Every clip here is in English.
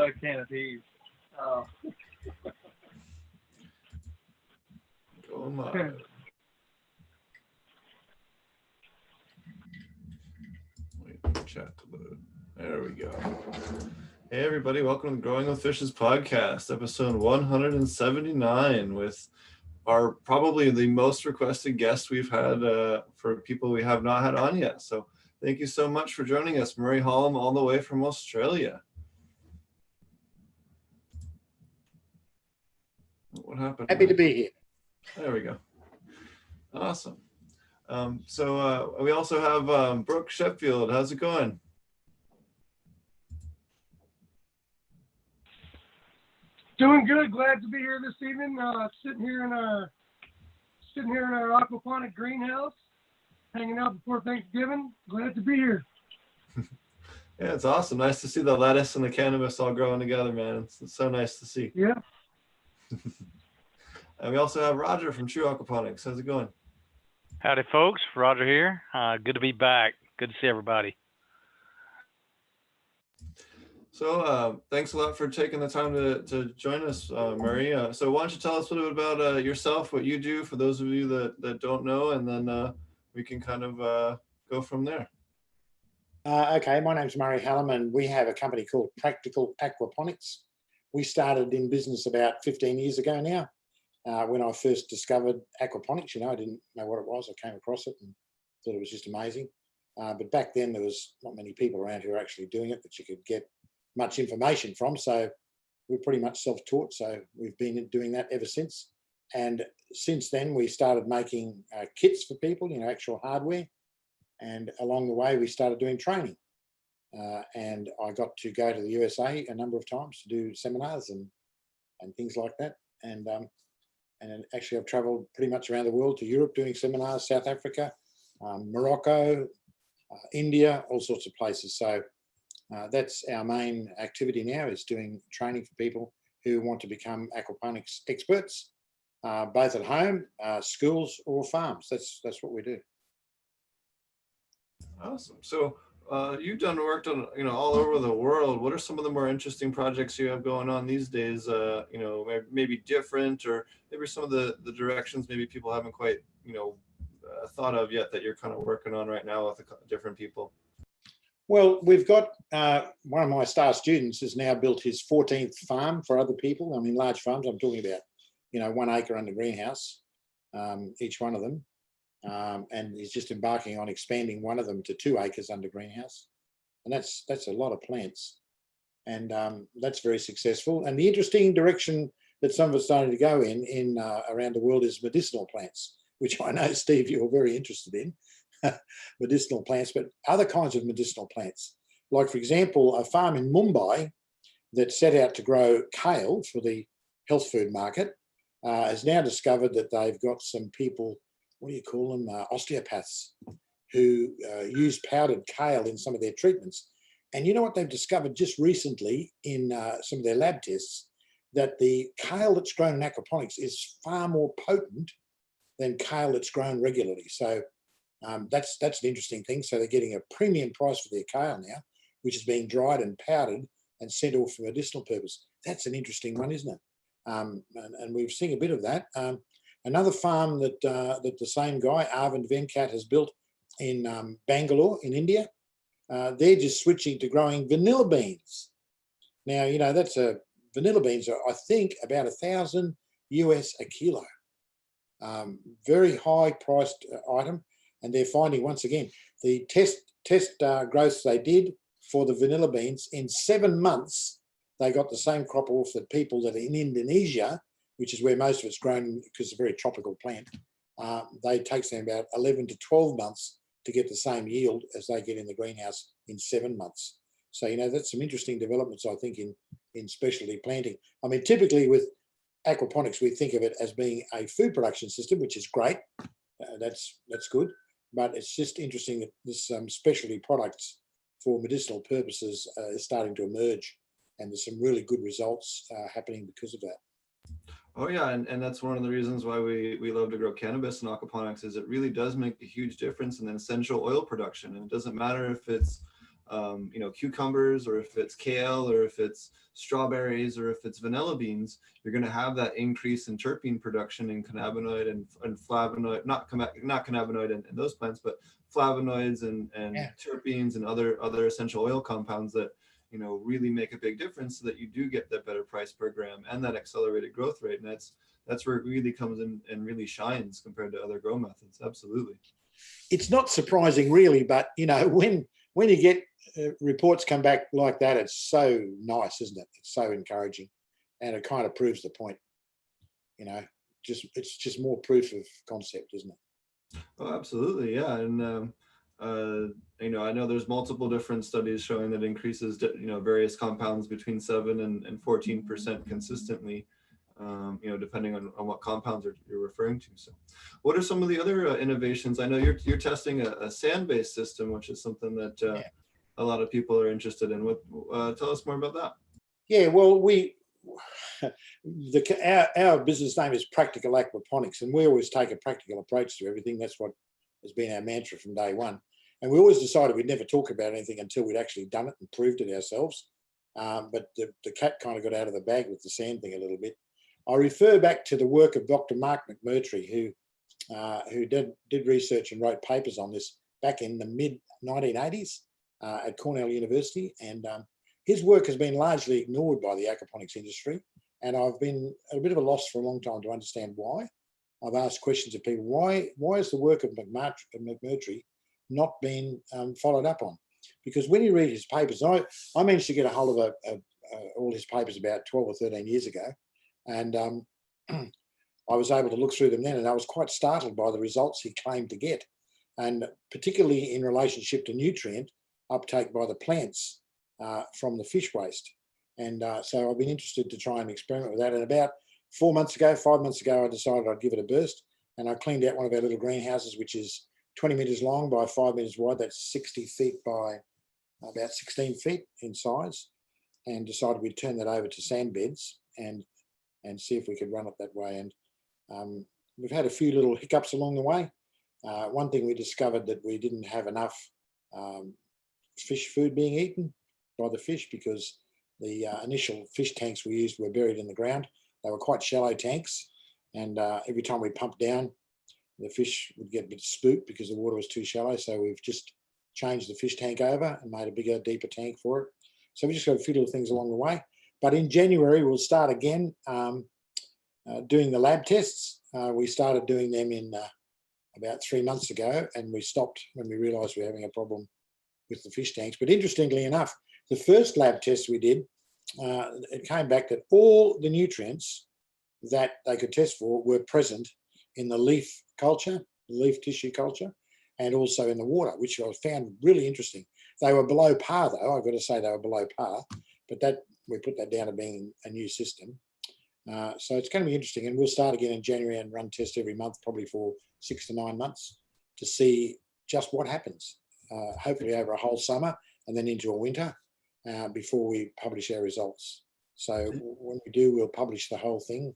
a can of peas. Oh. Oh my. Wait for the chat to load. There we go. Hey everybody, welcome to the Growing with Fishes podcast, episode 179, with our probably the most requested guest we've had for people we have not had on yet. So thank you so much for joining us, Murray Hallam, all the way from Australia. What happened? Happy to be here. There we go. Awesome. So we also have Brooke Sheffield. How's it going? Doing good. Glad to be here this evening. Sitting here in our aquaponic greenhouse, hanging out before Thanksgiving. Glad to be here. Yeah, it's awesome. Nice to see the lettuce and the cannabis all growing together, man. It's so nice to see. Yeah. And we also have Roger from True Aquaponics. How's it going? Howdy, folks. Roger here. Good to be back. Good to see everybody. So thanks a lot for taking the time to join us, Murray. So why don't you tell us a little bit about yourself, what you do, for those of you that don't know, and then we can kind of go from there. Okay, my name's Murray Hallam, and we have a company called Practical Aquaponics. We started in business about 15 years ago now. When I first discovered aquaponics, I didn't know what it was. I came across it and thought it was just amazing. But back then there was not many people around who were actually doing it that you could get much information from. So we're pretty much self-taught. So we've been doing that ever since. And since then we started making kits for people, actual hardware. And along the way we started doing training. And I got to go to the USA a number of times to do seminars and things like that. And actually I've traveled pretty much around the world to Europe doing seminars, South Africa, Morocco, India, all sorts of places. So that's our main activity now, is doing training for people who want to become aquaponics experts, both at home, schools or farms. That's what we do. Awesome. So you've worked on, all over the world. What are some of the more interesting projects you have going on these days? Maybe different, or maybe some of the directions maybe people haven't quite, thought of yet that you're kind of working on right now with different people. Well, we've got one of my star students has now built his 14th farm for other people. I mean, large farms. I'm talking about, 1 acre under greenhouse, each one of them. And he's just embarking on expanding one of them to 2 acres under greenhouse. And that's a lot of plants. And that's very successful. And the interesting direction that some of us starting to go in around the world is medicinal plants, which I know, Steve, you're very interested in. Medicinal plants, but other kinds of medicinal plants. Like, for example, a farm in Mumbai that set out to grow kale for the health food market has now discovered that they've got some people, what do you call them, osteopaths, who use powdered kale in some of their treatments. And you know what they've discovered just recently in some of their lab tests? That the kale that's grown in aquaponics is far more potent than kale that's grown regularly. So that's an interesting thing. So they're getting a premium price for their kale now, which is being dried and powdered and sent off for medicinal purpose. That's an interesting one, isn't it? And we've seen a bit of that. Another farm that the same guy, Arvind Venkat, has built in Bangalore in India, they're just switching to growing vanilla beans. Now, vanilla beans are, I think, about $1,000 US a kilo. Very high priced item. And they're finding, once again, the test growths they did for the vanilla beans, in 7 months, they got the same crop off that people that are in Indonesia, which is where most of it's grown because it's a very tropical plant. They takes them about 11 to 12 months to get the same yield as they get in the greenhouse in 7 months. So, that's some interesting developments, I think, in specialty planting. I mean, typically with aquaponics, we think of it as being a food production system, which is great. That's good. But it's just interesting that this specialty products for medicinal purposes is starting to emerge, and there's some really good results happening because of that. Oh yeah, and that's one of the reasons why we love to grow cannabis in aquaponics, is it really does make a huge difference in the essential oil production. And it doesn't matter if it's cucumbers, or if it's kale, or if it's strawberries, or if it's vanilla beans, you're going to have that increase in terpene production in cannabinoid and flavonoid, not cannabinoid in those plants, but flavonoids and terpenes and other essential oil compounds that really make a big difference, so that you do get that better price per gram and that accelerated growth rate. And that's where it really comes in and really shines compared to other grow methods. Absolutely. It's not surprising really, but when you get reports come back like that, it's so nice, isn't it? It's so encouraging, and it kind of proves the point. It's just more proof of concept, isn't it? Oh, absolutely, yeah. And I know there's multiple different studies showing that increases, various compounds between 7 and 14% consistently, depending on what compounds you're referring to. So, what are some of the other innovations? I know you're testing a sand-based system, which is something that a lot of people are interested in. Tell us more about that. Yeah, well, our business name is Practical Aquaponics, and we always take a practical approach to everything. That's what has been our mantra from day one. And we always decided we'd never talk about anything until we'd actually done it and proved it ourselves. But the cat kind of got out of the bag with the sand thing a little bit. I refer back to the work of Dr. Mark McMurtry, who did research and wrote papers on this back in the mid-1980s at Cornell University. And his work has been largely ignored by the aquaponics industry. And I've been at a bit of a loss for a long time to understand why. I've asked questions of people, why is the work of McMurtry not being followed up on? Because when you read his papers, I managed to get a hold of all his papers about 12 or 13 years ago. And I was able to look through them then, and I was quite startled by the results he claimed to get, and particularly in relationship to nutrient uptake by the plants from the fish waste. And so I've been interested to try and experiment with that. And about 5 months ago, I decided I'd give it a burst, and I cleaned out one of our little greenhouses, which is 20 metres long by 5 metres wide. That's 60 feet by about 16 feet in size, and decided we'd turn that over to sand beds and see if we could run it that way. And we've had a few little hiccups along the way. One thing we discovered, that we didn't have enough fish food being eaten by the fish, because the initial fish tanks we used were buried in the ground. They were quite shallow tanks, and every time we pumped down, the fish would get a bit spooked because the water was too shallow. So we've just changed the fish tank over and made a bigger, deeper tank for it. So we just got a few little things along the way. But in January, we'll start again doing the lab tests. We started doing them in about 3 months ago, and we stopped when we realised we were having a problem with the fish tanks. But interestingly enough, the first lab test we did, it came back that all the nutrients that they could test for were present in the leaf culture, leaf tissue culture, and also in the water, which I found really interesting. They were below par, though. I've got to say they were below par, but we put that down to being a new system. So it's going to be interesting, and we'll start again in January and run tests every month, probably for 6 to 9 months, to see just what happens, hopefully over a whole summer and then into a winter before we publish our results. So when we do, we'll publish the whole thing,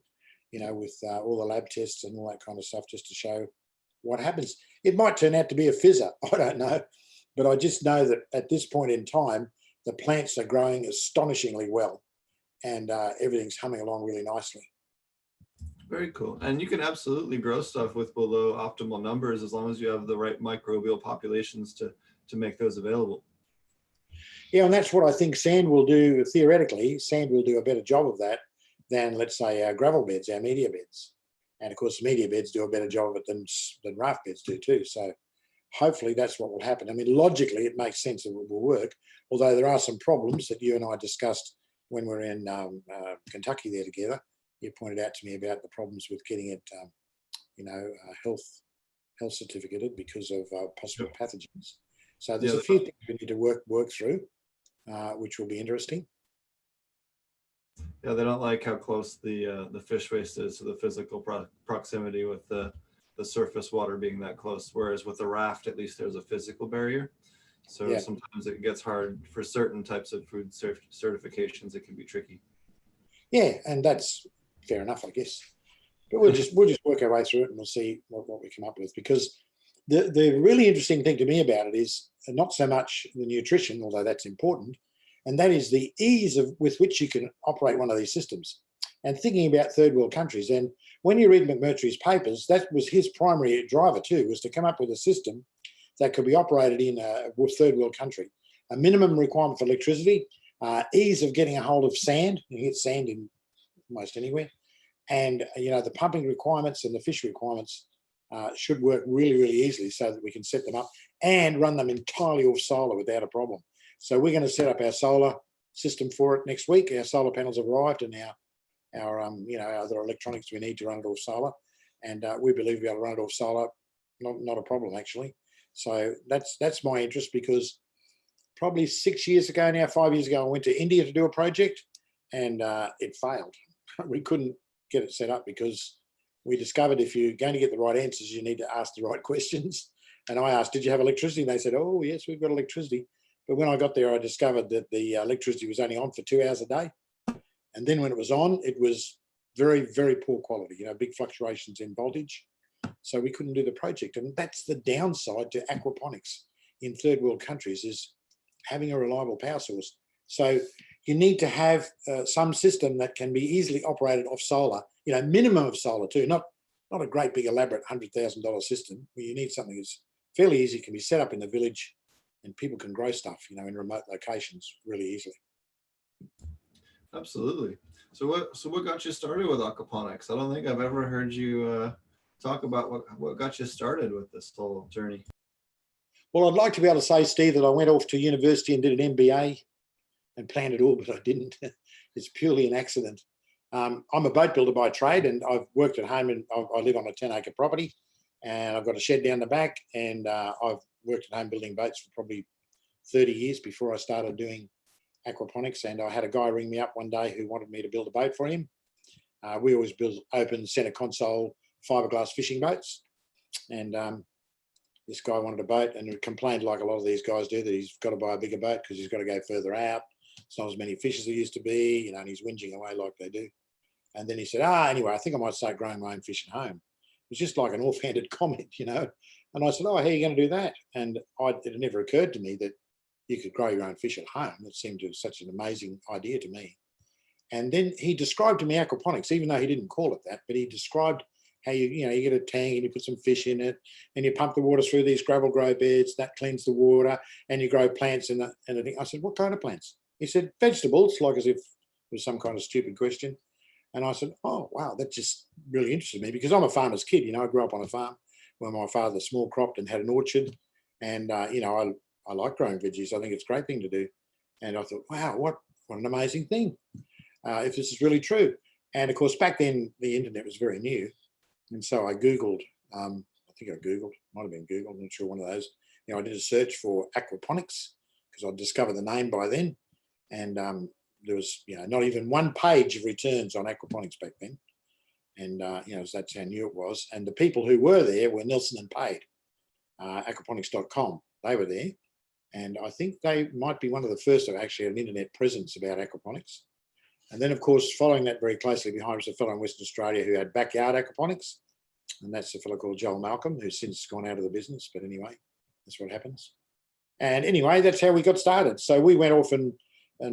with all the lab tests and all that kind of stuff, just to show what happens. It might turn out to be a fizzer, I don't know, but I just know that at this point in time, the plants are growing astonishingly well, and everything's humming along really nicely. Very cool. And you can absolutely grow stuff with below optimal numbers, as long as you have the right microbial populations to make those available. Yeah, and that's what I think sand will do. Theoretically, sand will do a better job of that than, let's say, our gravel beds, our media beds. And of course, media beds do a better job of it than raft beds do too. So hopefully that's what will happen. I mean, logically, it makes sense that it will work, although there are some problems that you and I discussed when we were in Kentucky there together. You pointed out to me about the problems with getting it, health certificated because of possible pathogens. So there's a few things we need to work through, which will be interesting. Yeah, they don't like how close the fish waste is to the physical proximity, with the surface water being that close. Whereas with the raft, at least there's a physical barrier. So sometimes it gets hard for certain types of food certifications. It can be tricky. Yeah, and that's fair enough, I guess. But we'll just work our way through it, and we'll see what we come up with. Because the really interesting thing to me about it is not so much the nutrition, although that's important, and that is the ease with which you can operate one of these systems. And thinking about third world countries, and when you read McMurtry's papers, that was his primary driver too, was to come up with a system that could be operated in a third world country. A minimum requirement for electricity, ease of getting a hold of sand. You get sand in almost anywhere. And, the pumping requirements and the fish requirements should work really, really easily so that we can set them up and run them entirely off solar without a problem. So we're going to set up our solar system for it next week. Our solar panels have arrived, and our other electronics we need to run it off solar. And we believe we'll be able to run it off solar, not a problem actually. So that's my interest, because probably 6 years ago now, 5 years ago, I went to India to do a project, and it failed. We couldn't get it set up because we discovered if you're going to get the right answers, you need to ask the right questions. And I asked, did you have electricity? And they said, oh, yes, we've got electricity. But when I got there, I discovered that the electricity was only on for 2 hours a day. And then when it was on, it was very, very poor quality, big fluctuations in voltage. So we couldn't do the project. And that's the downside to aquaponics in third world countries, is having a reliable power source. So you need to have some system that can be easily operated off solar, minimum of solar too, not a great big elaborate $100,000 system. You need something that's fairly easy, can be set up in the village, and people can grow stuff, in remote locations really easily. Absolutely. So what got you started with aquaponics? I don't think I've ever heard you talk about what got you started with this whole journey. Well, I'd like to be able to say, Steve, that I went off to university and did an MBA and planned it all, but I didn't. It's purely an accident. I'm a boat builder by trade, and I've worked at home, and I live on a 10-acre property, and I've got a shed down the back, and I've worked at home building boats for probably 30 years before I started doing aquaponics. And I had a guy ring me up one day who wanted me to build a boat for him. We always build open center console fiberglass fishing boats, and this guy wanted a boat and complained, like a lot of these guys do, that he's got to buy a bigger boat because he's got to go further out. It's not as many fish as there used to be, and he's whinging away like they do. And then he said, anyway, I think I might start growing my own fish at home. It was just like an offhanded comment, And I said, how are you going to do that? And it never occurred to me that you could grow your own fish at home. It seemed to be such an amazing idea to me. And then he described to me aquaponics, even though he didn't call it that, but he described how you get a tank and you put some fish in it, and you pump the water through these gravel grow beds, that cleans the water, and you grow plants and everything. I said, what kind of plants? He said, vegetables, like as if it was some kind of stupid question. And I said, oh, wow, that just really interested me, because I'm a farmer's kid. I grew up on a farm where my father small cropped and had an orchard. And, I like growing veggies. I think it's a great thing to do. And I thought, wow, what an amazing thing, if this is really true. And of course, back then, the internet was very new. And so I Googled, might have been Googled, I'm not sure, one of those. I did a search for aquaponics because I'd discovered the name by then. And there was, not even one page of returns on aquaponics back then. And, that's how new it was. And the people who were there were Nelson and Pade, aquaponics.com. They were there. And I think they might be one of the first to actually have an internet presence about aquaponics. And then, of course, following that very closely behind was a fellow in Western Australia who had backyard aquaponics. And that's a fellow called Joel Malcolm, who's since gone out of the business. But anyway, that's what happens. And anyway, that's how we got started. So we went off and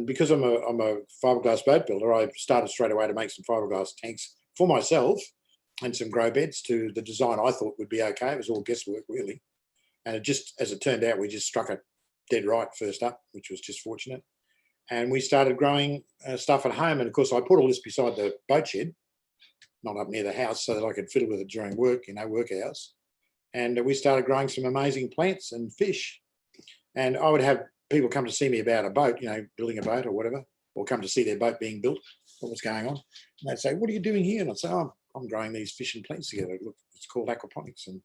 because I'm a fiberglass boat builder, I started straight away to make some fiberglass tanks for myself and some grow beds to the design I thought would be okay. It was all guesswork, really. And as it turned out, we just struck it dead right first up, which was just fortunate. And we started growing stuff at home. And of course, I put all this beside the boat shed, not up near the house, so that I could fiddle with it during work, work hours. And we started growing some amazing plants and fish. And I would have people come to see me about a boat, building a boat or whatever, or come to see their boat being built, what was going on. And they'd say, what are you doing here? And I'd say, I'm growing these fish and plants together. Look, it's called aquaponics. And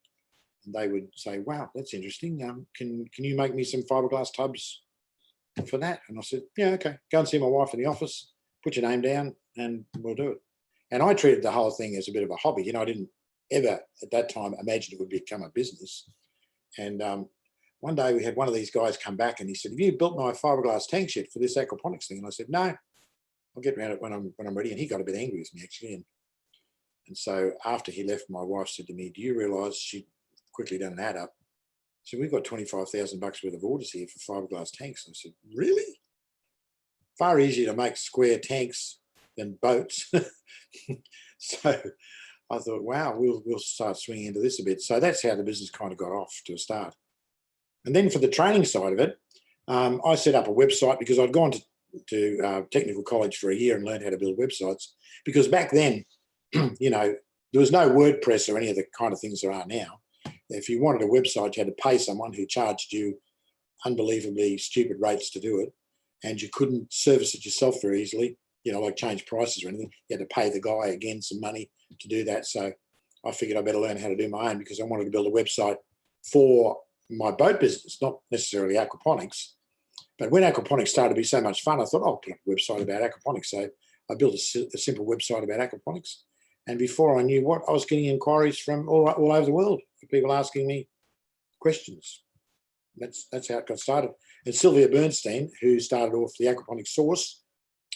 they would say, wow, that's interesting. Can you make me some fiberglass tubs for that? And I said, yeah, okay. Go and see my wife in the office, put your name down, and we'll do it. And I treated the whole thing as a bit of a hobby. I didn't ever at that time imagine it would become a business. And one day we had one of these guys come back and he said, have you built my fiberglass tank shed for this aquaponics thing? And I said, no, I'll get around it when I'm ready. And he got a bit angry with me, actually. And so after he left, my wife said to me, do you realise, she'd quickly done an add up, So we've got $25,000 worth of orders here for fiberglass tanks. And I said, really? Far easier to make square tanks than boats. So I thought, wow, we'll start swinging into this a bit. So that's how the business kind of got off to a start. And then for the training side of it, I set up a website because I'd gone to technical college for a year and learned how to build websites. Because back then, there was no WordPress or any of the kind of things there are now. If you wanted a website, you had to pay someone who charged you unbelievably stupid rates to do it, and you couldn't service it yourself very easily, like change prices or anything. You had to pay the guy again some money to do that. So I figured I better learn how to do my own because I wanted to build a website for my boat business, not necessarily aquaponics. But when aquaponics started to be so much fun, I thought, I'll put up a website about aquaponics. So I built a simple website about aquaponics. And before I knew what, I was getting inquiries from all over the world for people asking me questions. That's how it got started. And Sylvia Bernstein, who started off the aquaponics source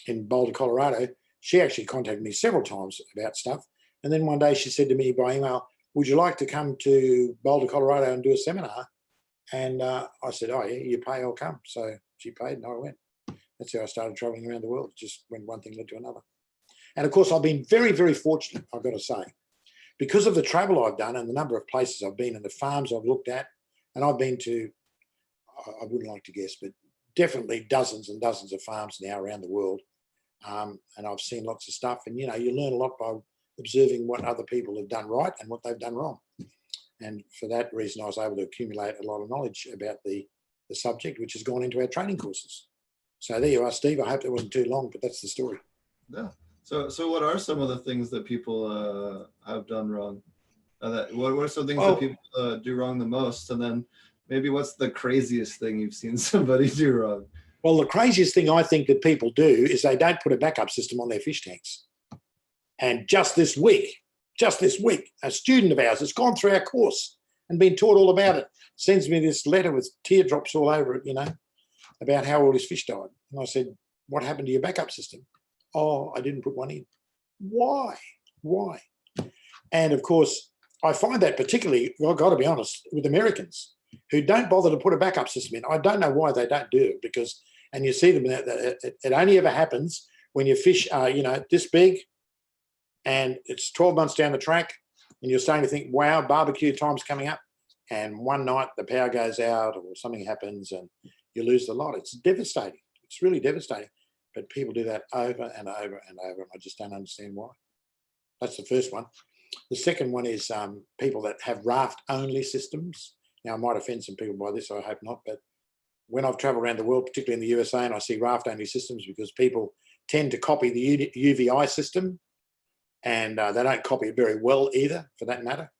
in Boulder, Colorado, she actually contacted me several times about stuff. And then one day she said to me by email, would you like to come to Boulder, Colorado and do a seminar? And I said, oh, yeah, you pay, I'll come. So she paid and I went. That's how I started traveling around the world, just when one thing led to another. And of course, I've been very, very fortunate, I've got to say, because of the travel I've done and the number of places I've been and the farms I've looked at. And I've been to, I wouldn't like to guess, but definitely dozens and dozens of farms now around the world. And I've seen lots of stuff. And, you learn a lot by observing what other people have done right and what they've done wrong. And for that reason, I was able to accumulate a lot of knowledge about the subject, which has gone into our training courses. So there you are, Steve. I hope that wasn't too long, but that's the story. Yeah. So what are some of the things that people have done wrong? What are some things that people do wrong the most? And then maybe what's the craziest thing you've seen somebody do wrong? Well, the craziest thing I think that people do is they don't put a backup system on their fish tanks. And just this week, a student of ours has gone through our course and been taught all about it, sends me this letter with teardrops all over it, about how all his fish died. And I said, what happened to your backup system? Oh, I didn't put one in. Why? And of course, I find that particularly, I've got to be honest, with Americans who don't bother to put a backup system in. I don't know why they don't do it because, and you see them, it only ever happens when your fish are, this big and it's 12 months down the track and you're starting to think, wow, barbecue time's coming up. And one night the power goes out or something happens and you lose the lot. It's devastating. It's really devastating. But people do that over and over and over, and I just don't understand why. That's the first one. The second one is people that have raft-only systems. Now, I might offend some people by this, I hope not, but when I've travelled around the world, particularly in the USA, and I see raft-only systems because people tend to copy the UVI system, and they don't copy it very well either, for that matter.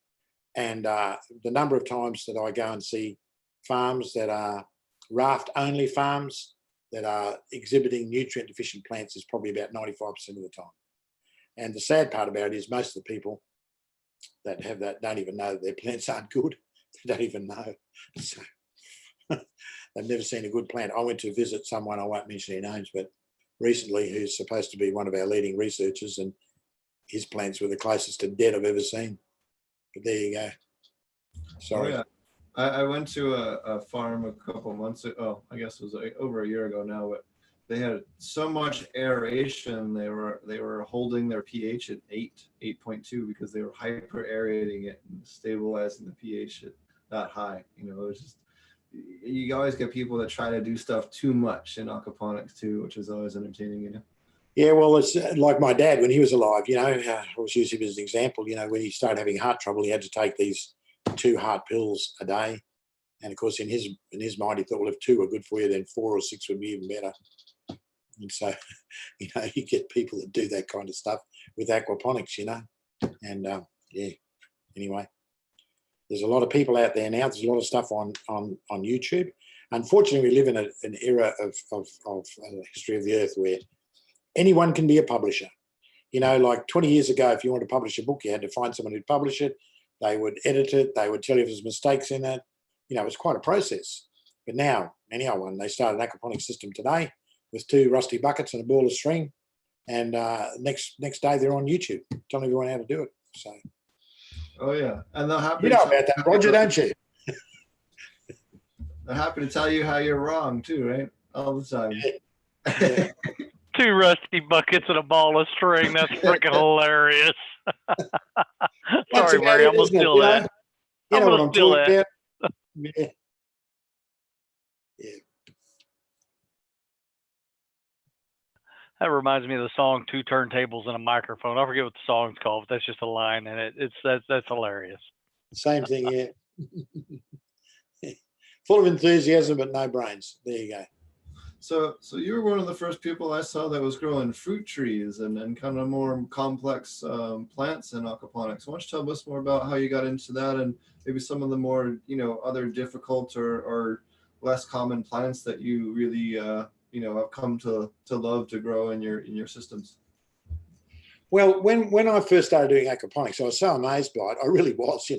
And the number of times that I go and see farms that are raft-only farms, that are exhibiting nutrient deficient plants is probably about 95% of the time. And the sad part about it is most of the people that have that don't even know that their plants aren't good. They don't even know. So they've never seen a good plant. I went to visit someone, I won't mention their names, but recently who's supposed to be one of our leading researchers, and his plants were the closest to dead I've ever seen. But there you go. Sorry. Oh, yeah. I went to a farm a couple months ago. I guess it was over a year ago now, but they had so much aeration. They were holding their pH at 8.2 because they were hyper aerating it and stabilizing the pH at that high. It was just, you always get people that try to do stuff too much in aquaponics too, which is always entertaining, Yeah, well, it's like my dad when he was alive, I was using him as an example, when he started having heart trouble, he had to take these 2 heart pills a day. And of course, in his mind, he thought, well, if 2 were good for you, then 4 or 6 would be even better. And so, you get people that do that kind of stuff with aquaponics, and anyway, there's a lot of people out there now. There's a lot of stuff on YouTube. Unfortunately, we live in an era of history of the earth where anyone can be a publisher. Like 20 years ago, if you wanted to publish a book, you had to find someone who'd publish it. They would edit it. They would tell you if there's mistakes in it. It was quite a process. But now, anyone, they start an aquaponics system today with 2 rusty buckets and a ball of string. And next day, they're on YouTube telling everyone how to do it. So, Oh, yeah. And they'll have about that, Roger, don't you? I'm happy to tell you how you're wrong too, right? All the time. Yeah. 2 rusty buckets and a ball of string. That's freaking hilarious. That's Sorry, about Murray. it, I'm going to isn't it? steal that. You I'm know what going to I'm steal talking that. about. Yeah. Yeah. That reminds me of the song "Two Turntables and a Microphone." I forget what the song's called, but that's just a line, and that's hilarious. Same thing, yeah. Full of enthusiasm, but no brains. There you go. So you were one of the first people I saw that was growing fruit trees and kind of more complex plants in aquaponics. Why don't you tell us more about how you got into that and maybe some of the more, other difficult or less common plants that you really, have come to love to grow in your systems? Well, when I first started doing aquaponics, I was so amazed by it. I really was.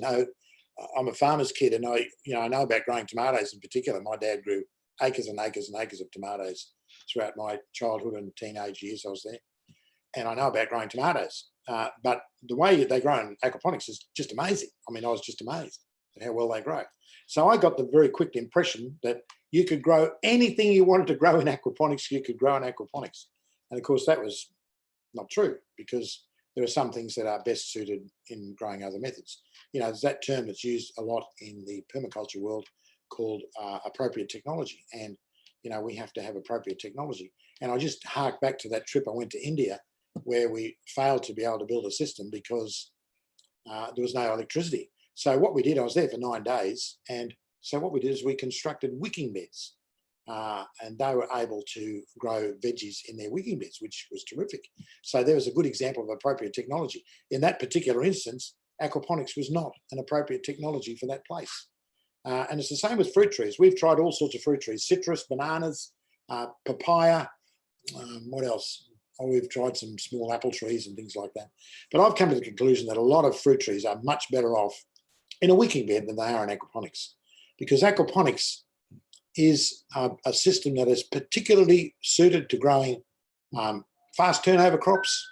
I'm a farmer's kid, and I know about growing tomatoes in particular. My dad grew acres and acres and acres of tomatoes throughout my childhood and teenage years. I was there, and I know about growing tomatoes. But the way they grow in aquaponics is just amazing. I mean, I was just amazed at how well they grow. So I got the very quick impression that you could grow anything you wanted to grow in aquaponics. You could grow in aquaponics, and of course that was not true, because there are some things that are best suited in growing other methods. There's that term that's used a lot in the permaculture world called appropriate technology. And, we have to have appropriate technology. And I just hark back to that trip I went to India, where we failed to be able to build a system because there was no electricity. So what we did, I was there for 9 days. And so what we did is we constructed wicking beds. And they were able to grow veggies in their wicking beds, which was terrific. So there was a good example of appropriate technology. In that particular instance, aquaponics was not an appropriate technology for that place. And it's the same with fruit trees. We've tried all sorts of fruit trees: citrus, bananas, papaya, what else? Oh, we've tried some small apple trees and things like that. But I've come to the conclusion that a lot of fruit trees are much better off in a wicking bed than they are in aquaponics, because aquaponics is a system that is particularly suited to growing fast turnover crops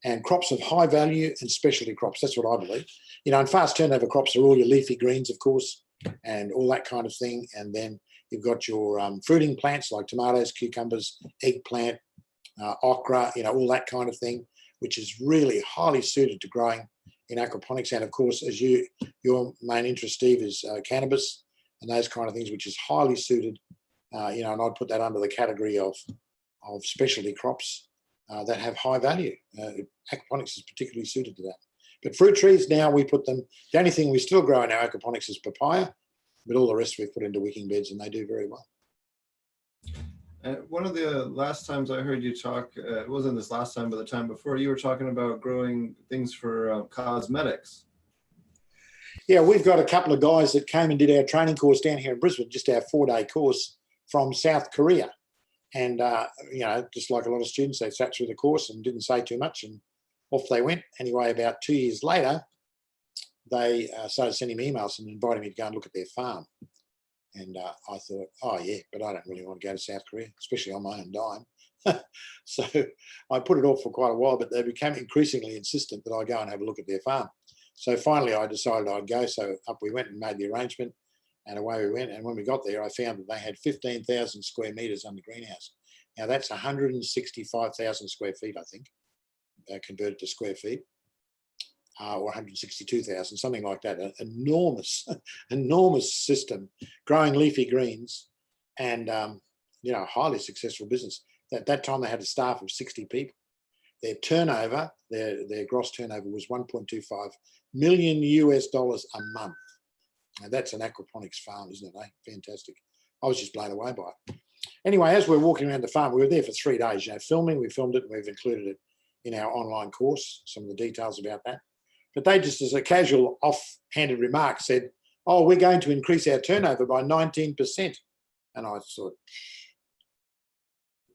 and crops of high value and specialty crops. That's what I believe. And fast turnover crops are all your leafy greens, of course, and all that kind of thing. And then you've got your fruiting plants like tomatoes, cucumbers, eggplant, okra, all that kind of thing, which is really highly suited to growing in aquaponics. And of course, as your main interest, Steve, is cannabis and those kind of things, which is highly suited, and I'd put that under the category of specialty crops that have high value. Aquaponics is particularly suited to that. But fruit trees, now we put them, the only thing we still grow in our aquaponics is papaya, but all the rest we've put into wicking beds, and they do very well. One of the last times I heard you talk, it wasn't this last time, but the time before, you were talking about growing things for cosmetics. Yeah, we've got a couple of guys that came and did our training course down here in Brisbane, just our 4-day course from South Korea. And, just like a lot of students, they sat through the course and didn't say too much, and off they went. Anyway, about 2 years later, they started sending me emails and inviting me to go and look at their farm. And I thought, oh, yeah, but I don't really want to go to South Korea, especially on my own dime. So I put it off for quite a while, but they became increasingly insistent that I go and have a look at their farm. So finally, I decided I'd go. So up we went and made the arrangement, and away we went. And when we got there, I found that they had 15,000 square metres under greenhouse. Now, that's 165,000 square feet, I think, converted to square feet, or 162,000, something like that. An enormous, enormous system, growing leafy greens, and, highly successful business. At that time, they had a staff of 60 people. Their turnover, their gross turnover was $1.25 million a month. Now, that's an aquaponics farm, isn't it? Fantastic. I was just blown away by it. Anyway, as we're walking around the farm, we were there for 3 days, filming. We filmed it, and we've included it in our online course, some of the details about that. But they just, as a casual, off-handed remark, said, oh, we're going to increase our turnover by 19%. And I thought,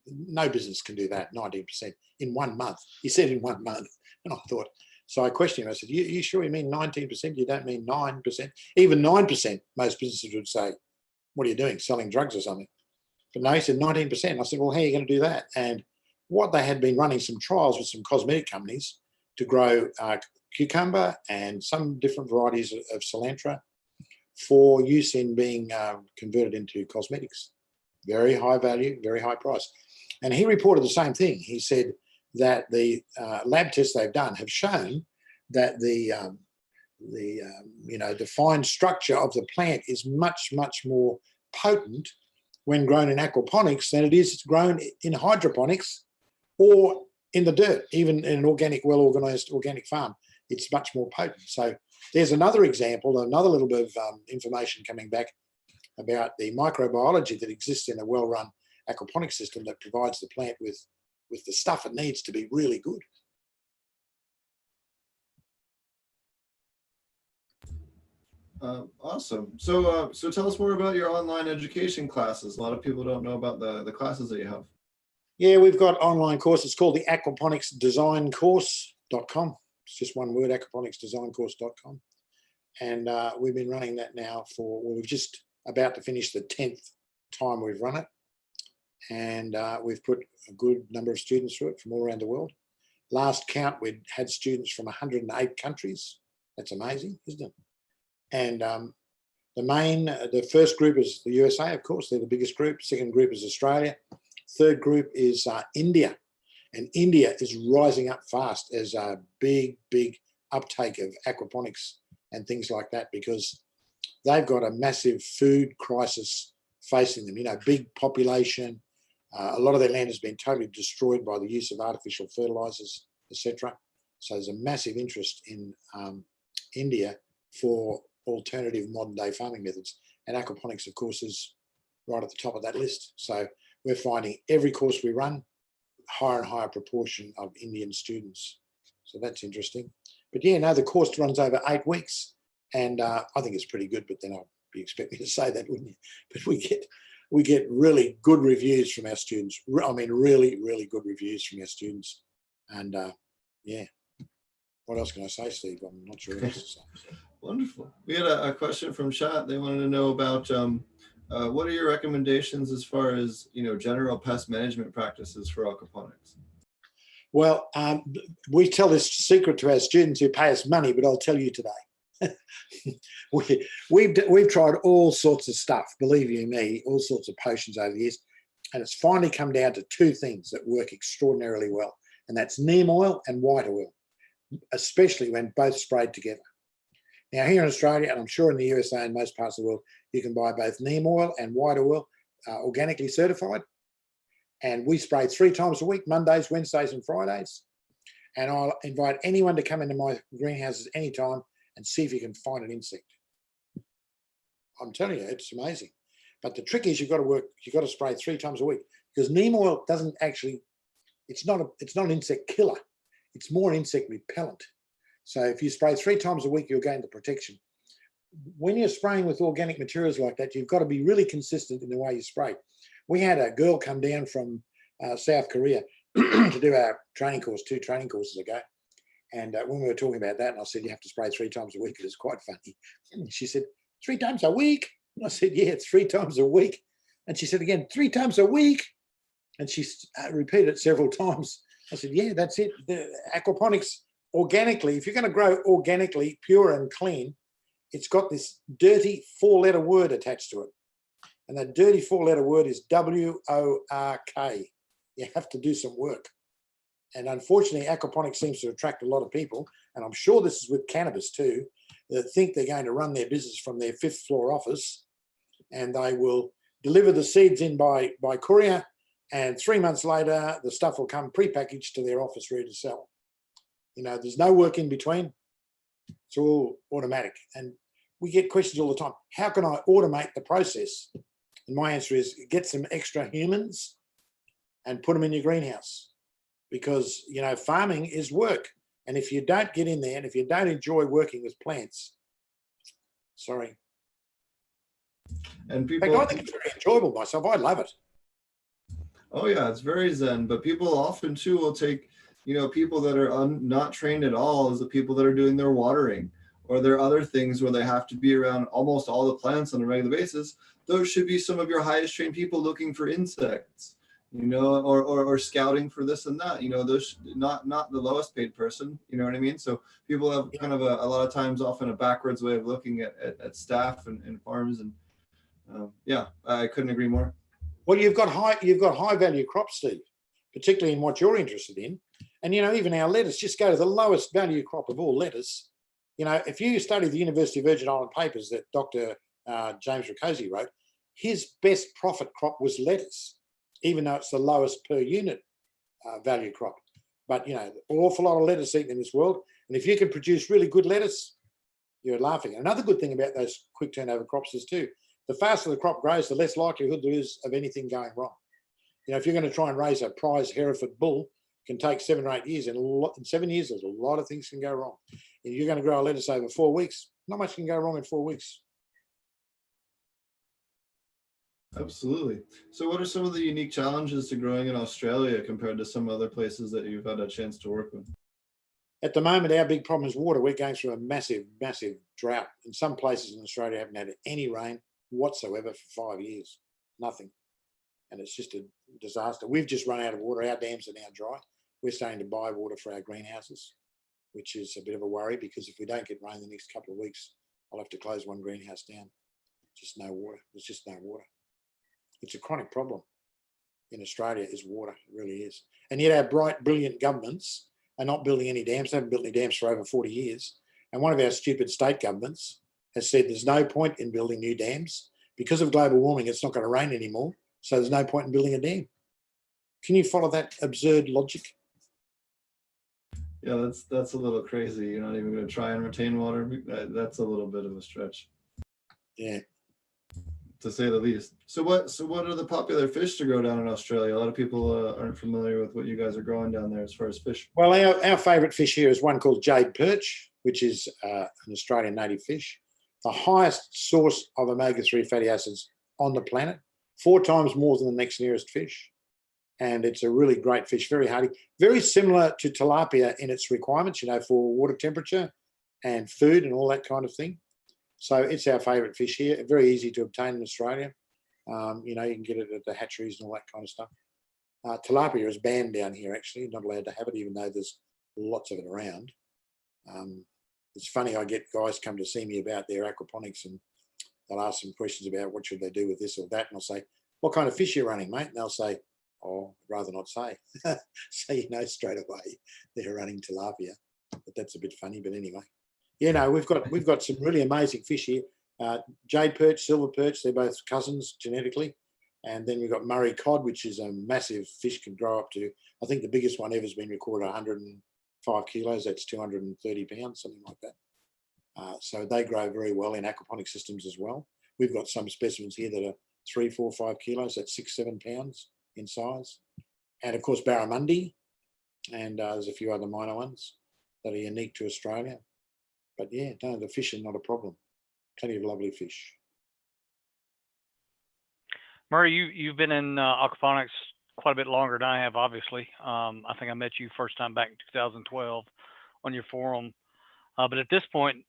no business can do that, 19% in 1 month. He said in 1 month. And I thought, so I questioned him. I said, you sure you mean 19%? You don't mean 9%? Even 9%, most businesses would say, what are you doing, selling drugs or something? But no, he said 19%. I said, well, how are you going to do that? And what they had been running some trials with some cosmetic companies to grow cucumber and some different varieties of cilantro for use in being converted into cosmetics. Very high value, very high price. And he reported the same thing. He said that the lab tests they've done have shown that the defined structure of the plant is much, much more potent when grown in aquaponics than it is grown in hydroponics or in the dirt. Even in an organic, well-organised organic farm, it's much more potent. So there's another example, another little bit of information coming back about the microbiology that exists in a well-run aquaponic system that provides the plant with the stuff it needs to be really good. Awesome. So tell us more about your online education classes. A lot of people don't know about the classes that you have. Yeah, we've got online course. It's called the aquaponicsdesigncourse.com. It's just one word, aquaponicsdesigncourse.com. And we've been running that now for, well, we're just about to finish the 10th time we've run it. And we've put a good number of students through it from all around the world. Last count, we'd had students from 108 countries. That's amazing, isn't it? And the first group is the USA, of course. They're the biggest group. Second group is Australia. Third group is India. And India is rising up fast as a big, big uptake of aquaponics and things like that, because they've got a massive food crisis facing them. Big population. A lot of their land has been totally destroyed by the use of artificial fertilizers, etc. So there's a massive interest in India for alternative modern day farming methods. And aquaponics, of course, is right at the top of that list. So we're finding every course we run, higher and higher proportion of Indian students. So that's interesting. But yeah, no, the course runs over 8 weeks. And I think it's pretty good, but then I'll be expecting to say that, wouldn't you? But we get really good reviews from our students. I mean, really, really good reviews from our students. And yeah, what else can I say, Steve? I'm not sure what else to say. Wonderful. We had a question from chat. They wanted to know about what are your recommendations as far as general pest management practices for aquaponics? Well, we tell this secret to our students who pay us money, but I'll tell you today. We've tried all sorts of stuff, believe you me, all sorts of potions over the years, and it's finally come down to 2 things that work extraordinarily well, and that's neem oil and white oil, especially when both sprayed together. Now here in Australia, and I'm sure in the USA and most parts of the world, you can buy both neem oil and white oil organically certified, and we spray 3 times a week, Mondays, Wednesdays and Fridays. And I'll invite anyone to come into my greenhouses anytime and see if you can find an insect. I'm telling you, it's amazing. But the trick is you've got to spray 3 times a week, because neem oil doesn't actually, it's not an insect killer. It's more an insect repellent. So if you spray 3 times a week, you'll gain the protection. When you're spraying with organic materials like that, you've got to be really consistent in the way you spray. We had a girl come down from South Korea to do our training course 2 training courses ago. And when we were talking about that, and I said, you have to spray 3 times a week, it was quite funny. And she said, 3 times a week? And I said, yeah, 3 times a week. And she said again, 3 times a week? And she repeated it several times. I said, yeah, that's it. The aquaponics, organically, if you're going to grow organically, pure and clean, it's got this dirty 4-letter word attached to it. And that dirty 4-letter word is W-O-R-K. You have to do some work. And unfortunately, aquaponics seems to attract a lot of people, and I'm sure this is with cannabis too, that think they're going to run their business from their 5th floor office, and they will deliver the seeds in by courier, and 3 months later, the stuff will come prepackaged to their office ready to sell. There's no work in between. It's all automatic. And we get questions all the time. How can I automate the process? And my answer is get some extra humans and put them in your greenhouse. Because, farming is work. And if you don't get in there, and if you don't enjoy working with plants, sorry. And people, in fact, I think it's very enjoyable myself. I love it. Oh yeah, it's very zen. But people often too will take, people that are not trained at all as the people that are doing their watering, or there are other things where they have to be around almost all the plants on a regular basis. Those should be some of your highest trained people looking for insects. you know, or scouting for this and that, you know, those not the lowest paid person, you know what I mean? So people have kind of a lot of times often a backwards way of looking at staff and farms, and yeah, I couldn't agree more. Well, you've got high value crops, Steve, particularly in what you're interested in. And, you know, even our lettuce, just go to the lowest value crop of all, lettuce. You know, if you study the University of Virgin Islands papers that Dr. James Riccozzi wrote, his best profit crop was lettuce, even though it's the lowest per unit value crop. But, you know, an awful lot of lettuce eaten in this world. And if you can produce really good lettuce, you're laughing. Another good thing about those quick turnover crops is too, the faster the crop grows, the less likelihood there is of anything going wrong. You know, if you're going to try and raise a prize Hereford bull, it can take 7 or 8 years. And in 7 years, there's a lot of things can go wrong. If you're going to grow a lettuce over 4 weeks, not much can go wrong in 4 weeks. Absolutely. So what are some of the unique challenges to growing in Australia compared to some other places that you've had a chance to work with? At the moment, our big problem is water. We're going through a massive, massive drought. In some places in Australia, haven't had any rain whatsoever for 5 years, nothing. And it's just a disaster. We've just run out of water. Our dams are now dry. We're starting to buy water for our greenhouses, which is a bit of a worry, because if we don't get rain the next couple of weeks, I'll have to close one greenhouse down. Just no water. There's just no water. It's a chronic problem in Australia, is water. It really is. And yet our bright, brilliant governments are not building any dams. They haven't built any dams for over 40 years. And one of our stupid state governments has said there's no point in building new dams. Because of global warming, it's not going to rain anymore. So there's no point in building a dam. Can you follow that absurd logic? Yeah, that's a little crazy. You're not even going to try and retain water. That's a little bit of a stretch. Yeah. To say the least. So what are the popular fish to grow down in Australia? A lot of people aren't familiar with what you guys are growing down there as far as fish. Well, our favourite fish here is one called jade perch, which is an Australian native fish. The highest source of omega-3 fatty acids on the planet, 4 times more than the next nearest fish. And it's a really great fish, very hardy, very similar to tilapia in its requirements, you know, for water temperature and food and all that kind of thing. So it's our favourite fish here, very easy to obtain in Australia. You know, you can get it at the hatcheries and all that kind of stuff. Tilapia is banned down here, actually, not allowed to have it, even though there's lots of it around. It's funny, I get guys come to see me about their aquaponics, and they'll ask some questions about what should they do with this or that. And I'll say, what kind of fish are you running, mate? And they'll say, oh, I'd rather not say. So you know straight away they're running tilapia. But that's a bit funny, but anyway. Yeah, no, we've got some really amazing fish here. Jade perch, silver perch, they're both cousins genetically. And then we've got Murray cod, which is a massive fish, can grow up to, I think the biggest one ever has been recorded 105 kilos. That's 230 pounds, something like that. So they grow very well in aquaponic systems as well. We've got some specimens here that are 3, 4, 5 kilos. That's 6, 7 pounds in size. And of course, barramundi. And there's a few other minor ones that are unique to Australia. But yeah, no, the fish are not a problem. Plenty of lovely fish. Murray, you've been in aquaponics quite a bit longer than I have, obviously. I think I met you first time back in 2012 on your forum. But at this point,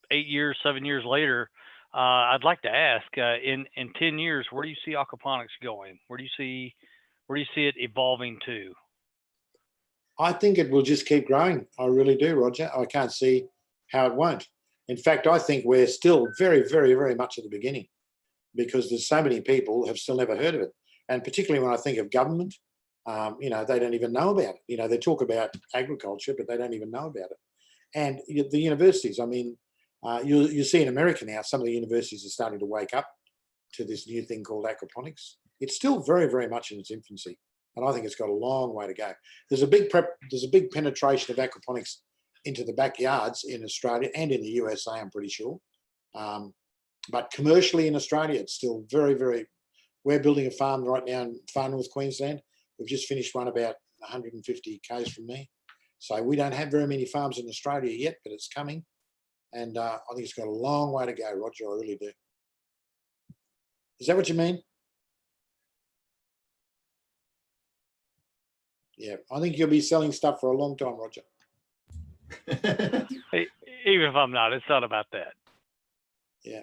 8 years, 7 years later, I'd like to ask, in 10 years, where do you see aquaponics going? Where do you see it evolving to? I think it will just keep growing. I really do, Roger. I can't see how it won't. In fact, I think we're still very, very, very much at the beginning, because there's so many people have still never heard of it. And particularly when I think of government, you know, they don't even know about it. You know, they talk about agriculture, but they don't even know about it. And the universities, I mean, you see in America now, some of the universities are starting to wake up to this new thing called aquaponics. It's still very, very much in its infancy, and I think it's got a long way to go. There's a big penetration of aquaponics into the backyards in Australia and in the USA, I'm pretty sure. But commercially in Australia, it's still very, very. We're building a farm right now in far north Queensland. We've just finished one about 150 k's from me. So we don't have very many farms in Australia yet, but it's coming. And I think it's got a long way to go, Roger. I really do. Is that what you mean? Yeah, I think you'll be selling stuff for a long time, Roger. Hey, even if I'm not, it's not about that. Yeah.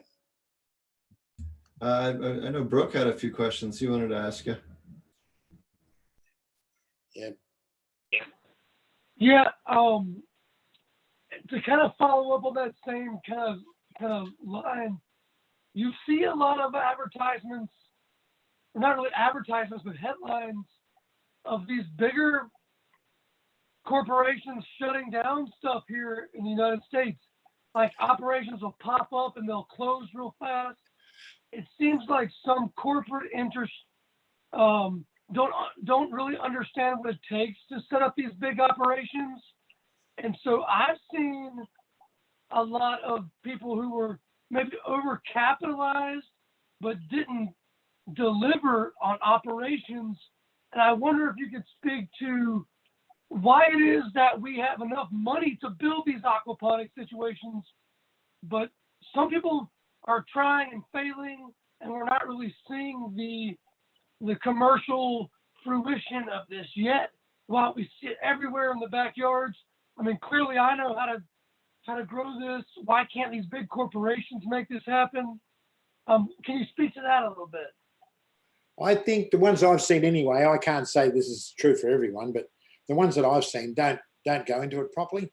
I know Brooke had a few questions he wanted to ask you. Yeah. Yeah. To kind of follow up on that same kind of line, you see a lot of advertisements, not really advertisements, but headlines of these bigger corporations shutting down stuff here in the United States. Like operations will pop up and they'll close real fast. It seems like some corporate interests don't really understand what it takes to set up these big operations. And so I've seen a lot of people who were maybe overcapitalized but didn't deliver on operations. And I wonder if you could speak to why it is that we have enough money to build these aquaponic situations, but some people are trying and failing, and we're not really seeing the commercial fruition of this yet. While we see it everywhere in the backyards, I mean, clearly I know how to grow this. Why can't these big corporations make this happen? Can you speak to that a little bit? I think the ones I've seen anyway, I can't say this is true for everyone, but the ones that I've seen don't go into it properly.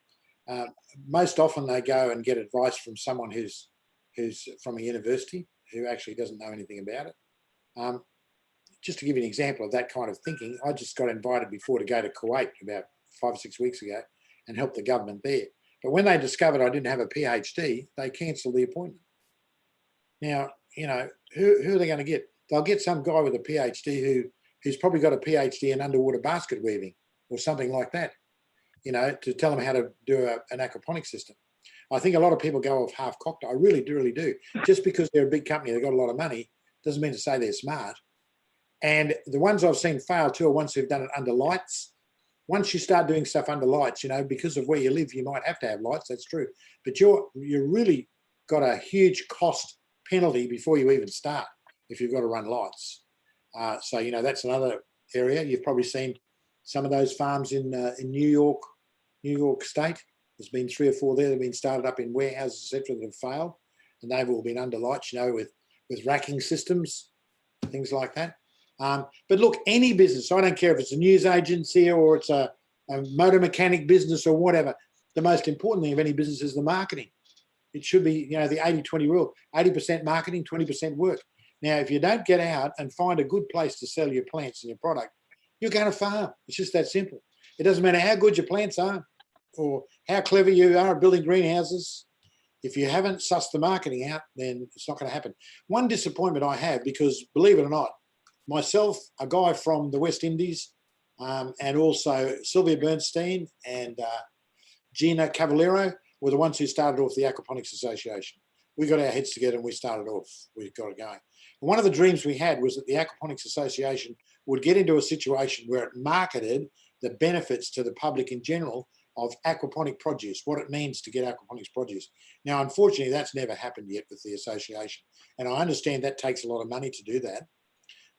Most often they go and get advice from someone who's from a university who actually doesn't know anything about it. Just to give you an example of that kind of thinking, I just got invited before to go to Kuwait about 5 or 6 weeks ago and help the government there. But when they discovered I didn't have a PhD, they cancelled the appointment. Now, you know, who are they going to get? They'll get some guy with a PhD who's probably got a PhD in underwater basket weaving or something like that, you know, to tell them how to do an aquaponic system. I think a lot of people go off half-cocked. I really do. Just because they're a big company, they've got a lot of money, doesn't mean to say they're smart. And the ones I've seen fail too are ones who've done it under lights. Once you start doing stuff under lights, you know, because of where you live, you might have to have lights, that's true. But you really got a huge cost penalty before you even start if you've got to run lights. So, you know, that's another area. You've probably seen some of those farms in New York State. There's been 3 or 4 there that have been started up in warehouses, etc., that have failed. And they've all been under lights, you know, with racking systems, things like that. But look, any business, I don't care if it's a news agency or it's a motor mechanic business or whatever, the most important thing of any business is the marketing. It should be, you know, the 80-20 rule, 80% marketing, 20% work. Now, if you don't get out and find a good place to sell your plants and your product, you're going to farm. It's just that simple. It doesn't matter how good your plants are or how clever you are at building greenhouses. If you haven't sussed the marketing out, then it's not going to happen. One disappointment I have, because believe it or not, myself, a guy from the West Indies, and also Sylvia Bernstein and Gina Cavallero were the ones who started off the Aquaponics Association. We got our heads together and we started off. We got it going. And one of the dreams we had was that the Aquaponics Association would get into a situation where it marketed the benefits to the public in general of aquaponic produce, what it means to get aquaponics produce. Now, unfortunately, that's never happened yet with the association. And I understand that takes a lot of money to do that.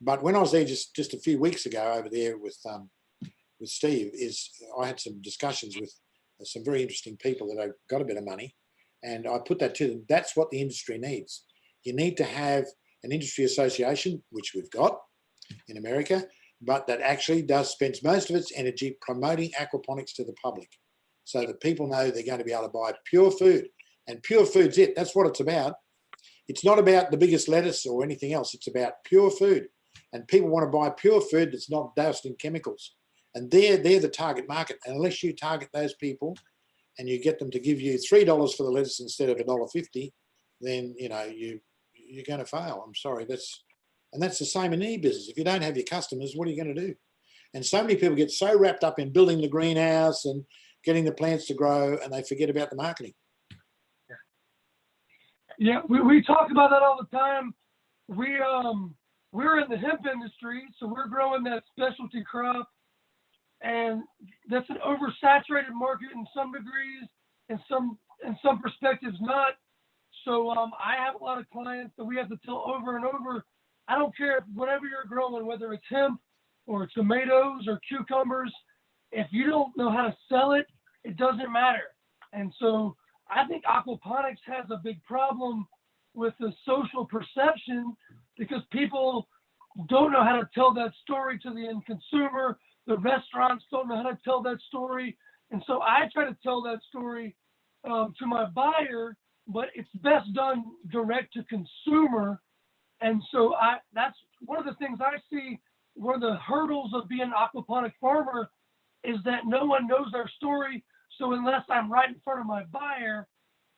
But when I was there just a few weeks ago over there with Steve, I had some discussions with some very interesting people that have got a bit of money. And I put that to them. That's what the industry needs. You need to have an industry association, which we've got in America, but that actually spends most of its energy promoting aquaponics to the public so that people know they're going to be able to buy pure food. And pure food's it. That's what it's about. It's not about the biggest lettuce or anything else. It's about pure food. And people want to buy pure food that's not doused in chemicals. And they're the target market. And unless you target those people and you get them to give you $3 for the lettuce instead of $1.50, then, you know, you're going to fail. I'm sorry. That's the same in any business. If you don't have your customers, what are you going to do? And so many people get so wrapped up in building the greenhouse and getting the plants to grow, and they forget about the marketing. Yeah, we talk about that all the time. We're in the hemp industry, so we're growing that specialty crop, and that's an oversaturated market in some degrees, in some perspectives not. So I have a lot of clients that we have to tell over and over, I don't care whatever you're growing, whether it's hemp or tomatoes or cucumbers, if you don't know how to sell it, it doesn't matter. And so I think aquaponics has a big problem with the social perception because people don't know how to tell that story to the end consumer. The restaurants don't know how to tell that story. And so I try to tell that story to my buyer, but it's best done direct to consumer. And so that's one of the things I see, one of the hurdles of being an aquaponic farmer is that no one knows their story. So unless I'm right in front of my buyer,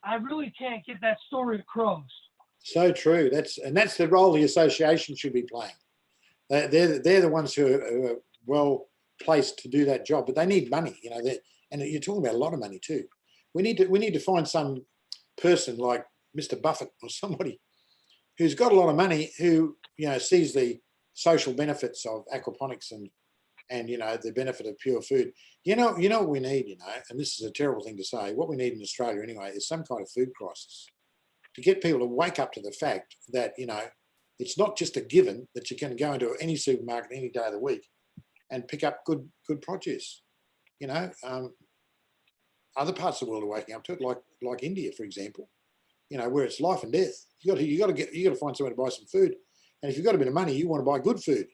I really can't get that story across. So true. That's the role the association should be playing. They're the ones who are well placed to do that job, but they need money, you know. And you're talking about a lot of money too. We need to find some person like Mr. Buffett or somebody who's got a lot of money, who, you know, sees the social benefits of aquaponics and you know, the benefit of pure food. You know what we need, you know, and this is a terrible thing to say, what we need in Australia anyway is some kind of food crisis to get people to wake up to the fact that, you know, it's not just a given that you can go into any supermarket any day of the week and pick up good produce. You know, other parts of the world are waking up to it, like India, for example. You know, where it's life and death. You got to find somewhere to buy some food, and if you've got a bit of money, you want to buy good food.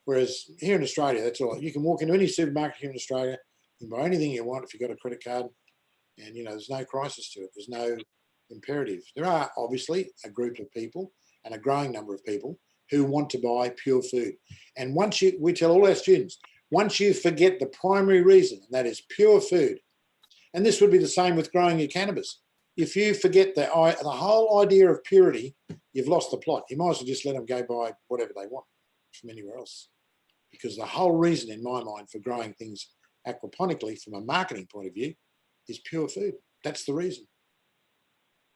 Whereas here in Australia, that's all. You can walk into any supermarket here in Australia, you can buy anything you want if you've got a credit card, and you know, there's no crisis to it. There's no imperative. There are obviously a group of people and a growing number of people who want to buy pure food. And we tell all our students, once you forget the primary reason, and that is pure food, and this would be the same with growing your cannabis. If you forget the whole idea of purity, you've lost the plot. You might as well just let them go buy whatever they want from anywhere else. Because the whole reason in my mind for growing things aquaponically from a marketing point of view is pure food. That's the reason.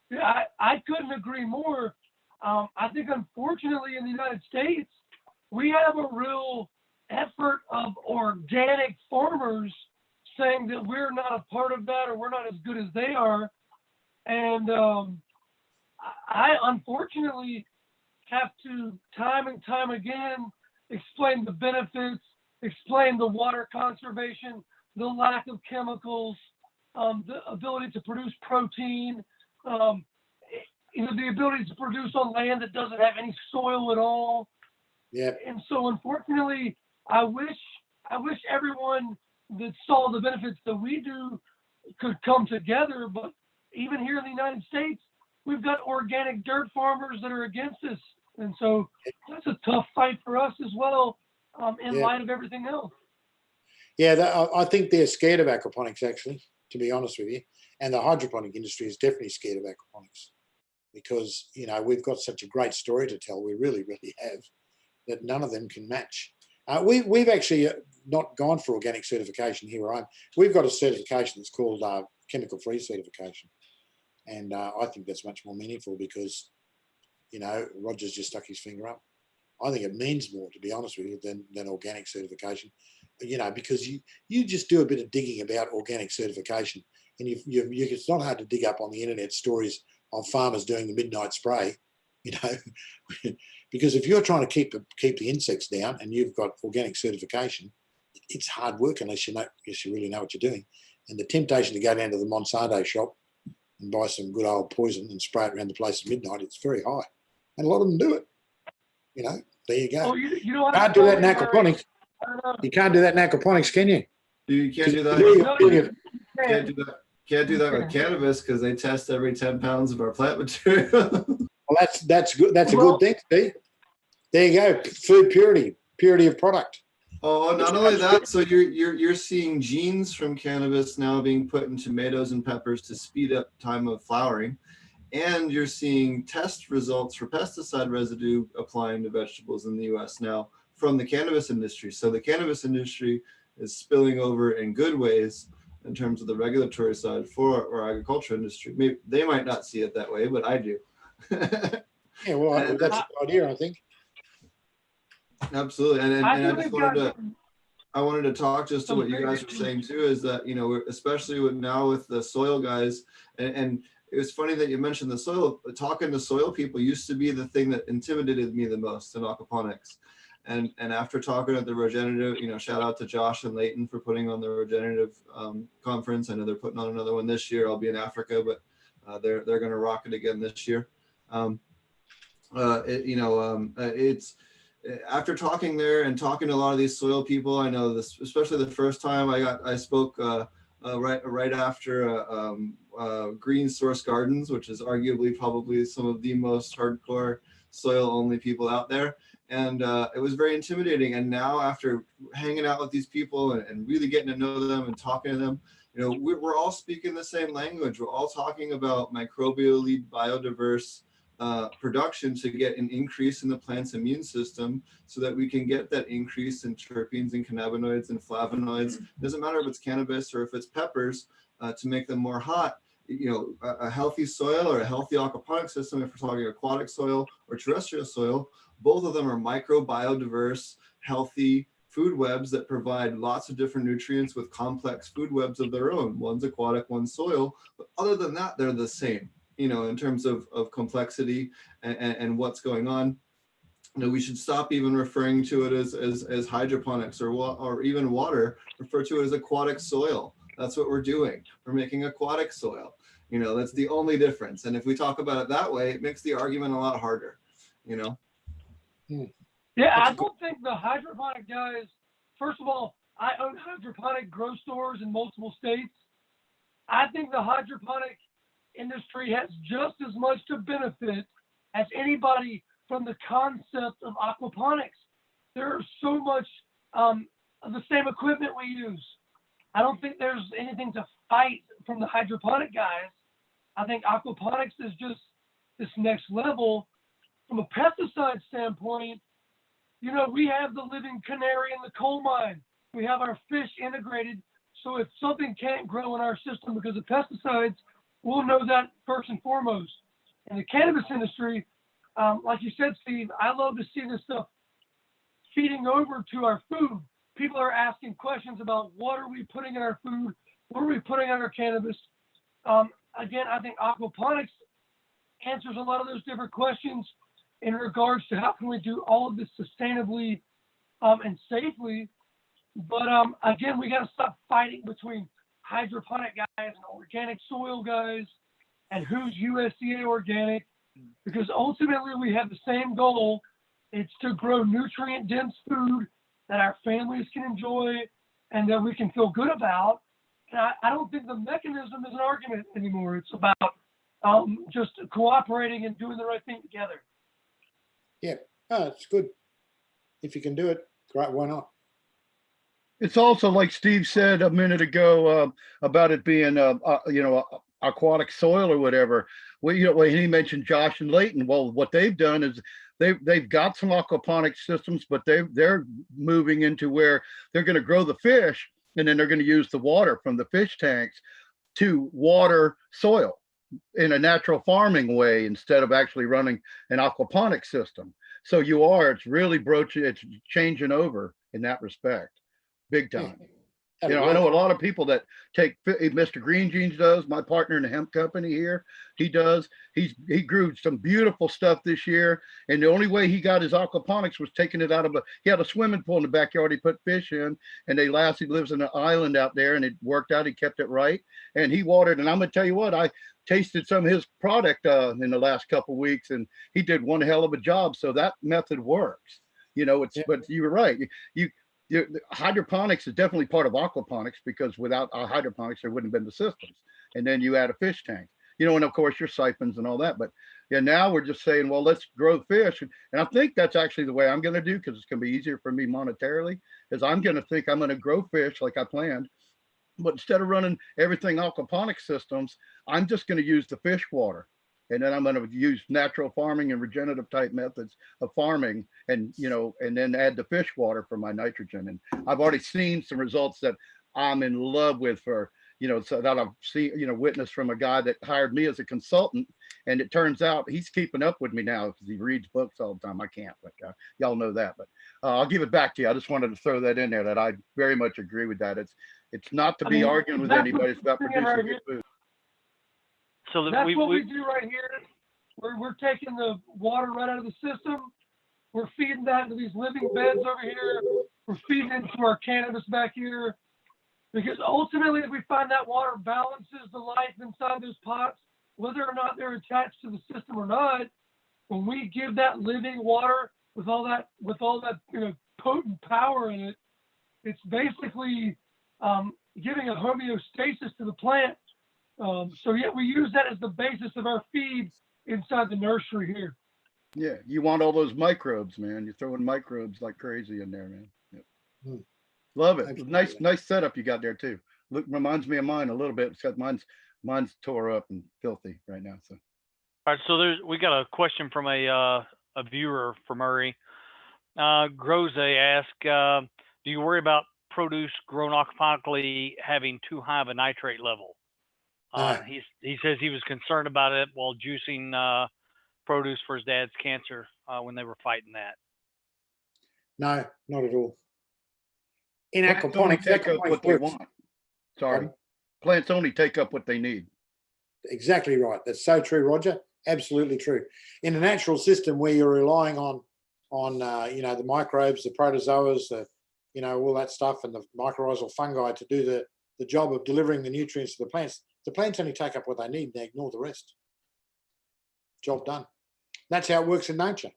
Yeah, I couldn't agree more. I think unfortunately in the United States, we have a real effort of organic farmers saying that we're not a part of that or we're not as good as they are. And I unfortunately have to time and time again explain the benefits, explain the water conservation, the lack of chemicals, the ability to produce protein, you know, the ability to produce on land that doesn't have any soil at all. Yeah. And so unfortunately, I wish everyone that saw the benefits that we do could come together, but even here in the United States, we've got organic dirt farmers that are against us. And so that's a tough fight for us as well, in light of everything else. Yeah, I think they're scared of aquaponics, actually, to be honest with you. And the hydroponic industry is definitely scared of aquaponics because, you know, we've got such a great story to tell. We really, really have, that none of them can match. We've actually not gone for organic certification here where I am. We've got a certification that's called chemical-free certification. And I think that's much more meaningful because, you know, Roger's just stuck his finger up. I think it means more, to be honest with you, than organic certification, you know, because you just do a bit of digging about organic certification and it's not hard to dig up on the internet stories of farmers doing the midnight spray, you know, because if you're trying to keep the insects down and you've got organic certification, it's hard work unless you really know what you're doing. And the temptation to go down to the Monsanto shop and buy some good old poison and spray it around the place at midnight, it's very high. And a lot of them do it. You know, there you go. Oh, you know, can't do that in aquaponics. You can't do that in aquaponics, can you? You can't do that. Can't do that with cannabis because they test every 10 pounds of our plant material. Well, that's good. That's a good thing. See, there you go. Food purity of product. Oh, not only that, so you're seeing genes from cannabis now being put in tomatoes and peppers to speed up time of flowering, and you're seeing test results for pesticide residue applying to vegetables in the U.S. now from the cannabis industry. So the cannabis industry is spilling over in good ways in terms of the regulatory side for our agriculture industry. Maybe they might not see it that way, but I do. Yeah, well, that's the idea, I think. Absolutely, and I just wanted to talk just to what you guys were saying too, is that, you know, especially with the soil guys, and it was funny that you mentioned the soil. Talking to soil people used to be the thing that intimidated me the most in aquaponics. And after talking at the regenerative, you know, shout out to Josh and Leighton for putting on the regenerative conference. I know they're putting on another one this year. I'll be in Africa, but they're going to rock it again this year. after talking there and talking to a lot of these soil people, I know this, especially the first time I spoke right after Green Source Gardens, which is arguably probably some of the most hardcore soil only people out there. And it was very intimidating. And now after hanging out with these people and really getting to know them and talking to them, you know, we're all speaking the same language. We're all talking about microbially biodiverse production to get an increase in the plant's immune system so that we can get that increase in terpenes and cannabinoids and flavonoids. It doesn't matter if it's cannabis or if it's peppers, to make them more hot. You know, a healthy soil or a healthy aquaponic system, if we're talking aquatic soil or terrestrial soil, both of them are microbiodiverse, healthy food webs that provide lots of different nutrients with complex food webs of their own. One's aquatic, one's soil, but other than that, they're the same, you know, in terms of complexity and what's going on. You know, we should stop even referring to it as hydroponics or even water, refer to it as aquatic soil. That's what we're doing. We're making aquatic soil. You know, that's the only difference. And if we talk about it that way, it makes the argument a lot harder, you know? Yeah, I don't think the hydroponic guys, first of all, I own hydroponic grow stores in multiple states. I think the hydroponic industry has just as much to benefit as anybody from the concept of aquaponics. There's so much of the same equipment we use. I don't think there's anything to fight from the hydroponic guys. I think aquaponics is just this next level. From a pesticide standpoint, you know, we have the living canary in the coal mine. We have our fish integrated. So if something can't grow in our system because of pesticides, we'll know that first and foremost. In the cannabis industry, like you said, Steve, I love to see this stuff feeding over to our food. People are asking questions about what are we putting in our food? What are we putting in our cannabis? Again, I think aquaponics answers a lot of those different questions in regards to how can we do all of this sustainably and safely. But again, we got to stop fighting between hydroponic guys and organic soil guys and who's USDA organic, because ultimately we have the same goal. It's to grow nutrient dense food that our families can enjoy and that we can feel good about. And I don't think the mechanism is an argument anymore. It's about just cooperating and doing the right thing together. Yeah, it's good. If you can do it, great, why not? It's also like Steve said a minute ago about it being, you know, aquatic soil or whatever. Well, you know, when he mentioned Josh and Layton, well, what they've done is they've got some aquaponic systems, but they're moving into where they're going to grow the fish, and then they're going to use the water from the fish tanks to water soil in a natural farming way instead of actually running an aquaponic system. So it's really it's changing over in that respect, big time. You know, I know a lot of people that take, Mr. Green Jeans does, my partner in the hemp company here, he does. He grew some beautiful stuff this year. And the only way he got his aquaponics was taking it out of he had a swimming pool in the backyard. He put fish in, and he lives in an island out there, and it worked out. He kept it right. And he watered. And I'm going to tell you what, I tasted some of his product in the last couple of weeks, and he did one hell of a job. So that method works. You know, but you were right. Hydroponics is definitely part of aquaponics, because without hydroponics, there wouldn't have been the systems. And then you add a fish tank, you know, and of course your siphons and all that. But yeah, now we're just saying, well, let's grow fish. And I think that's actually the way I'm going to do, because it's going to be easier for me monetarily, is I'm going to grow fish like I planned. But instead of running everything aquaponic systems, I'm just going to use the fish water. And then I'm going to use natural farming and regenerative type methods of farming, and, you know, and then add the fish water for my nitrogen. And I've already seen some results that I'm in love with, for, you know, so that I've seen, you know, witnessed from a guy that hired me as a consultant. And it turns out he's keeping up with me now because he reads books all the time. I can't, but y'all know that. But I'll give it back to you. I just wanted to throw that in there, that I very much agree with that. It's not to be arguing with anybody. It's about producing good food. So that's what we do right here. We're taking the water right out of the system. We're feeding that into these living beds over here. We're feeding into our cannabis back here. Because ultimately, if we find that water balances the life inside those pots, whether or not they're attached to the system or not, when we give that living water with all that potent power in it, it's basically giving a homeostasis to the plant. So yeah, we use that as the basis of our feed inside the nursery here. Yeah, you want all those microbes, man. You're throwing microbes like crazy in there, man. Yep. Love it. Absolutely. Nice setup you got there too. Look, reminds me of mine a little bit. Except mine's tore up and filthy right now. So. All right, so we got a question from a viewer for Murray. Groze asked, do you worry about produce grown aquaponically having too high of a nitrate level? No. He says he was concerned about it while juicing produce for his dad's cancer when they were fighting that. No, not at all. In Plants only aquaponics, take up what they works. want. Sorry, Pardon? plants only take up what they need. Exactly right. That's so true, Roger. Absolutely true. In a natural system where you're relying on the microbes, the protozoas, all that stuff, and the mycorrhizal fungi to do the job of delivering the nutrients to the plants only take up what they need and they ignore the rest. Job done. That's how it works in nature.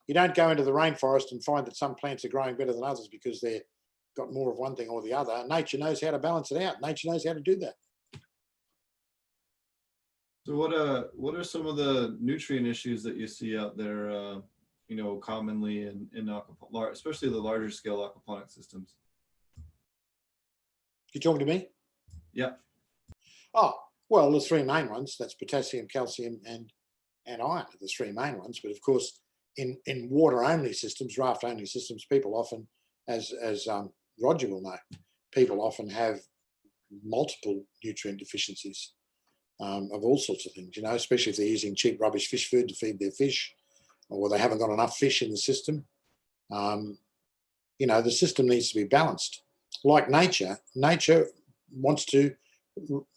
You don't go into the rainforest and find that some plants are growing better than others because they've got more of one thing or the other. Nature knows how to balance it out. Nature knows how to do that. So what are some of the nutrient issues that you see out there, commonly in especially the larger scale aquaponic systems? You talking to me? Yeah. Oh, well, the three main ones, that's potassium, calcium, and iron are the three main ones. But of course, in water-only systems, raft-only systems, people often, as Roger will know, people often have multiple nutrient deficiencies of all sorts of things, especially if they're using cheap rubbish fish food to feed their fish, or they haven't got enough fish in the system. The system needs to be balanced. Like nature wants to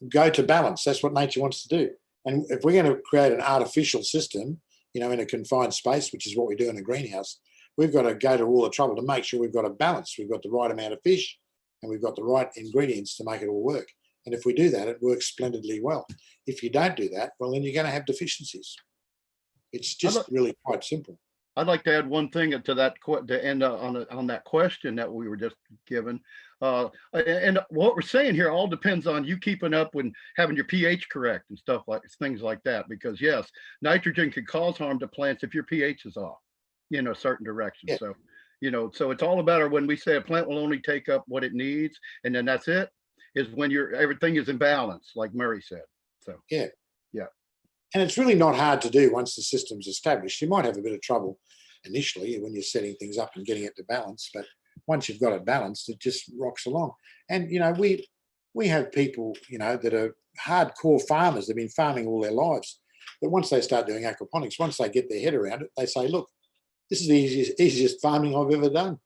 go to balance. That's what nature wants to do. And if we're going to create an artificial system, in a confined space, which is what we do in a greenhouse, we've got to go to all the trouble to make sure we've got a balance. We've got the right amount of fish and we've got the right ingredients to make it all work. And if we do that, it works splendidly well. If you don't do that, well, then you're going to have deficiencies. It's just really quite simple. I'd like to add one thing to that to end on that question that we were just given. And what we're saying here all depends on you keeping up with having your pH correct and things like that. Because yes, nitrogen can cause harm to plants if your pH is off, a certain direction. Yeah. So, so it's all about when we say a plant will only take up what it needs, and then that's it, is when everything is in balance, like Murray said. So yeah. And it's really not hard to do once the system's established. You might have a bit of trouble initially when you're setting things up and getting it to balance, but once you've got it balanced, it just rocks along. And, we have people, that are hardcore farmers. They've been farming all their lives. But once they start doing aquaponics, once they get their head around it, they say, look, this is the easiest farming I've ever done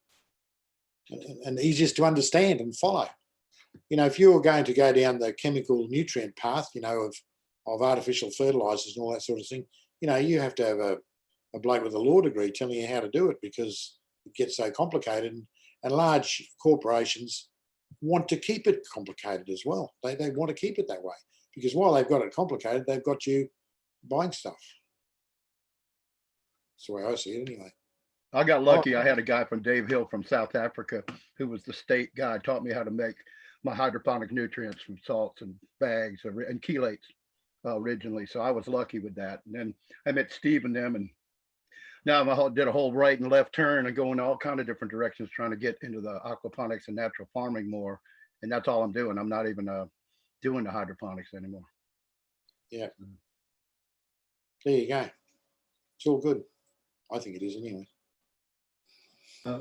and easiest to understand and follow. If you're going to go down the chemical nutrient path, of artificial fertilizers and all that sort of thing, you have to have a bloke with a law degree telling you how to do it because it gets so complicated. And large corporations want to keep it complicated as well. They want to keep it that way because while they've got it complicated, they've got you buying stuff. That's the way I see it anyway. I got lucky. I had a guy from Dave Hill from South Africa who was the state guy, taught me how to make my hydroponic nutrients from salts and bags and chelates originally. So I was lucky with that. And then I met Steve and them, and now I did a whole right and left turn and go in all kind of different directions trying to get into the aquaponics and natural farming more. And that's all I'm doing. I'm not even doing the hydroponics anymore. Yeah. There you go. It's all good. I think it is anyway.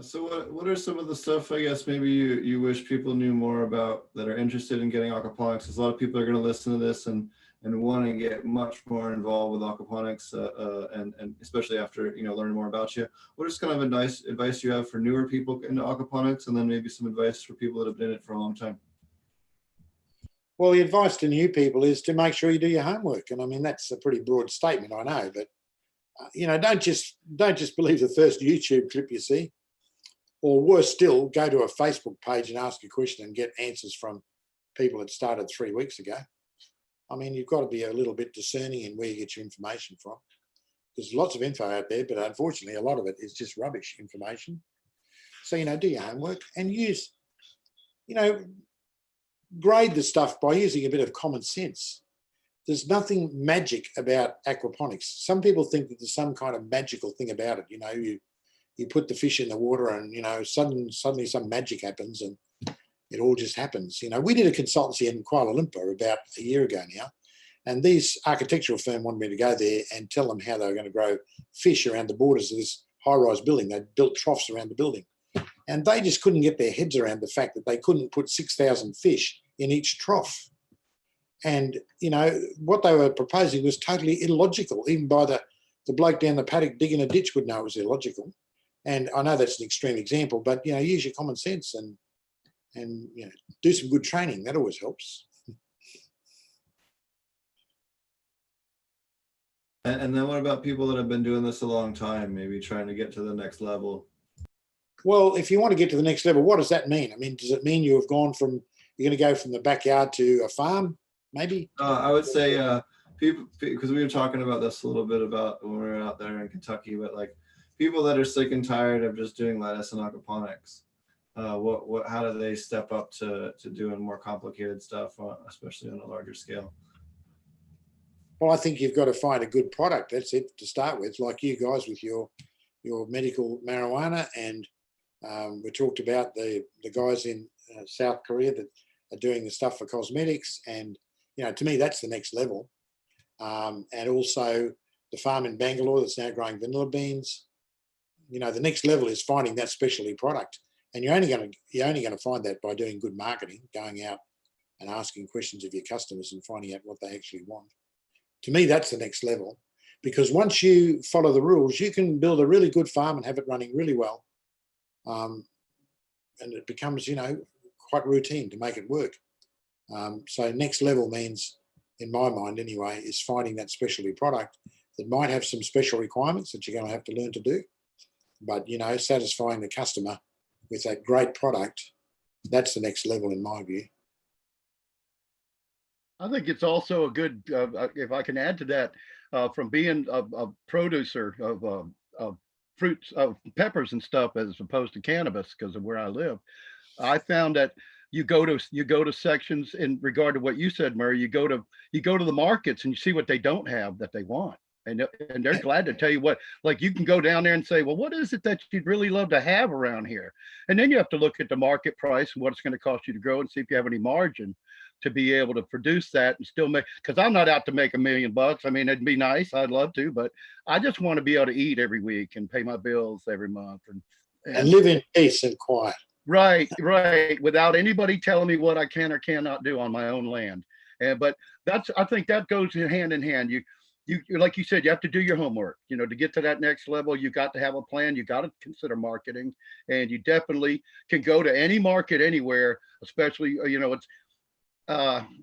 So what are some of the stuff, I guess, maybe you wish people knew more about that are interested in getting aquaponics? Because a lot of people are going to listen to this and want to get much more involved with aquaponics, and especially after learning more about you. What is kind of a nice advice you have for newer people into aquaponics, and then maybe some advice for people that have been in it for a long time? Well, the advice to new people is to make sure you do your homework, and I mean that's a pretty broad statement, I know, but don't just believe the first YouTube clip you see, or worse still, go to a Facebook page and ask a question and get answers from people that started 3 weeks ago. I mean, you've got to be a little bit discerning in where you get your information from. There's lots of info out there, but unfortunately, a lot of it is just rubbish information. So, do your homework and use, grade the stuff by using a bit of common sense. There's nothing magic about aquaponics. Some people think that there's some kind of magical thing about it. You put the fish in the water and, suddenly some magic happens and it all just happens. We did a consultancy in Kuala Lumpur about a year ago now, and these architectural firm wanted me to go there and tell them how they were going to grow fish around the borders of this high-rise building. They built troughs around the building, and they just couldn't get their heads around the fact that they couldn't put 6,000 fish in each trough. And, what they were proposing was totally illogical. Even by the bloke down the paddock digging a ditch would know it was illogical. And I know that's an extreme example, but, use your common sense and do some good training. That always helps. And then what about people that have been doing this a long time, maybe trying to get to the next level? Well, if you want to get to the next level, what does that mean? I mean, does it mean you're going from the backyard to a farm, maybe? I would say people, because we were talking about this a little bit about when we were out there in Kentucky, but like people that are sick and tired of just doing lettuce and aquaponics, how do they step up to doing more complicated stuff, especially on a larger scale? Well, I think you've got to find a good product. That's it to start with, like you guys with your medical marijuana. And we talked about the guys in South Korea that are doing the stuff for cosmetics. And, to me, that's the next level. And also the farm in Bangalore that's now growing vanilla beans. The next level is finding that specialty product. And you're only going to find that by doing good marketing, going out and asking questions of your customers and finding out what they actually want. To me, that's the next level, because once you follow the rules, you can build a really good farm and have it running really well. And it becomes, quite routine to make it work. So next level means, in my mind anyway, is finding that specialty product that might have some special requirements that you're going to have to learn to do. But, satisfying the customer with that great product, that's the next level in my view. I think it's also a good, if I can add to that, from being a producer of fruits, of peppers and stuff, as opposed to cannabis, because of where I live, I found that you go to sections in regard to what you said, Murray. You go to the markets and you see what they don't have that they want. And they're glad to tell you what, like you can go down there and say, well, what is it that you'd really love to have around here? And then you have to look at the market price and what it's going to cost you to grow and see if you have any margin to be able to produce that and still make, because I'm not out to make $1 million. I mean, it'd be nice. I'd love to, but I just want to be able to eat every week and pay my bills every month and live in peace and quiet. Right. Without anybody telling me what I can or cannot do on my own land. But I think that goes hand in hand. You like you said, you have to do your homework. To get to that next level, you got to have a plan. You got to consider marketing, and you definitely can go to any market anywhere. Especially, it's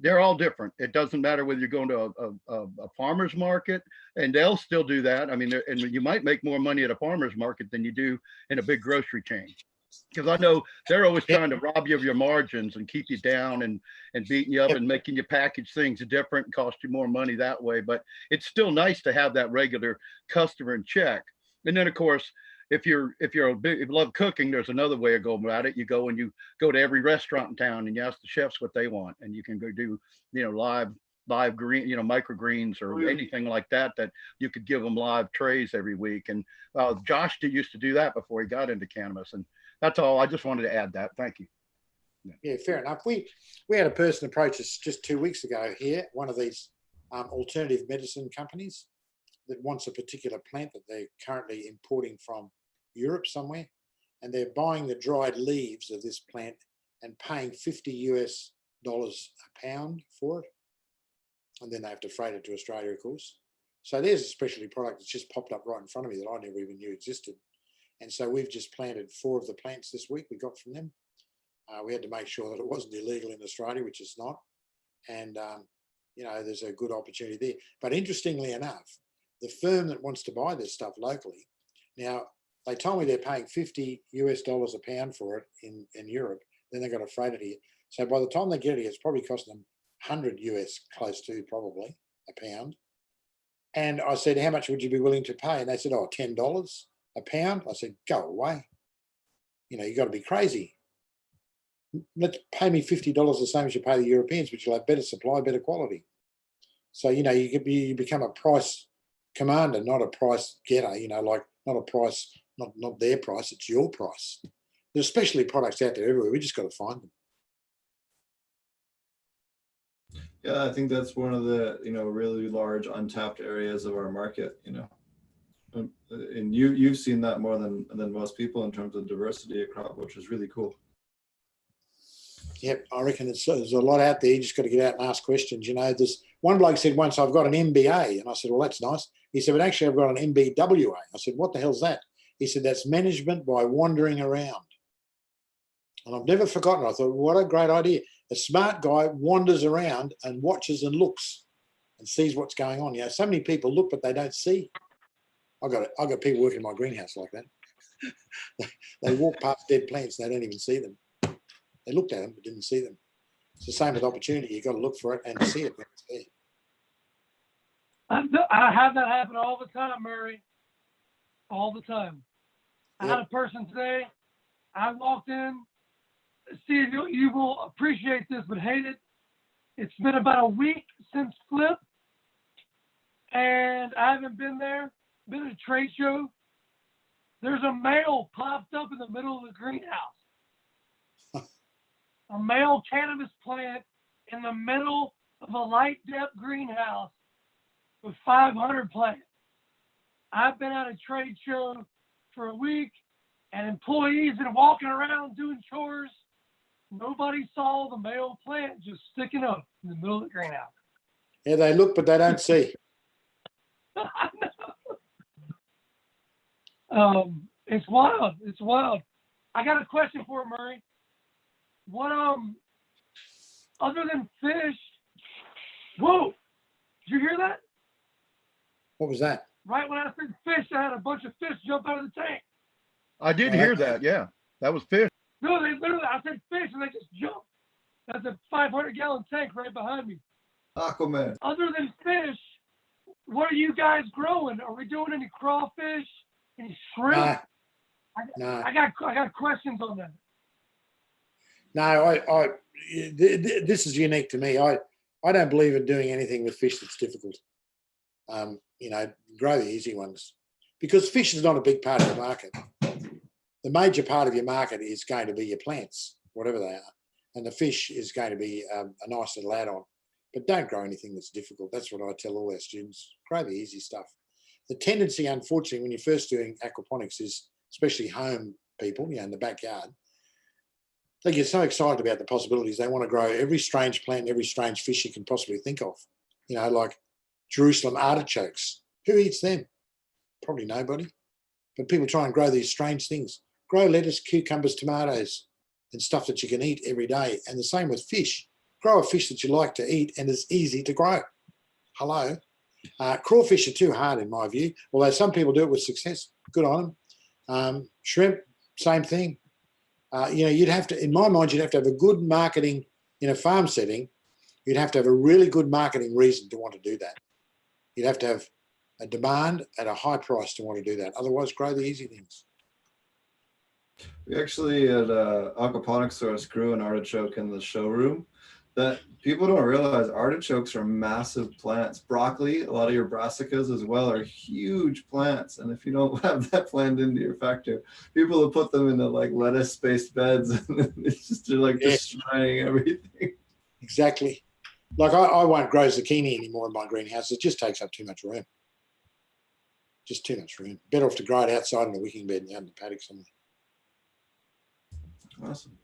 they're all different. It doesn't matter whether you're going to a farmer's market, and they'll still do that. I mean, and you might make more money at a farmer's market than you do in a big grocery chain. Because I know they're always trying to rob you of your margins and keep you down and beating you up and making you package things different and cost you more money that way. But it's still nice to have that regular customer in check. And then, of course, if you love cooking, there's another way of going about it. You go to every restaurant in town and you ask the chefs what they want, and you can go do live green, microgreens or anything like that you could give them live trays every week. And Josh used to do that before he got into cannabis. And that's all. I just wanted to add that. Thank you. Yeah, fair enough. We had a person approach us just 2 weeks ago here, one of these alternative medicine companies that wants a particular plant that they're currently importing from Europe somewhere, and they're buying the dried leaves of this plant and paying $50 a pound for it. And then they have to freight it to Australia, of course. So there's a specialty product that's just popped up right in front of me that I never even knew existed. And so we've just planted 4 of the plants this week we got from them. We had to make sure that it wasn't illegal in Australia, which it's not. And, there's a good opportunity there. But interestingly enough, the firm that wants to buy this stuff locally, now they told me they're paying $50 a pound for it in Europe. Then they've got to freight it here. So by the time they get it here, it's probably costing them $100 close to probably a pound. And I said, how much would you be willing to pay? And they said, oh, $10 a pound. I said, go away. You know, you got to be crazy. Let's pay me $50 the same as you pay the Europeans, but you'll have better supply, better quality. So, you know, you become a price commander, not a price getter, you know, like not a price, not their price, it's your price. There's specialty products out there everywhere. We just got to find them. Yeah, I think that's one of the, you know, really large untapped areas of our market, you know. And you've seen that more than most people in terms of diversity of crop, which is really cool. Yep, I reckon there's a lot out there. You just got to get out and ask questions. You know, there's one bloke said once, I've got an MBA. And I said, well, that's nice. He said, but actually I've got an MBWA. I said, what the hell's that? He said, that's management by wandering around. And I've never forgotten. I thought, what a great idea. A smart guy wanders around and watches and looks and sees what's going on. You know, so many people look, but they don't see. I got people working in my greenhouse like that. They walk past dead plants and they don't even see them. They looked at them but didn't see them. It's the same with opportunity. You've got to look for it and see it when it's there. I have that happen all the time, Murray. All the time. I had a person today. I walked in. Steve, you will appreciate this, but hate it. It's been about a week since Flip, and I haven't been there. Been at a trade show. There's a male popped up in the middle of the greenhouse. A male cannabis plant in the middle of a light depth greenhouse with 500 plants. I've been at a trade show for a week, and employees been walking around doing chores. Nobody saw the male plant just sticking up in the middle of the greenhouse. Yeah, they look, but they don't see. It's wild. It's wild. I got a question for Murray. What other than fish? Whoa! Did you hear that? What was that? Right when I said fish, I had a bunch of fish jump out of the tank. I did hear that. Yeah, that was fish. No, they literally. I said fish, and they just jumped. That's a 500-gallon tank right behind me. Aquaman. Other than fish, what are you guys growing? Are we doing any crawfish? Any shrimp? No. I got questions on that. No, this is unique to me. I don't believe in doing anything with fish that's difficult. You know, grow the easy ones, because fish is not a big part of the market. The major part of your market is going to be your plants, whatever they are, and the fish is going to be a nice little add-on. But don't grow anything that's difficult. That's what I tell all our students. Grow the easy stuff. The tendency, unfortunately, when you're first doing aquaponics is, especially home people, you know, in the backyard, they get so excited about the possibilities. They want to grow every strange plant, every strange fish you can possibly think of. You know, like Jerusalem artichokes. Who eats them? Probably nobody. But people try and grow these strange things. Grow lettuce, cucumbers, tomatoes, and stuff that you can eat every day. And the same with fish. Grow a fish that you like to eat and is easy to grow. Hello. Crawfish are too hard in my view, although some people do it with success. Good on them. Shrimp, same thing. You know, you'd have to, in my mind, you'd have to have a good marketing in a farm setting. You'd have to have a really good marketing reason to want to do that. You'd have to have a demand at a high price to want to do that. Otherwise, grow the easy things. We actually at Aquaponics source grew an artichoke in the showroom. That people don't realize artichokes are massive plants. Broccoli, a lot of your brassicas as well, are huge plants. And if you don't have that planned into your factor, people will put them into like lettuce spaced beds and it's just like destroying everything. Exactly. Like I won't grow zucchini anymore in my greenhouse. It just takes up too much room. Just too much room. Better off to grow it outside in a wicking bed out in the paddock somewhere. Awesome.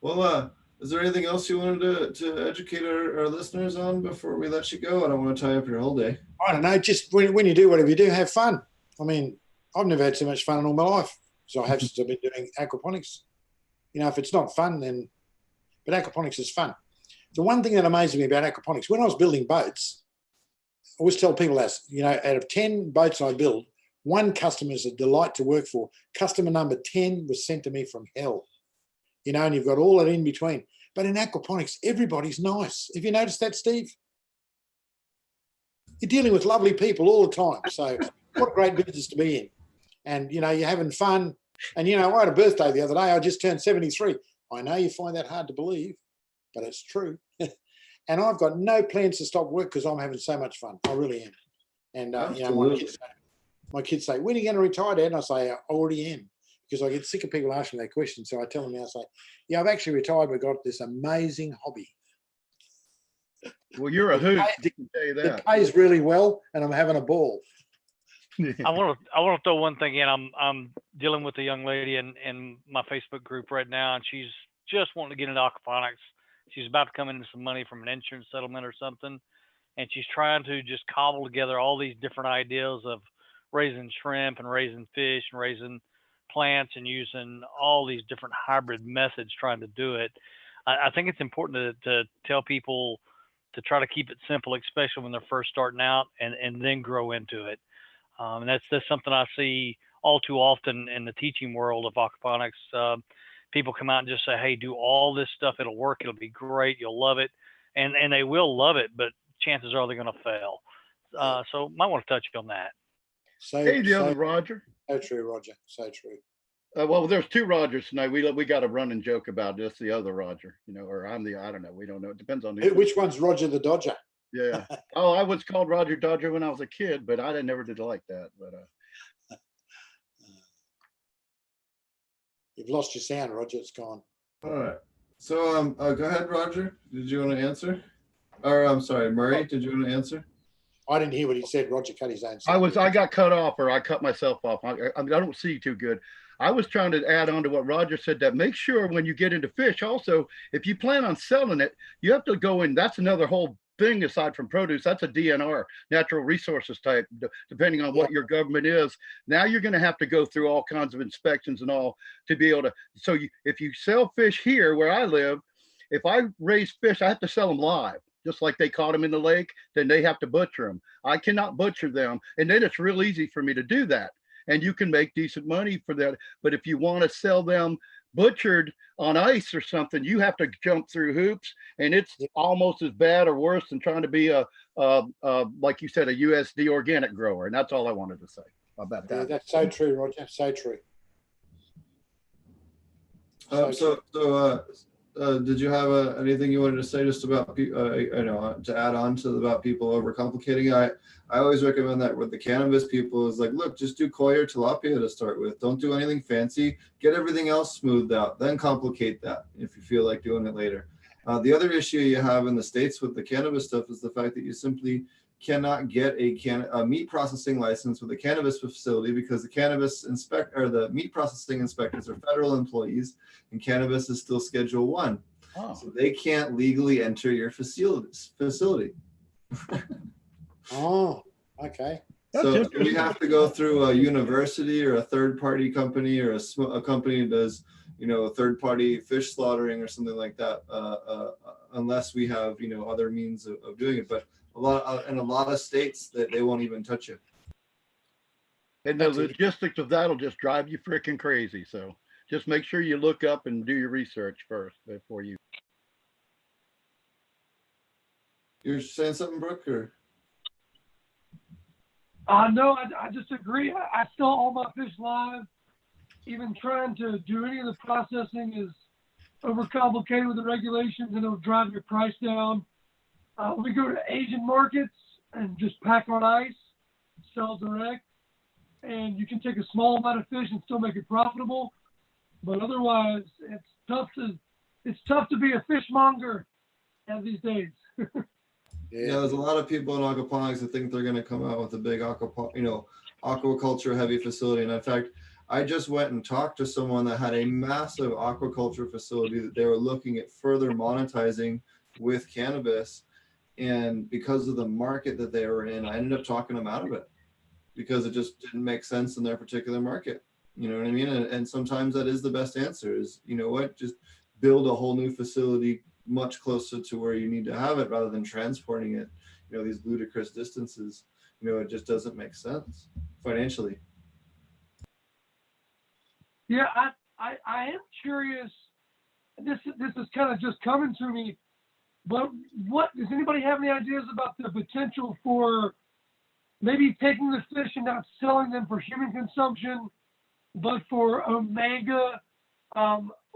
Well, is there anything else you wanted to educate our listeners on before we let you go? I don't want to tie up your whole day. I don't know. Just when you do whatever you do, have fun. I mean, I've never had so much fun in all my life. So I have since I've been doing aquaponics. You know, if it's not fun, then... But aquaponics is fun. The one thing that amazes me about aquaponics, when I was building boats, I always tell people that, you know, out of 10 boats I build, one customer is a delight to work for. Customer number 10 was sent to me from hell. You know, and you've got all that in between. But in aquaponics, everybody's nice. Have you noticed that, Steve? you're dealing with lovely people all the time. So what a great business to be in. And, you know, you're having fun. And, you know, I had a birthday the other day. I just turned 73. I know you find that hard to believe, but it's true. And I've got no plans to stop work because I'm having so much fun. I really am. And, you know, my kids say, when are you going to retire, Dad? And I say, I already am. Because I get sick of people asking that question. So I tell them now, I say, yeah, I've actually retired. We've got this amazing hobby. Well, you're a hoot. I can tell you that. It pays really well, and I'm having a ball. I want to throw one thing in. I'm dealing with a young lady in my Facebook group right now, and she's just wanting to get into aquaponics. She's about to come into some money from an insurance settlement or something, and she's trying to just cobble together all these different ideas of raising shrimp and raising fish and raising plants and using all these different hybrid methods trying to do it. I think it's important to tell people to try to keep it simple, especially when they're first starting out, and then grow into it. And that's something I see all too often in the teaching world of aquaponics. People come out and just say, hey, do all this stuff. It'll work. It'll be great. You'll love it. And they will love it, but chances are they're going to fail. So might want to touch on that. Hey, the other Roger. So true, Roger. So true. Well, there's two Rogers tonight. We got a running joke about this. The other Roger, you know, or I don't know. We don't know. It depends on which one's Roger the Dodger. Yeah. Oh, I was called Roger Dodger when I was a kid, but I never did like that. But you've lost your sound, Roger. It's gone. All right. So go ahead, Roger. Did you want to answer? Or I'm sorry, Murray. Did you want to answer? I didn't hear what he said. Roger cut his own sound. I got cut off, or I cut myself off. I don't see too good. I was trying to add on to what Roger said, that make sure when you get into fish, also, if you plan on selling it, you have to go in. That's another whole thing aside from produce. That's a DNR, natural resources type, depending on what your government is. Now you're going to have to go through all kinds of inspections and all to be able to. So if you sell fish here where I live, if I raise fish, I have to sell them live. Just like they caught them in the lake, then they have to butcher them. I cannot butcher them. And then it's real easy for me to do that. And you can make decent money for that. But if you want to sell them butchered on ice or something, you have to jump through hoops, and it's almost as bad or worse than trying to be like you said, a USD organic grower. And that's all I wanted to say about that. Yeah, that's so true, Roger. So true. Did you have anything you wanted to say just about to add on to about people overcomplicating? I always recommend that with the cannabis people is like, look, just do koi or tilapia to start with. Don't do anything fancy. Get everything else smoothed out. Then complicate that if you feel like doing it later. The other issue you have in the States with the cannabis stuff is the fact that you simply cannot get a meat processing license with a cannabis facility because the meat processing inspectors are federal employees, and cannabis is still Schedule 1. Oh. So they can't legally enter your facility. Oh, okay. So we have to go through a university or a third-party company or a company that does, third-party fish slaughtering or something like that, unless we have, other means of doing it. But in a lot of states that they won't even touch it. And the logistics of that'll just drive you freaking crazy. So just make sure you look up and do your research first before you. You're saying something, Brooke, or? No, I just agree. I sell all my fish live. Even trying to do any of the processing is overcomplicated with the regulations, and it'll drive your price down. We go to Asian markets and just pack on ice, sell direct, and you can take a small amount of fish and still make it profitable. But otherwise, it's tough to be a fishmonger these days. Yeah, there's a lot of people in aquaponics that think they're going to come out with a big aquaculture heavy facility. And in fact, I just went and talked to someone that had a massive aquaculture facility that they were looking at further monetizing with cannabis. And because of the market that they were in, I ended up talking them out of it because it just didn't make sense in their particular market. You know what I mean? And sometimes that is the best answer is, just build a whole new facility much closer to where you need to have it rather than transporting it, these ludicrous distances. It just doesn't make sense financially. Yeah, I am curious. This is kind of just coming to me, but what does anybody have any ideas about the potential for maybe taking the fish and not selling them for human consumption, but for omega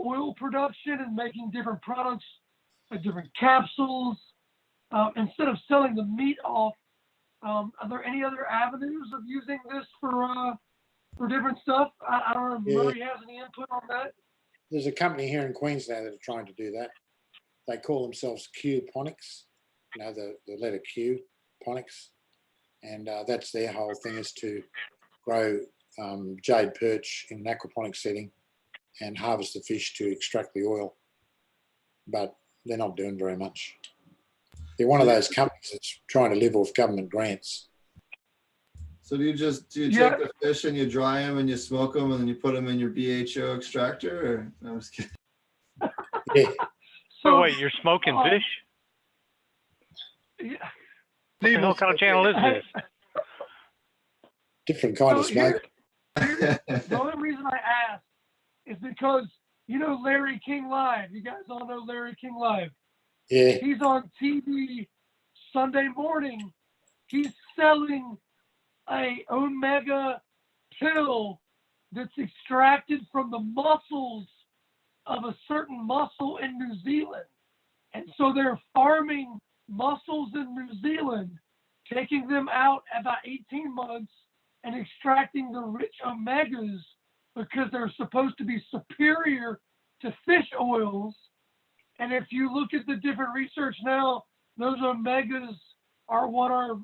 oil production and making different products, like different capsules, instead of selling the meat off. Are there any other avenues of using this for different stuff? I don't know if Murray has any input on that. There's a company here in Queensland that are trying to do that. They call themselves Ponics, the letter Q, Ponics. And that's their whole thing, is to grow jade perch in an aquaponic setting and harvest the fish to extract the oil. But they're not doing very much. They're one of those companies that's trying to live off government grants. So do you take the fish and you dry them and you smoke them and then you put them in your BHO extractor? Or no, I'm just kidding. Yeah. So wait, you're smoking fish? Yeah. What the hell kind of channel is this? Different kind of smoke. The only reason I asked is because, Larry King Live. You guys all know Larry King Live. Yeah. He's on TV Sunday morning. He's selling a omega pill that's extracted from the muscles of a certain mussel in New Zealand. And so they're farming mussels in New Zealand, taking them out about 18 months and extracting the rich omegas because they're supposed to be superior to fish oils. And if you look at the different research now, those omegas are what are,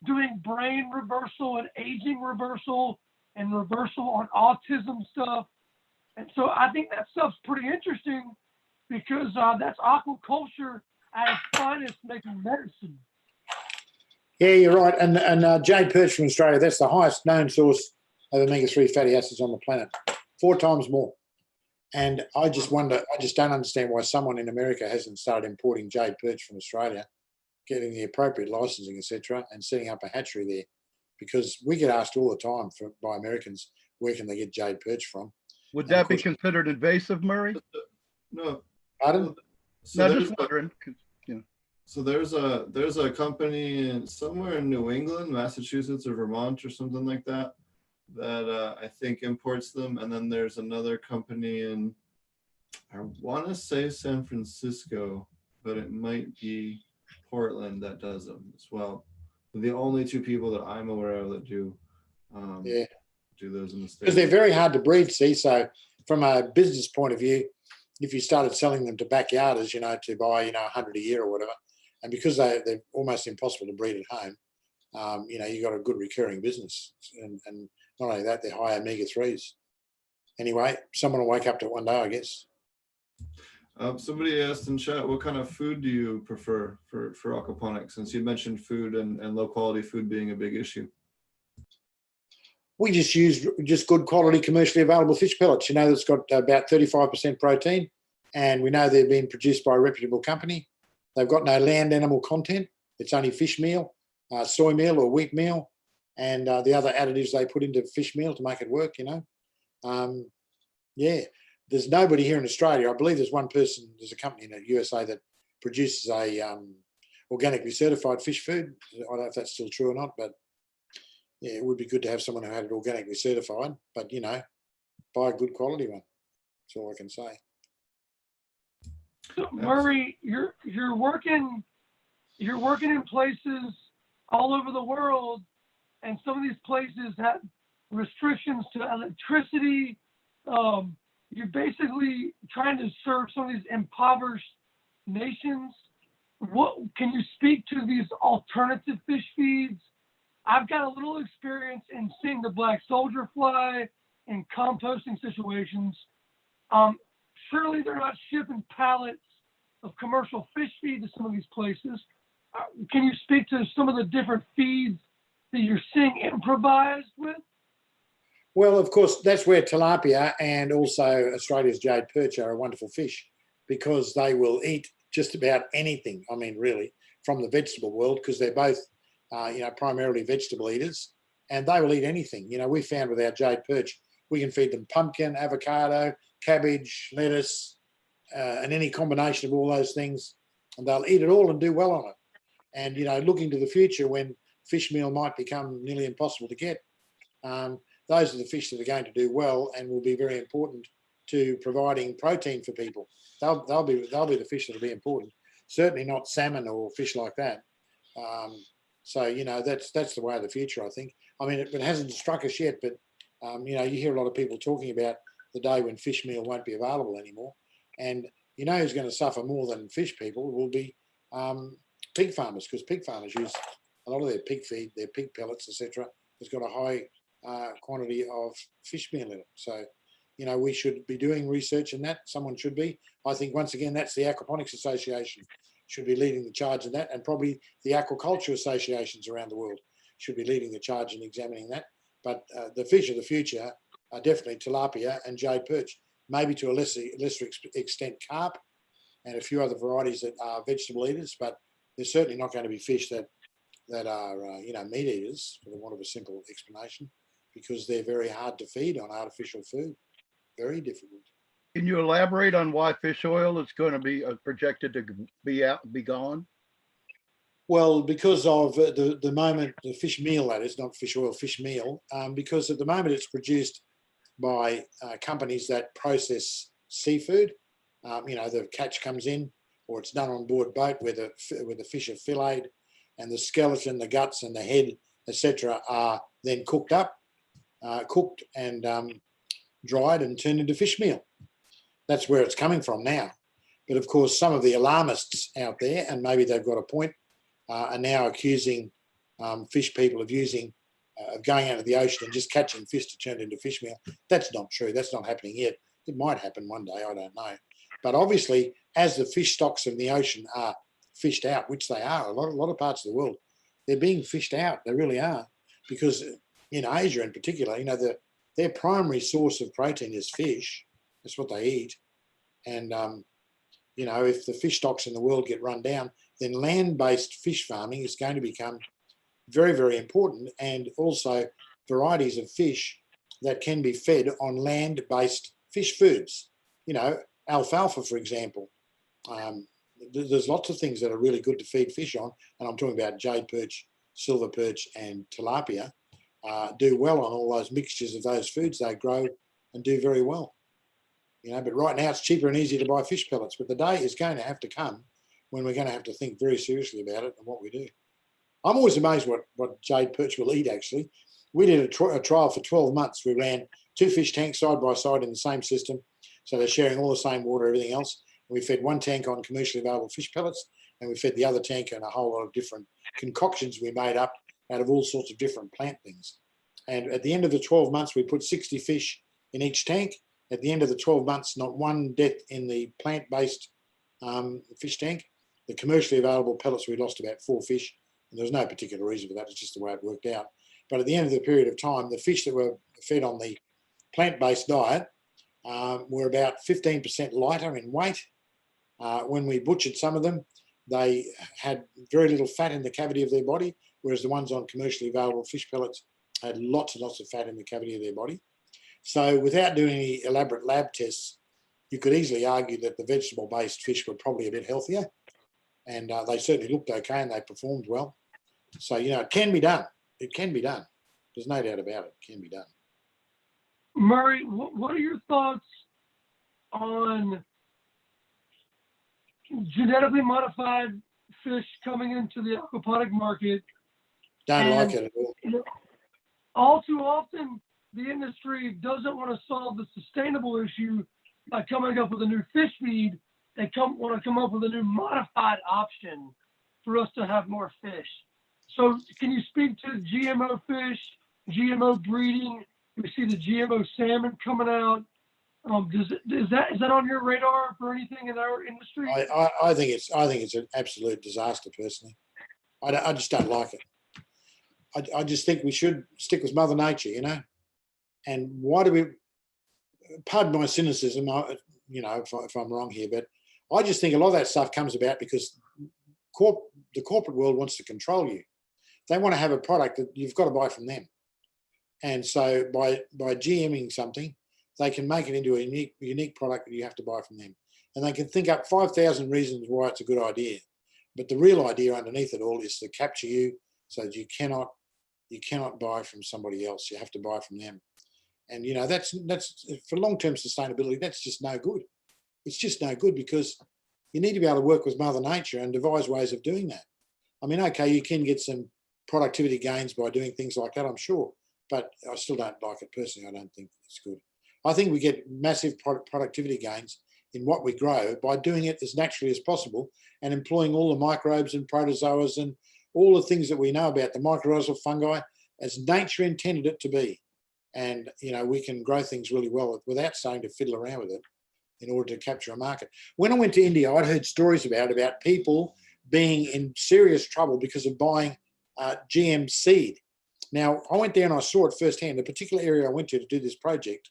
doing brain reversal and aging reversal and reversal on autism stuff. And so I think that stuff's pretty interesting because that's aquaculture at its finest, making medicine. Yeah, you're right. And jade perch from Australia, that's the highest known source of omega-3 fatty acids on the planet, 4 times more. And I just don't understand why someone in America hasn't started importing jade perch from Australia, getting the appropriate licensing, etc., and setting up a hatchery there. Because we get asked all the time by Americans, where can they get jade perch from? Would that be considered invasive, Murray? No. Pardon? So No, just wondering. So there's a company somewhere in New England, Massachusetts or Vermont or something like that, that I think imports them. And then there's another company in, I want to say San Francisco, but it might be Portland that does them as well. The only 2 people that I'm aware of that do those in the States. Because they're very hard to breed, see. So from a business point of view, if you started selling them to backyarders, to buy, 100 a year or whatever, and because they're almost impossible to breed at home, you've got a good recurring business. And not only that, they're high omega-3s. Anyway, someone will wake up to it one day, I guess. Somebody asked in chat, what kind of food do you prefer for aquaponics? Since you mentioned food and low quality food being a big issue. We just use good quality commercially available fish pellets. That's got about 35% protein, and we know they've been produced by a reputable company. They've got no land animal content. It's only fish meal, soy meal or wheat meal, and the other additives they put into fish meal to make it work, There's nobody here in Australia. I believe there's a company in the USA that produces a organically certified fish food. I don't know if that's still true or not, but yeah, it would be good to have someone who had it organically certified, but buy a good quality one. That's all I can say. So Murray, you're working in places all over the world, and some of these places have restrictions to electricity. You're basically trying to serve some of these impoverished nations. What can you speak to these alternative fish feeds? I've got a little experience in seeing the black soldier fly in composting situations. Surely they're not shipping pallets of commercial fish feed to some of these places. Can you speak to some of the different feeds that you're seeing improvised with? Well, of course, that's where tilapia and also Australia's jade perch are a wonderful fish, because they will eat just about anything. I mean, really, from the vegetable world, because they're both, primarily vegetable eaters, and they will eat anything. We found with our jade perch, we can feed them pumpkin, avocado, cabbage, lettuce, and any combination of all those things, and they'll eat it all and do well on it. And, looking to the future, when fish meal might become nearly impossible to get. Those are the fish that are going to do well and will be very important to providing protein for people. They'll be the fish that will be important. Certainly not salmon or fish like that. So you know, that's the way of the future, I think. I mean, it hasn't struck us yet, but you know, you hear a lot of people talking about the day when fish meal won't be available anymore, and you know who's going to suffer more than fish people will be pig farmers, because pig farmers use a lot of their pig feed, their pig pellets, etc. has got a high quantity of fish meal in it. So, you know, we should be doing research in that. Someone should be. I think, once again, that's the Aquaponics Association should be leading the charge in that, and probably the aquaculture associations around the world should be leading the charge in examining that. But the fish of the future are definitely tilapia and jade perch, maybe to a lesser extent carp, and a few other varieties that are vegetable eaters, but they're certainly not going to be fish that are you know, meat eaters, for the want of a simple explanation, because they're very hard to feed on artificial food. Very difficult. Can you elaborate on why fish oil is going to be projected to be gone? Well, because of the moment, the fish meal, that is, not fish oil, fish meal, because at the moment it's produced by companies that process seafood. You know, the catch comes in, or it's done on board boat where the fish are filleted, and the skeleton, the guts and the head, etc., are then cooked and dried and turned into fish meal. That's where it's coming from now. But of course, some of the alarmists out there, and maybe they've got a point, are now accusing fish people of going out of the ocean and just catching fish to turn into fish meal. That's not true. That's not happening yet. It might happen one day, I don't know. But obviously, as the fish stocks in the ocean are fished out, which they are, a lot of parts of the world, they're being fished out. They really are. Because in Asia in particular, you know, their primary source of protein is fish. That's what they eat. And, you know, if the fish stocks in the world get run down, then land-based fish farming is going to become very, very important, and also varieties of fish that can be fed on land-based fish foods. You know, alfalfa, for example. There's lots of things that are really good to feed fish on, and I'm talking about jade perch, silver perch, and tilapia. Do well on all those mixtures of those foods. They grow and do very well. You know, but right now it's cheaper and easier to buy fish pellets. But the day is going to have to come when we're going to have to think very seriously about it and what we do. I'm always amazed what jade perch will eat, actually. We did a trial for 12 months. We ran 2 fish tanks side by side in the same system. So they're sharing all the same water, everything else. And we fed one tank on commercially available fish pellets, and we fed the other tank on a whole lot of different concoctions we made up out of all sorts of different plant things. And at the end of the 12 months, we put 60 fish in each tank. At the end of the 12 months, not one death in the plant-based fish tank. The commercially available pellets, we lost about 4 fish, and there was no particular reason for that. It's just the way it worked out. But at the end of the period of time, the fish that were fed on the plant-based diet were about 15% lighter in weight. When we butchered some of them, they had very little fat in the cavity of their body, whereas the ones on commercially available fish pellets had lots and lots of fat in the cavity of their body. So without doing any elaborate lab tests, you could easily argue that the vegetable-based fish were probably a bit healthier, and they certainly looked okay and they performed well. So, you know, it can be done. It can be done. There's no doubt about it. It can be done. Murray, what are your thoughts on genetically modified fish coming into the aquaponic market? Don't like it at all. You know, all too often, the industry doesn't want to solve the sustainable issue by coming up with a new fish feed. They want to come up with a new modified option for us to have more fish. So can you speak to GMO fish, GMO breeding? We see the GMO salmon coming out. Is that on your radar for anything in our industry? I think it's an absolute disaster, personally. I just don't like it. I just think we should stick with Mother Nature, you know. And why do we? Pardon my cynicism, you know, if I'm wrong here, but I just think a lot of that stuff comes about because the corporate world wants to control you. They want to have a product that you've got to buy from them. And so by GMing something, they can make it into a unique product that you have to buy from them. And they can think up 5,000 reasons why it's a good idea. But the real idea underneath it all is to capture you So you cannot buy from somebody else. You have to buy from them. And you know, that's for long-term sustainability, that's just no good. It's just no good, because you need to be able to work with Mother Nature and devise ways of doing that. I mean, okay, you can get some productivity gains by doing things like that, I'm sure, but I still don't like it personally. I don't think it's good. I think we get massive productivity gains in what we grow by doing it as naturally as possible and employing all the microbes and protozoas and all the things that we know about, the mycorrhizal fungi, as nature intended it to be. And, you know, we can grow things really well without starting to fiddle around with it in order to capture a market. When I went to India, I'd heard stories about people being in serious trouble because of buying GM seed. Now, I went there and I saw it firsthand. The particular area I went to do this project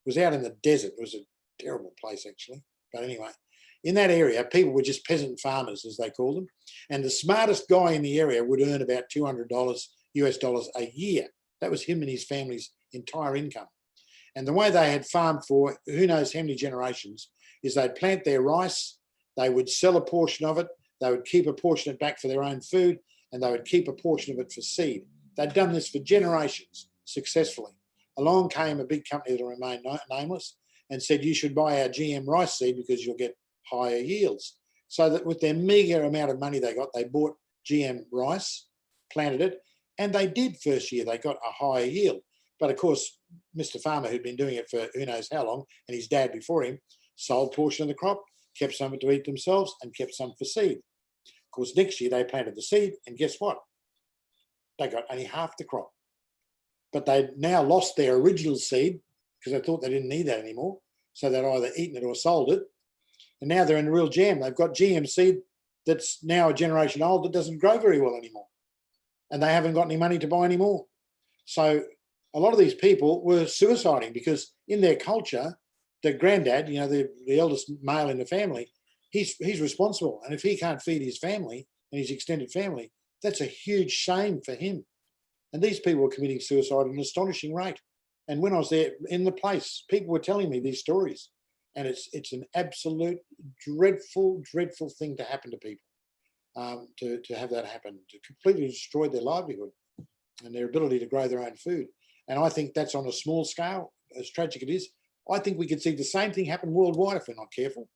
was out in the desert. It was a terrible place, actually. But anyway, in that area, people were just peasant farmers, as they call them. And the smartest guy in the area would earn about $200 US dollars a year. That was him and his family's entire income. And the way they had farmed for who knows how many generations is they'd plant their rice, they would sell a portion of it, they would keep a portion of it back for their own food, and they would keep a portion of it for seed. They'd done this for generations successfully. Along came a big company that will remain nameless and said, you should buy our GM rice seed because you'll get higher yields. So that with their meager amount of money they got, they bought GM rice, planted it, and they did first year. They got a higher yield. But of course, Mr. Farmer, who'd been doing it for who knows how long, and his dad before him, sold a portion of the crop, kept some to eat themselves, and kept some for seed. Of course, next year they planted the seed, and guess what? They got only half the crop. But they'd now lost their original seed because they thought they didn't need that anymore. So they'd either eaten it or sold it. And now they're in a real jam. They've got GM seed that's now a generation old that doesn't grow very well anymore. And they haven't got any money to buy any more. So a lot of these people were suiciding because in their culture, the granddad, you know, the eldest male in the family, he's responsible. And if he can't feed his family and his extended family, that's a huge shame for him. And these people were committing suicide at an astonishing rate. And when I was there in the place, people were telling me these stories. And it's an absolute dreadful, dreadful thing to happen to people, to have that happen, to completely destroy their livelihood and their ability to grow their own food. And I think that's on a small scale, as tragic it is. I think we could see the same thing happen worldwide if we're not careful,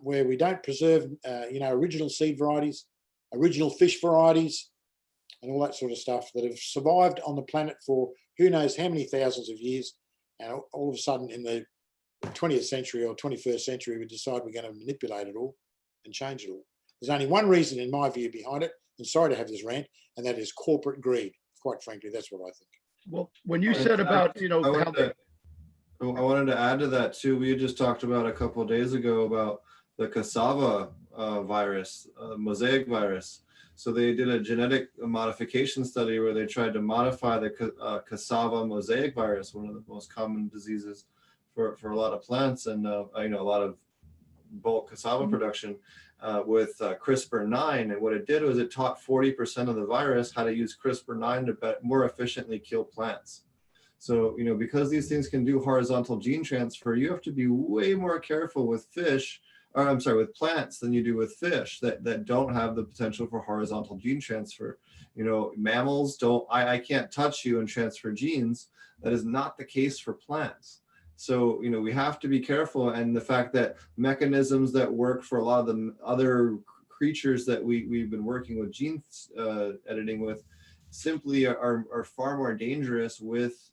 where we don't preserve, original seed varieties, original fish varieties, and all that sort of stuff that have survived on the planet for who knows how many thousands of years. And all of a sudden in the 20th century or 21st century, we decide we're going to manipulate it all and change it all. There's only one reason, in my view, behind it, and sorry to have this rant, and that is corporate greed. Quite frankly, that's what I think. Well, when you said about, I wanted to add to that too. We had just talked about a couple of days ago about the cassava virus, mosaic virus. So they did a genetic modification study where they tried to modify the cassava mosaic virus, one of the most common diseases for a lot of plants and a lot of bulk cassava production with CRISPR-9. And what it did was it taught 40% of the virus how to use CRISPR-9 to more efficiently kill plants. So, because these things can do horizontal gene transfer, you have to be way more careful with with plants than you do with fish that don't have the potential for horizontal gene transfer. Mammals don't, I can't touch you and transfer genes. That is not the case for plants. So, we have to be careful. And the fact that mechanisms that work for a lot of the other creatures that we've been working with gene editing with simply are far more dangerous with,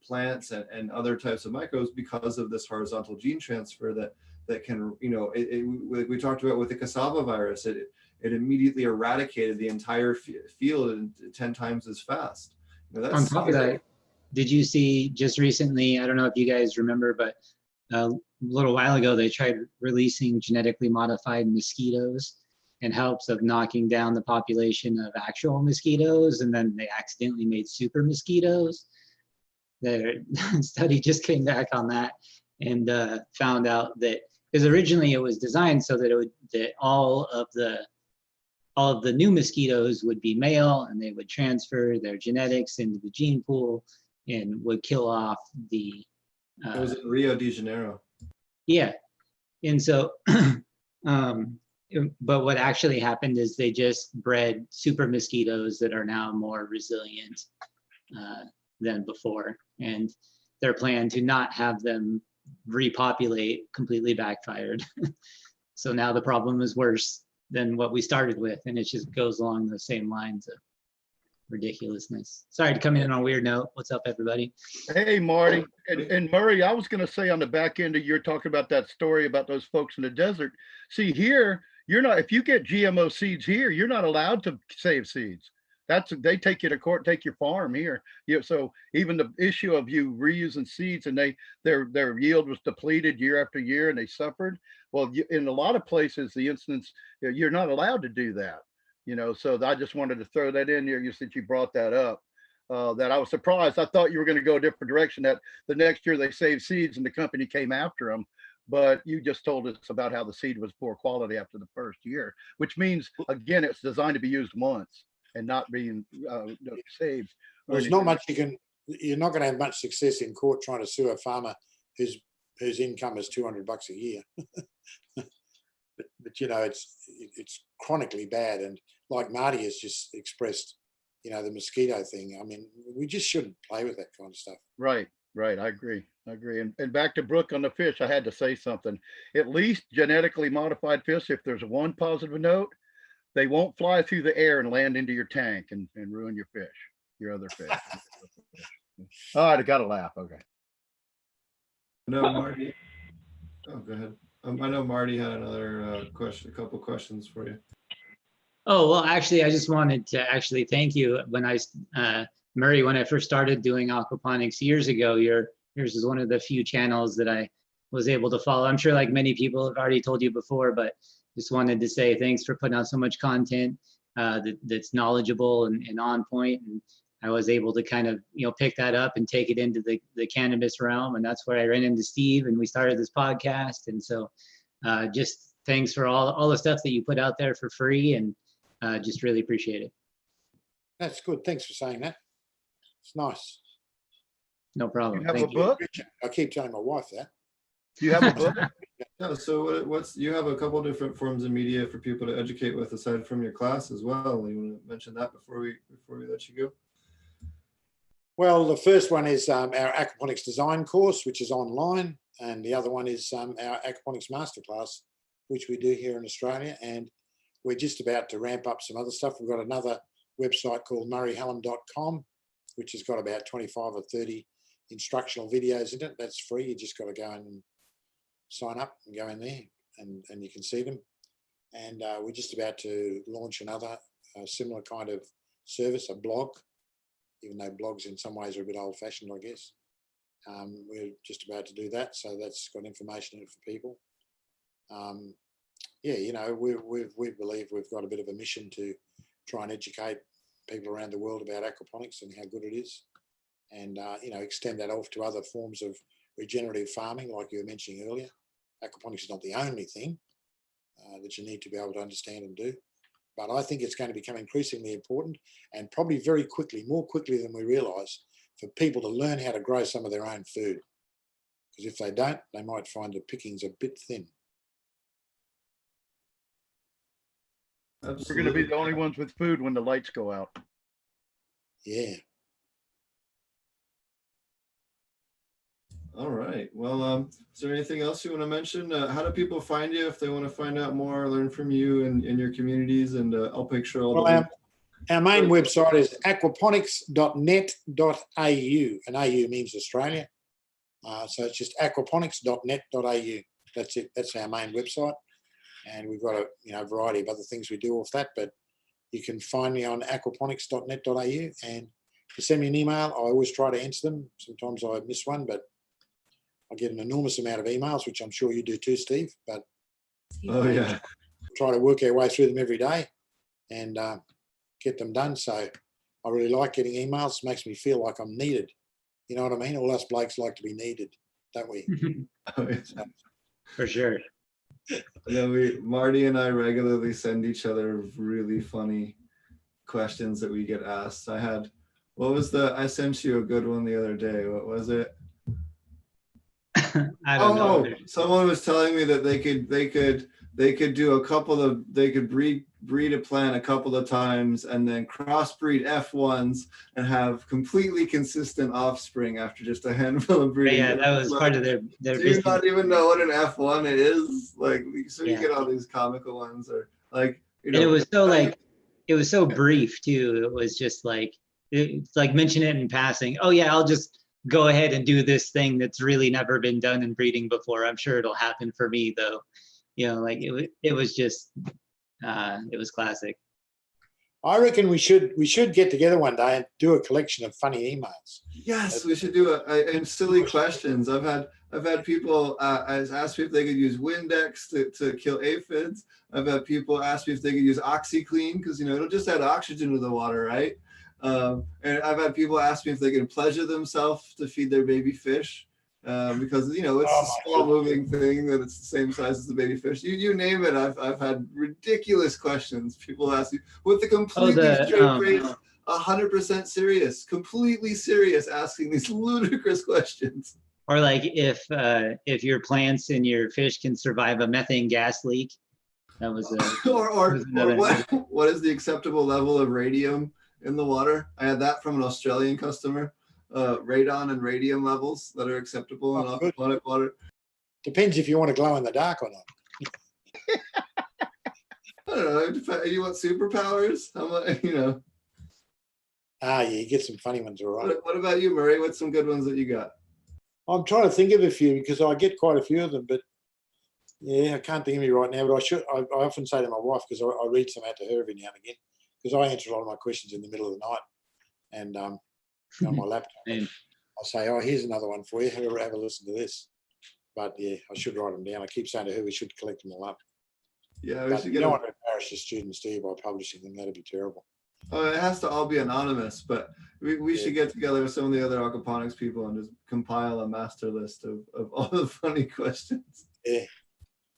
plants and other types of microbes because of this horizontal gene transfer that can, we talked about with the cassava virus, it immediately eradicated the entire field 10 times as fast. On top of that, did you see just recently, I don't know if you guys remember, but a little while ago, they tried releasing genetically modified mosquitoes in hopes of knocking down the population of actual mosquitoes, and then they accidentally made super mosquitoes. The study just came back on that and found out that, because originally it was designed so that all of the new mosquitoes would be male, and they would transfer their genetics into the gene pool and would kill off the. It was in Rio de Janeiro. Yeah, and so but what actually happened is they just bred super mosquitoes that are now more resilient than before. And their plan to not have them repopulate completely backfired. So now the problem is worse than what we started with. And it just goes along the same lines of ridiculousness. Sorry to come in on a weird note. What's up, everybody? Hey, Marty. And Murray, I was going to say on the back end of your talking about that story about those folks in the desert. See, here, you're not, if you get GMO seeds here, you're not allowed to save seeds. They take you to court, take your farm here. So even the issue of you reusing seeds and their yield was depleted year after year and they suffered. Well, in a lot of places, the instance, you're not allowed to do that. So I just wanted to throw that in there since you brought that up. That I was surprised. I thought you were going to go a different direction, that the next year they saved seeds and the company came after them. But you just told us about how the seed was poor quality after the first year, which means, again, it's designed to be used once and not being saved. There's not much you're not going to have much success in court trying to sue a farmer whose income is $200 a year. but it's chronically bad. And like Marty has just expressed, the mosquito thing. I mean, we just shouldn't play with that kind of stuff. Right. I agree. And back to Brooke on the fish, I had to say something. At least genetically modified fish, if there's one positive note, they won't fly through the air and land into your tank and ruin your fish, your other fish. All right, I got to laugh. Okay. No, Marty. Oh, go ahead. I know Marty had another question, a couple questions for you. Oh, well, actually, I just wanted to thank you. Murray, when I first started doing aquaponics years ago, yours is one of the few channels that I was able to follow. I'm sure like many people have already told you before, but just wanted to say thanks for putting out so much content that's knowledgeable and on point. And I was able to kind of, pick that up and take it into the cannabis realm. And that's where I ran into Steve and we started this podcast. And so just thanks for all the stuff that you put out there for free, and just really appreciate it. That's good. Thanks for saying that. It's nice. No problem. You have a book? I keep telling my wife that. Do you have a book? Yeah, so you have a couple different forms of media for people to educate with aside from your class as well. You want to mention that before we let you go? Well, the first one is our aquaponics design course, which is online, and the other one is our aquaponics masterclass, which we do here in Australia. And we're just about to ramp up some other stuff. We've got another website called murrayhallam.com, which has got about 25 or 30 instructional videos in it. That's free. You just got to go in and sign up and go in there, and you can see them. And we're just about to launch another similar kind of service, a blog, even though blogs in some ways are a bit old fashioned, I guess. We're just about to do that. So that's got information in it for people. We believe we've got a bit of a mission to try and educate people around the world about aquaponics and how good it is, and extend that off to other forms of regenerative farming, like you were mentioning earlier. Aquaponics is not the only thing that you need to be able to understand and do, but I think it's going to become increasingly important, and probably very quickly, more quickly than we realise, for people to learn how to grow some of their own food. Because if they don't, they might find the pickings a bit thin. Absolutely. We're going to be the only ones with food when the lights go out. Yeah. All right. Well, is there anything else you want to mention? How do people find you if they want to find out more, learn from you and in your communities? And I'll make sure all our main website is aquaponics.net.au, and AU means Australia. So it's just aquaponics.net.au. That's it. That's our main website. And we've got a variety of other things we do off that, but you can find me on aquaponics.net.au, and to send me an email, I always try to answer them. Sometimes I miss one, but I get an enormous amount of emails, which I'm sure you do too, Steve. But yeah, try to work our way through them every day and get them done. So I really like getting emails. It makes me feel like I'm needed. You know what I mean? All us blokes like to be needed, don't we? For sure. Marty and I regularly send each other really funny questions that we get asked. I sent you a good one the other day. What was it? I don't know. Someone was telling me that they could they could breed a plant a couple of times and then crossbreed F1s and have completely consistent offspring after just a handful of breeding. Yeah, that was part of their Do you business. not even know what an F1 is? Like, so you Yeah. get all these comical ones, or like, you And know. it was so like, it was so brief too. It was just like, it's like mention it in passing. Oh yeah, I'll just go ahead and do this thing that's really never been done in breeding before. I'm sure it'll happen for me though. You know, like it was just, it was classic. I reckon we should get together one day and do a collection of funny emails. Yes, we should do and silly questions. I've had people ask me if they could use Windex to kill aphids. I've had people ask me if they could use OxyClean because, you know, it'll just add oxygen to the water, right? And I've had people ask me if they can pleasure themselves to feed their baby fish. Because, you know, it's a small moving thing that it's the same size as the baby fish. You name it. I've had ridiculous questions. People ask you with the completely straight face, 100% serious, completely serious, asking these ludicrous questions. Or like if your plants and your fish can survive a methane gas leak. That was what is the acceptable level of radium in the water? I had that from an Australian customer. Radon and radium levels that are acceptable in aquaponic water. Depends if you want to glow in the dark or not. I don't know. You want superpowers? How much? You know. Yeah, you get some funny ones, all right. What about you, Murray? What's some good ones that you got? I'm trying to think of a few because I get quite a few of them, but yeah, I can't think of any right now. But I often say to my wife because I read some out to her every now and again because I answer a lot of my questions in the middle of the night, and on my laptop. I'll say, oh, here's another one for you. Have a listen to this. But yeah, I should write them down. I keep saying to her we should collect them all up. Yeah, but you don't want to embarrass your students, do you, by publishing them? That'd be terrible. Oh, it has to all be anonymous, but we should get together with some of the other aquaponics people and just compile a master list of all the funny questions. Yeah.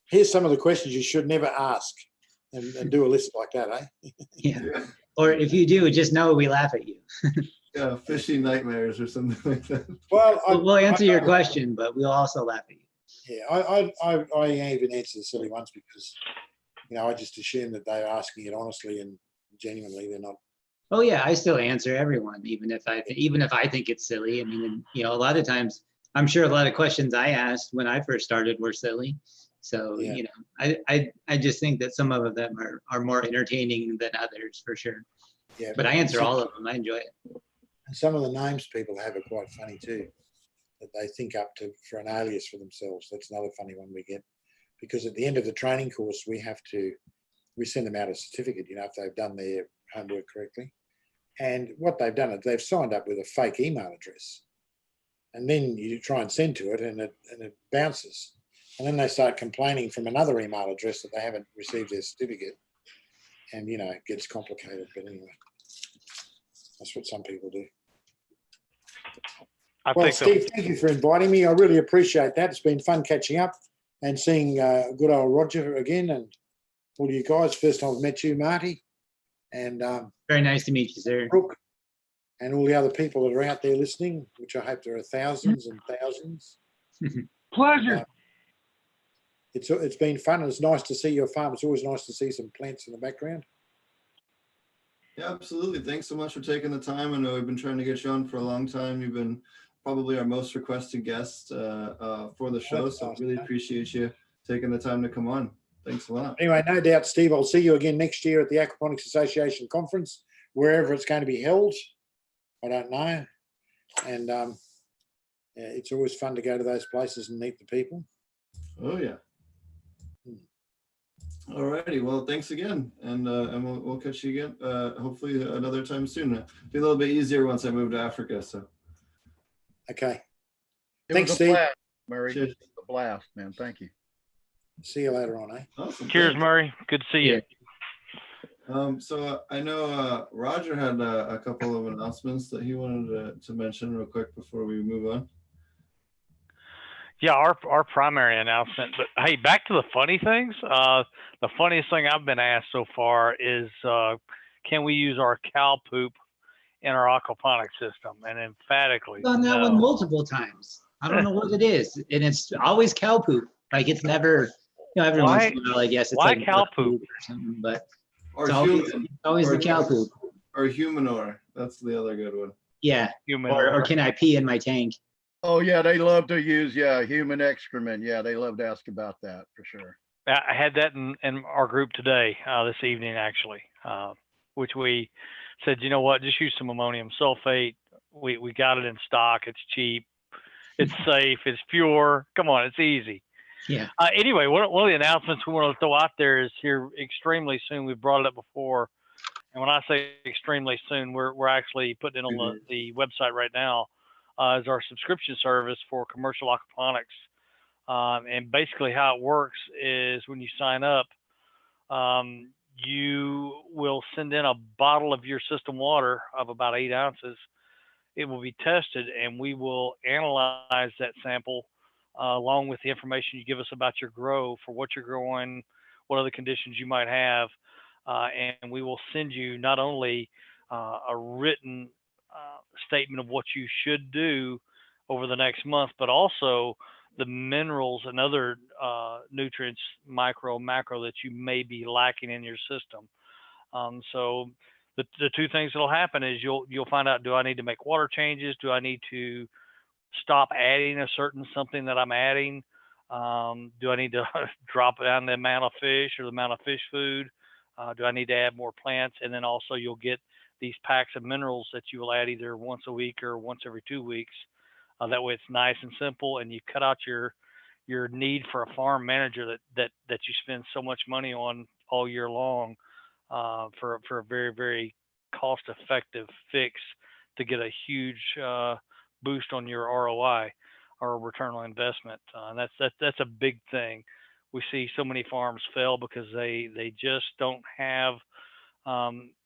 Here's some of the questions you should never ask and do a list like that, eh? Yeah. Or if you do, just know we laugh at you. Yeah, fishy nightmares or something like that. Well, we'll answer your question, but we'll also laugh at you. Yeah, I even answer the silly ones because, you know, I just assume that they're asking it honestly and genuinely. They're not. Oh yeah, I still answer everyone, even if I think it's silly. I mean, you know, a lot of times, I'm sure a lot of questions I asked when I first started were silly. So Yeah. you know, I just think that some of them are more entertaining than others for sure. Yeah, but I answer all of them. I enjoy it. And some of the names people have are quite funny too, that they think up for an alias for themselves. That's another funny one we get, because at the end of the training course, we send them out a certificate, you know, if they've done their homework correctly. And what they've done is they've signed up with a fake email address, and then you try and send to it, and it bounces, and then they start complaining from another email address that they haven't received their certificate, and you know it gets complicated. But anyway, that's what some people do. Well, Steve, thank you for inviting me. I really appreciate that. It's been fun catching up and seeing good old Roger again, and all you guys. First time I've met you, Marty, and very nice to meet you, sir. Brooke, and all the other people that are out there listening, which I hope there are thousands and thousands. Pleasure. It's been fun. It's nice to see your farm. It's always nice to see some plants in the background. Yeah, absolutely. Thanks so much for taking the time. I know we've been trying to get you on for a long time. You've been probably our most requested guest for the show, so I really appreciate you taking the time to come on. Thanks a lot. Anyway, no doubt, Steve, I'll see you again next year at the Aquaponics Association conference, wherever it's going to be held. I don't know. And it's always fun to go to those places and meet the people. Oh, yeah. All righty. Well, thanks again. And we'll catch you again, hopefully another time soon. It'll be a little bit easier once I move to Africa. So. Okay. Thanks, Steve. Blast, Murray. Cheers. It was a blast, man. Thank you. See you later on, eh? Awesome. Cheers, Murray. Good to see you. So I know Roger had a couple of announcements that he wanted to mention real quick before we move on. Yeah, our primary announcement. But hey, back to the funny things. The funniest thing I've been asked so far is, can we use our cow poop in our aquaponic system? And emphatically, I've done that one multiple times. I don't know what it is, and it's always cow poop. Like it's never every Why- once in a while, I guess it's why like cow duck poop? or something, but Or it's always, human, always or the cow poop. Or humanure. That's the other good one. Yeah. Human Or can I pee in my tank? Oh yeah, they love to use human excrement. Yeah, they love to ask about that for sure. I had that in our group today, this evening actually, which we said, you know what, just use some ammonium sulfate. We got it in stock. It's cheap. It's safe. It's pure. Come on, it's easy. Yeah. Anyway, one of the announcements we want to throw out there is here extremely soon. We've brought it up before, and when I say extremely soon, we're actually putting it on the website right now. Is our subscription service for commercial aquaponics. And basically how it works is when you sign up, you will send in a bottle of your system water of about 8 ounces. It will be tested and we will analyze that sample along with the information you give us about your grow, for what you're growing, what other conditions you might have. And we will send you not only a written statement of what you should do over the next month, but also the minerals and other nutrients, micro, macro, that you may be lacking in your system. So the two things that'll happen is you'll find out, do I need to make water changes? Do I need to stop adding a certain something that I'm adding? Do I need to drop down the amount of fish or the amount of fish food? Do I need to add more plants? And then also you'll get these packs of minerals that you will add either once a week or once every 2 weeks. That way it's nice and simple, and you cut out your need for a farm manager that you spend so much money on all year long for a very, very cost effective fix to get a huge boost on your ROI or return on investment. And that's a big thing. We see so many farms fail because they just don't have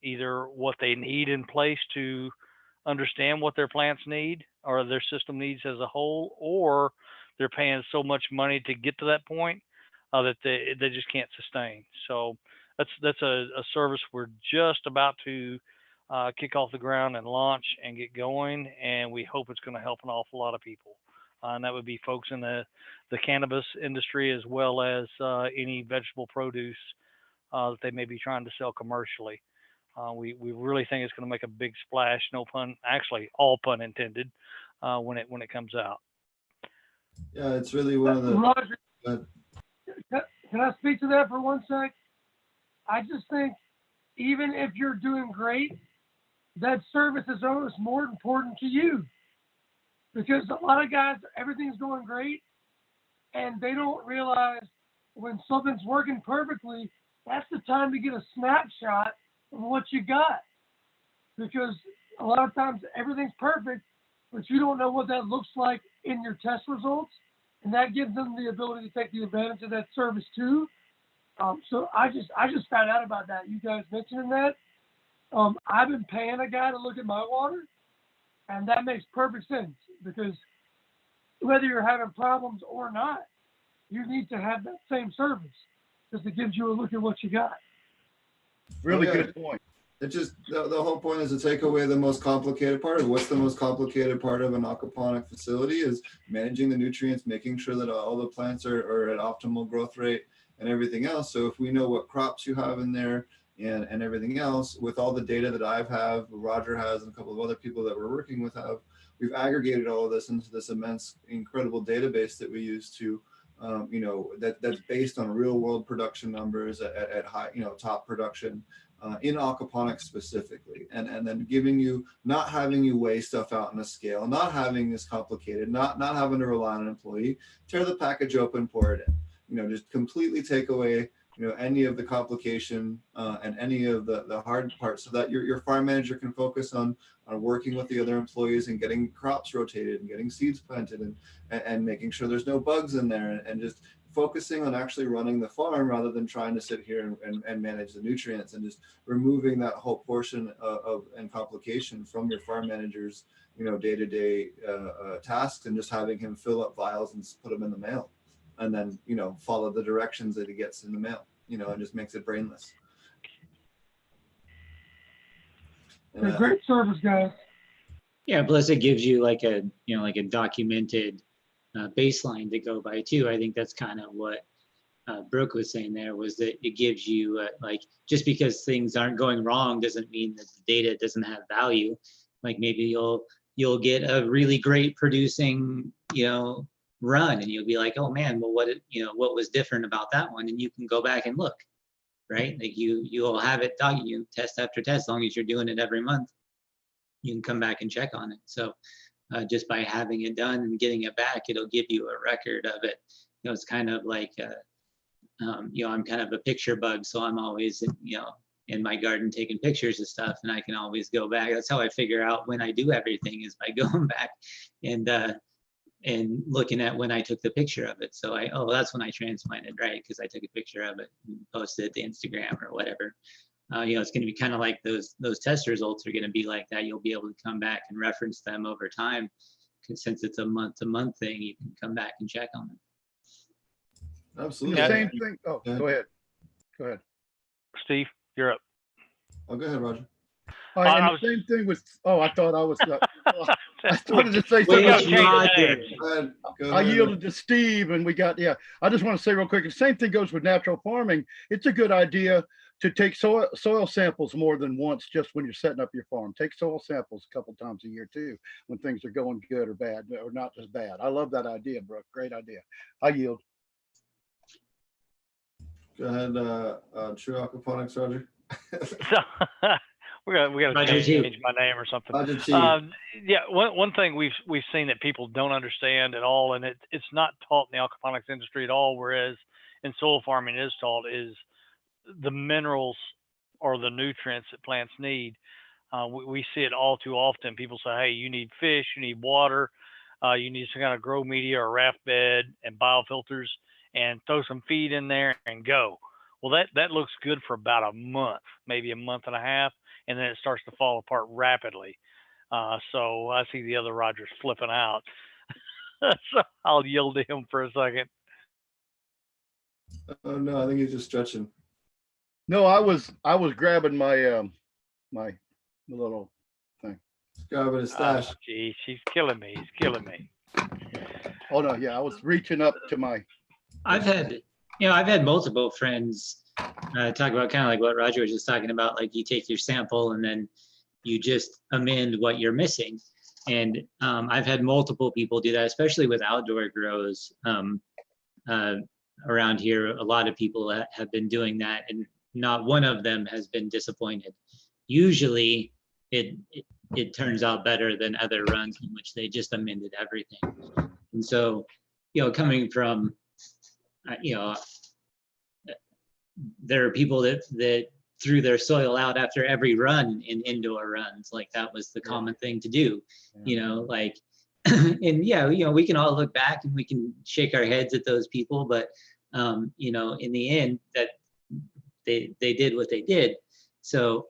either what they need in place to understand what their plants need or their system needs as a whole, or they're paying so much money to get to that point that they just can't sustain. So that's a service we're just about to kick off the ground and launch and get going, and we hope it's going to help an awful lot of people. And that would be folks in the cannabis industry, as well as any vegetable produce that they may be trying to sell commercially. We really think it's going to make a big splash, no pun, actually all pun intended, when it comes out. Yeah, it's really one of the. Roger, can I speak to that for 1 sec? I just think even if you're doing great, that service is almost more important to you, because a lot of guys, everything's going great and they don't realize when something's working perfectly, that's the time to get a snapshot of what you got, because a lot of times everything's perfect, but you don't know what that looks like in your test results, and that gives them the ability to take the advantage of that service too. So I just found out about that. You guys mentioning that. I've been paying a guy to look at my water, and that makes perfect sense, because whether you're having problems or not, you need to have that same service because it gives you a look at what you got. Really Okay. good point. It just the whole point is to take away the most complicated part. What's the most complicated part of an aquaponic facility is managing the nutrients, making sure that all the plants are at optimal growth rate and everything else. So if we know what crops you have in there and everything else, with all the data that I have, Roger has, and a couple of other people that we're working with have, we've aggregated all of this into this immense, incredible database that we use to, that's based on real world production numbers at high, top production. In aquaponics specifically, and then giving you, not having you weigh stuff out on a scale, not having this complicated, not having to rely on an employee, tear the package open, pour it in, just completely take away, any of the complication and any of the hard parts, so that your farm manager can focus on working with the other employees and getting crops rotated and getting seeds planted and making sure there's no bugs in there, and just focusing on actually running the farm rather than trying to sit here and manage the nutrients, and just removing that whole portion of and complication from your farm manager's day-to-day tasks, and just having him fill up vials and put them in the mail, and then follow the directions that he gets in the mail, and just makes it brainless. They're great service, guys. Yeah, plus it gives you like a documented baseline to go by too. I think that's kind of what Brooke was saying there was that it gives you like, just because things aren't going wrong doesn't mean that the data doesn't have value. Like maybe you'll get a really great producing, run, and you'll be like, oh man, well what was different about that one? And you can go back and look, right? Like you'll have it you test after test, as long as you're doing it every month, you can come back and check on it. So just by having it done and getting it back, it'll give you a record of it. It's kind of like I'm kind of a picture bug, so I'm always in my garden taking pictures of stuff, and I can always go back. That's how I figure out when I do everything, is by going back and looking at when I took the picture of it. So that's when I transplanted, right? Because I took a picture of it and posted it to Instagram or whatever. It's going to be kind of like those test results are going to be like that. You'll be able to come back and reference them over time. Since it's a month-to-month thing, you can come back and check on them. Absolutely. The same thing. Oh, go ahead. Go ahead. Steve, you're up. Oh, go ahead, Roger. All right, and the same thing with. Oh, I thought I was. I started to say something. I yielded to Steve, and we got. Yeah, I just want to say real quick. The same thing goes with natural farming. It's a good idea to take soil samples more than once, just when you're setting up your farm. Take soil samples a couple times a year too, when things are going good or bad, or not as bad. I love that idea, Brooke. Great idea. I yield. Go ahead, True Aquaponics, Roger. So we got to change my name or something. Yeah, one thing we've seen that people don't understand at all, and it's not taught in the aquaponics industry at all, whereas in soil farming it is taught, is the minerals or the nutrients that plants need. We see it all too often. People say, hey, you need fish, you need water, you need some kind of grow media or raft bed and biofilters, and throw some feed in there and go. Well, that looks good for about a month, maybe a month and a half, and then it starts to fall apart rapidly. So I see the other Rogers flipping out. So I'll yield to him for a second. Oh no, I think he's just stretching. No, I was grabbing my my little thing. He's grabbing his stash. Oh, geez, he's killing me. He's killing me. Oh no, yeah, I was reaching up to my. I've had multiple friends talk about kind of like what Roger was just talking about. Like you take your sample and then you just amend what you're missing. And I've had multiple people do that, especially with outdoor grows around here. A lot of people have been doing that, and not one of them has been disappointed. Usually it turns out better than other runs in which they just amended everything. And so, coming from there are people that threw their soil out after every run in indoor runs. Like that was the common thing to do, like, and we can all look back and we can shake our heads at those people, but in the end that they did what they did. So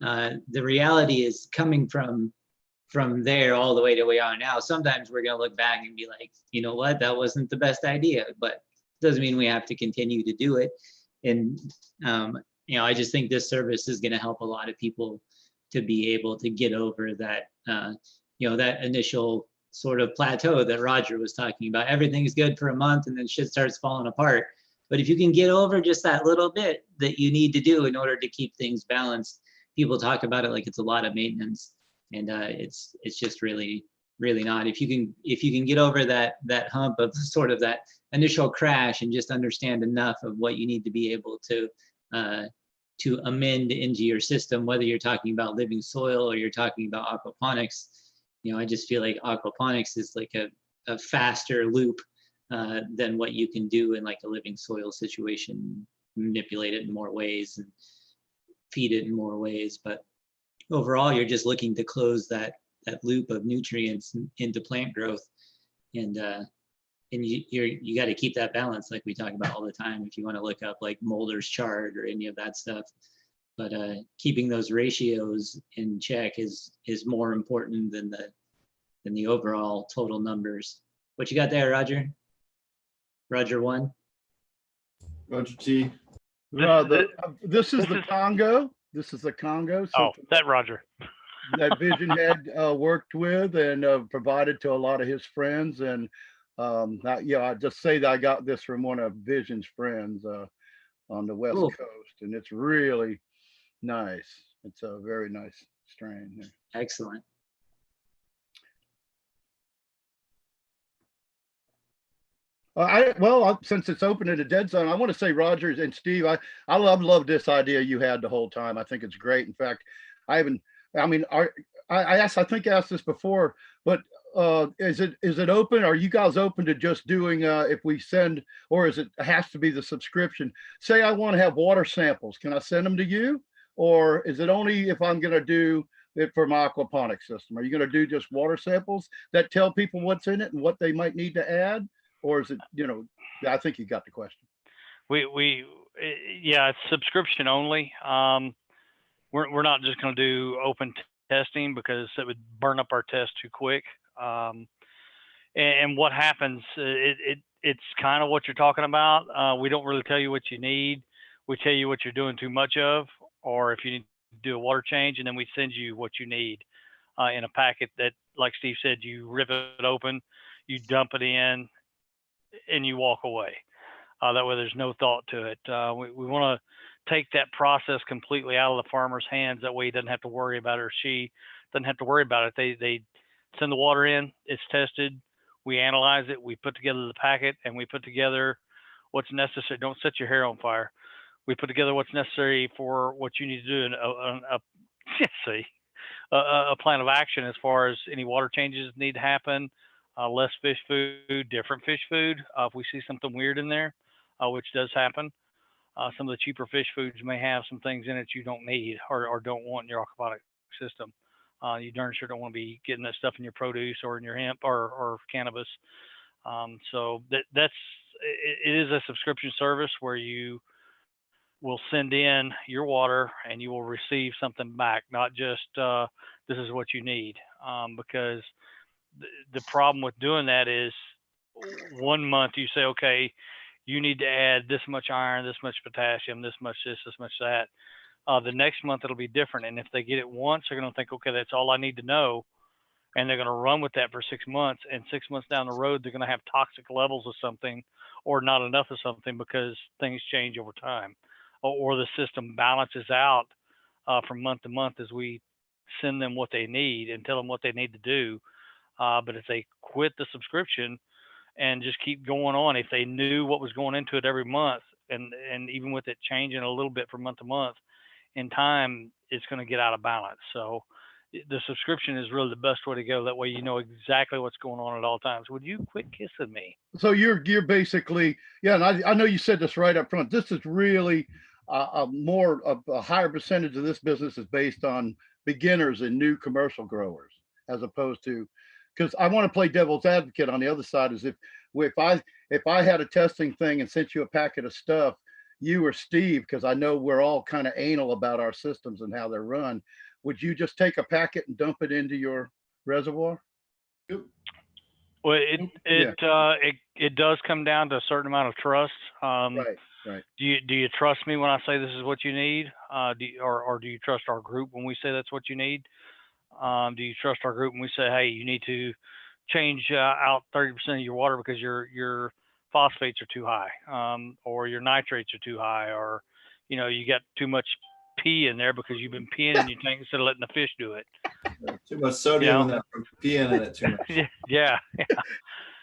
the reality is, coming from there all the way to where we are now, sometimes we're going to look back and be like, you know what, that wasn't the best idea, but doesn't mean we have to continue to do it. And I just think this service is going to help a lot of people to be able to get over that that initial sort of plateau that Roger was talking about. Everything's good for a month and then shit starts falling apart. But if you can get over just that little bit that you need to do in order to keep things balanced, people talk about it like it's a lot of maintenance, and it's just really not. If you can get over that hump of sort of that initial crash and just understand enough of what you need to be able to amend into your system, whether you're talking about living soil or you're talking about aquaponics, I just feel like aquaponics is like a faster loop than what you can do in like a living soil situation, manipulate it in more ways and feed it in more ways. But overall, you're just looking to close that loop of nutrients into plant growth, and you got to keep that balance, like we talk about all the time. If you want to look up like Mulder's chart or any of that stuff, but keeping those ratios in check is more important than the overall total numbers. What you got there, Roger? Roger 1. Roger T. This is the Congo. This is the Congo. Oh, that Roger. That Vision had worked with and provided to a lot of his friends, and I just say that I got this from one of Vision's friends on the West Cool. Coast, and it's really nice. It's a very nice strain here. Excellent. Since it's open in the dead zone, I want to say, Rogers and Steve, I love this idea you had the whole time. I think it's great. In fact, I haven't. I mean, I think I asked this before, but is it open? Are you guys open to just doing if we send, or is it has to be the subscription? Say I want to have water samples, can I send them to you, or is it only if I'm going to do it for my aquaponic system? Are you going to do just water samples that tell people what's in it and what they might need to add? Or is it, I think you got the question. Yeah, it's subscription only. We're not just going to do open testing because it would burn up our test too quick. And what happens, it's kind of what you're talking about. We don't really tell you what you need. We tell you what you're doing too much of, or if you need to do a water change, and then we send you what you need in a packet that, like Steve said, you rip it open, you dump it in, and you walk away. That way there's no thought to it. We want to take that process completely out of the farmer's hands. That way he doesn't have to worry about it, or she doesn't have to worry about it. They send the water in, it's tested, we analyze it, we put together the packet, and we put together what's necessary. Don't set your hair on fire. We put together what's necessary for what you need to do in a plan of action as far as any water changes need to happen. Less fish food, different fish food. If we see something weird in there, which does happen, some of the cheaper fish foods may have some things in it you don't need or don't want in your aquaponic system. You darn sure don't want to be getting that stuff in your produce or in your hemp or cannabis. So it is a subscription service where you will send in your water and you will receive something back, not just this is what you need, because the problem with doing that is 1 month you say, okay, you need to add this much iron, this much potassium, this much this much that. The next month it'll be different. And if they get it once, they're going to think, okay, that's all I need to know. And they're going to run with that for 6 months. And 6 months down the road, they're going to have toxic levels of something or not enough of something because things change over time. Or the system balances out from month to month as we send them what they need and tell them what they need to do. But if they quit the subscription and just keep going on, if they knew what was going into it every month, and even with it changing a little bit from month to month, in time, it's going to get out of balance. So the subscription is really the best way to go. That way you know exactly what's going on at all times. Would you quit kissing me? So you're basically, yeah, and I know you said this right up front. This is really a higher percentage of this business is based on beginners and new commercial growers, as opposed to, because I want to play devil's advocate on the other side, is if I had a testing thing and sent you a packet of stuff, you or Steve, because I know we're all kind of anal about our systems and how they're run, would you just take a packet and dump it into your reservoir? Well, it does come down to a certain amount of trust. Right. Do you trust me when I say this is what you need? Or do you trust our group when we say that's what you need? Do you trust our group when we say, hey, you need to change out 30% of your water because your phosphates are too high, or your nitrates are too high, or you got too much pee in there because you've been peeing in your tank instead of letting the fish do it. Too much sodium in that from peeing in it too much. Yeah.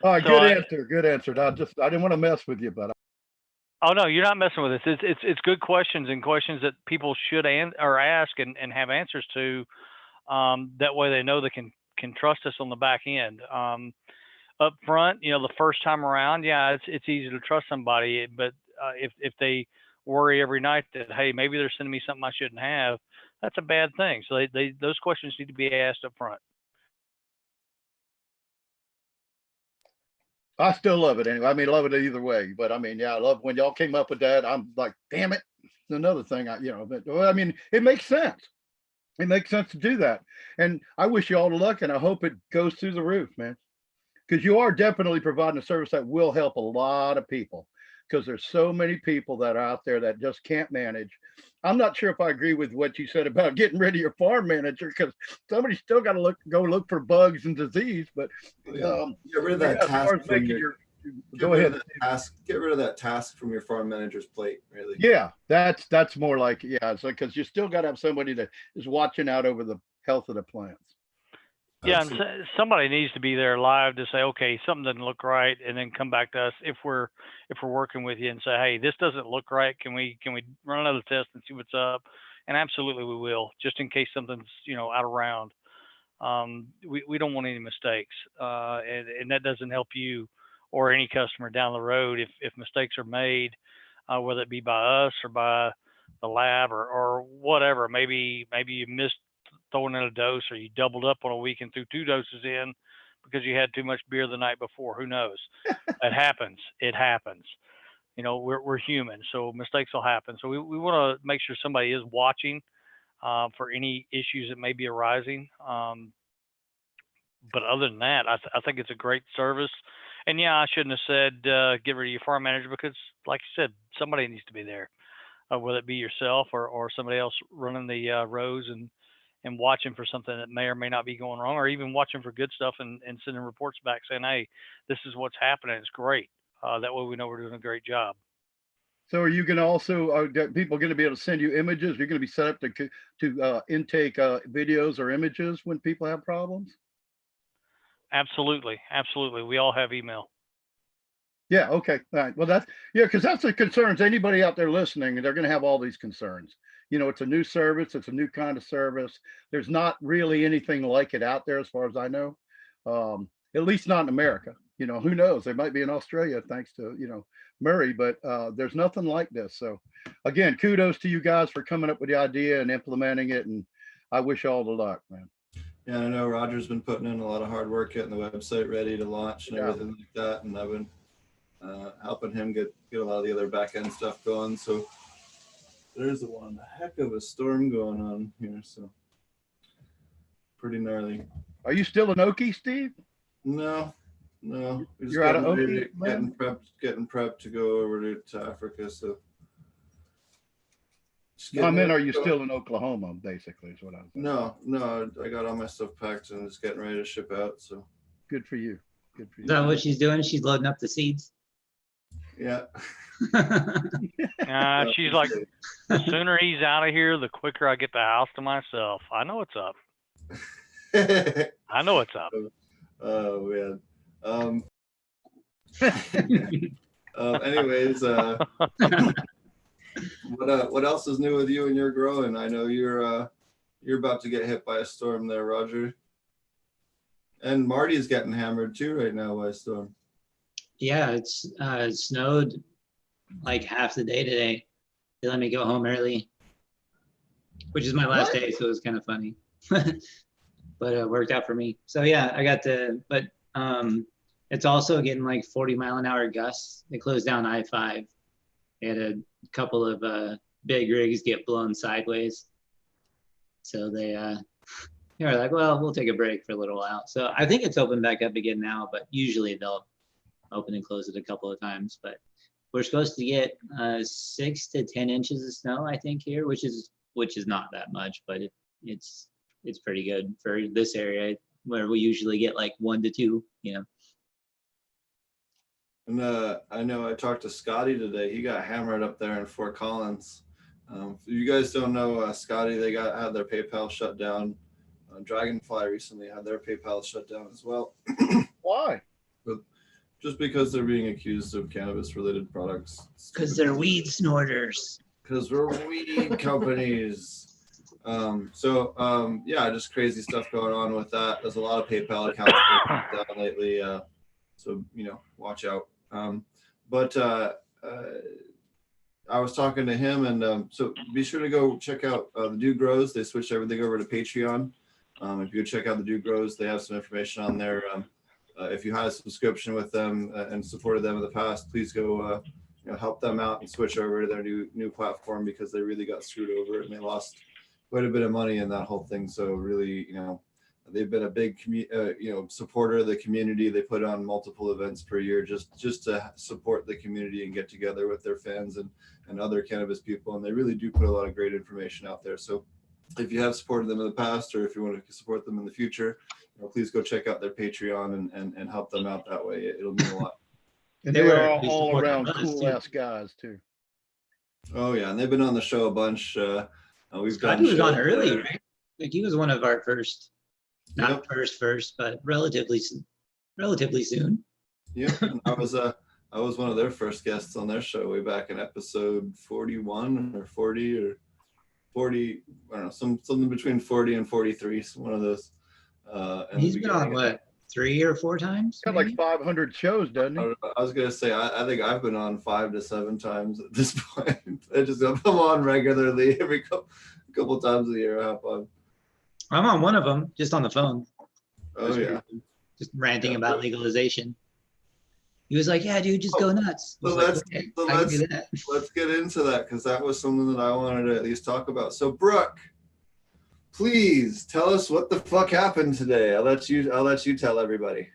All right, good answer. I didn't want to mess with you, but. Oh no, you're not messing with us. It's good questions and questions that people should ask and have answers to. That way they know they can trust us on the back end. Up front, the first time around, yeah, it's easy to trust somebody, but if they worry every night that, hey, maybe they're sending me something I shouldn't have, that's a bad thing. So those questions need to be asked up front. I still love it anyway. I mean, love it either way. But I mean, yeah, I love when y'all came up with that. I'm like, damn it. Another thing, but I mean, it makes sense. It makes sense to do that. And I wish you all the luck, and I hope it goes through the roof, man. Because you are definitely providing a service that will help a lot of people. because there's so many people that are out there that just can't manage. I'm not sure if I agree with what you said about getting rid of your farm manager, because somebody's still got to go look for bugs and disease. But get rid of that as far task as from making your, go ahead. Get rid of that task from your farm manager's plate, really. Yeah, that's more like, yeah, it's like, because you still got to have somebody that is watching out over the health of the plants. Yeah, and somebody needs to be there live to say, okay, something doesn't look right, and then come back to us if we're working with you and say, hey, this doesn't look right. Can we run another test and see what's up? And absolutely we will, just in case something's out of round. We don't want any mistakes, and that doesn't help you or any customer down the road if mistakes are made, whether it be by us or by the lab or whatever. Maybe you missed throwing in a dose, or you doubled up on a week and threw 2 doses in because you had too much beer the night before. Who knows? It happens. It happens. We're human, so mistakes will happen. So we want to make sure somebody is watching for any issues that may be arising. But other than that, I think it's a great service. And yeah, I shouldn't have said get rid of your farm manager, because, like you said, somebody needs to be there, whether it be yourself or somebody else running the rows and watching for something that may or may not be going wrong, or even watching for good stuff and sending reports back saying, hey, this is what's happening. It's great. That way we know we're doing a great job. So are you going to also, are people going to be able to send you images? You're going to be set up to intake videos or images when people have problems? Absolutely. Absolutely. We all have email. Yeah. Okay. All right. Well, because that's the concerns. Anybody out there listening, they're going to have all these concerns. It's a new service. It's a new kind of service. There's not really anything like it out there, as far as I know. At least not in America. Who knows? They might be in Australia, thanks to, Murray, but there's nothing like this. So again, kudos to you guys for coming up with the idea and implementing it. And I wish you all the luck, man. Yeah, I know Roger's been putting in a lot of hard work getting the website ready to launch and everything like that. And I've been helping him get a lot of the other back end stuff going. So there's one heck of a storm going on here. So pretty gnarly. Are you still in Okie, Steve? No. You're out of Okie, getting prepped to go over to Africa. So are you still in Oklahoma, basically, is what I was saying. No, I got all my stuff packed and just getting ready to ship out. So good for you. Good for you. Is that what she's doing? She's loading up the seeds. Yeah. She's like, the sooner he's out of here, the quicker I get the house to myself. I know what's up. I know what's up. Oh man. Anyways, what else is new with you and your growing? I know you're about to get hit by a storm there, Roger. And Marty's getting hammered too right now by a storm. Yeah, it snowed like half the day today. They let me go home early, which is my last day, so it was kind of funny. But it worked out for me. So yeah, I got but it's also getting like 40-mile-an-hour gusts. They closed down I-5. They had a couple of big rigs get blown sideways. So they were like, well, we'll take a break for a little while. So I think it's opened back up again now, but usually they'll open and close it a couple of times. But we're supposed to get 6 to 10 inches of snow, I think, here, which is not that much, but it's pretty good for this area where we usually get like 1 to 2, And I know I talked to Scotty today. He got hammered up there in Fort Collins. If you guys don't know Scotty, they had their PayPal shut down. Dragonfly recently had their PayPal shut down as well. Why? Just because they're being accused of cannabis-related products. Because they're weed snorters. Because we're weed companies. Yeah, just crazy stuff going on with that. There's a lot of PayPal accounts down lately. So, watch out. But I was talking to him, and so be sure to go check out the Dude Grows. They switched everything over to Patreon. If you go check out the Dude Grows, they have some information on there. If you had a subscription with them and supported them in the past, please go help them out and switch over to their new platform, because they really got screwed over and they lost quite a bit of money in that whole thing. So really, They've been a big supporter of the community. They put on multiple events per year just to support the community and get together with their fans and other cannabis people. And they really do put a lot of great information out there. So if you have supported them in the past, or if you want to support them in the future, please go check out their Patreon and help them out that way. It'll mean a lot. And They were are really all supportive around of us, cool too. ass guys too. Oh yeah, and they've been on the show a bunch. We've Scotty done was on shows early, there. right? Like he was one of our first, not Yep. first, but relatively soon. Yeah, and I was one of their first guests on their show way back in episode 41 or 40 or 40. I don't know, something between 40 and 43. One of those. He's been on what, 3 or 4 times? Got like maybe? 500 shows, doesn't he? I was gonna say I think I've been on 5 to 7 times at this point. I just come on regularly every couple times a year. I hop on. I'm on one of them, just on the phone. Oh yeah. Just ranting Yeah. about legalization. He was like, "Yeah, dude, just go nuts." I So was like, let's- "Okay, so I can let's- do that." Let's get into that, because that was something that I wanted to at least talk about. So Brooke, please tell us what the fuck happened today. I'll let you tell everybody.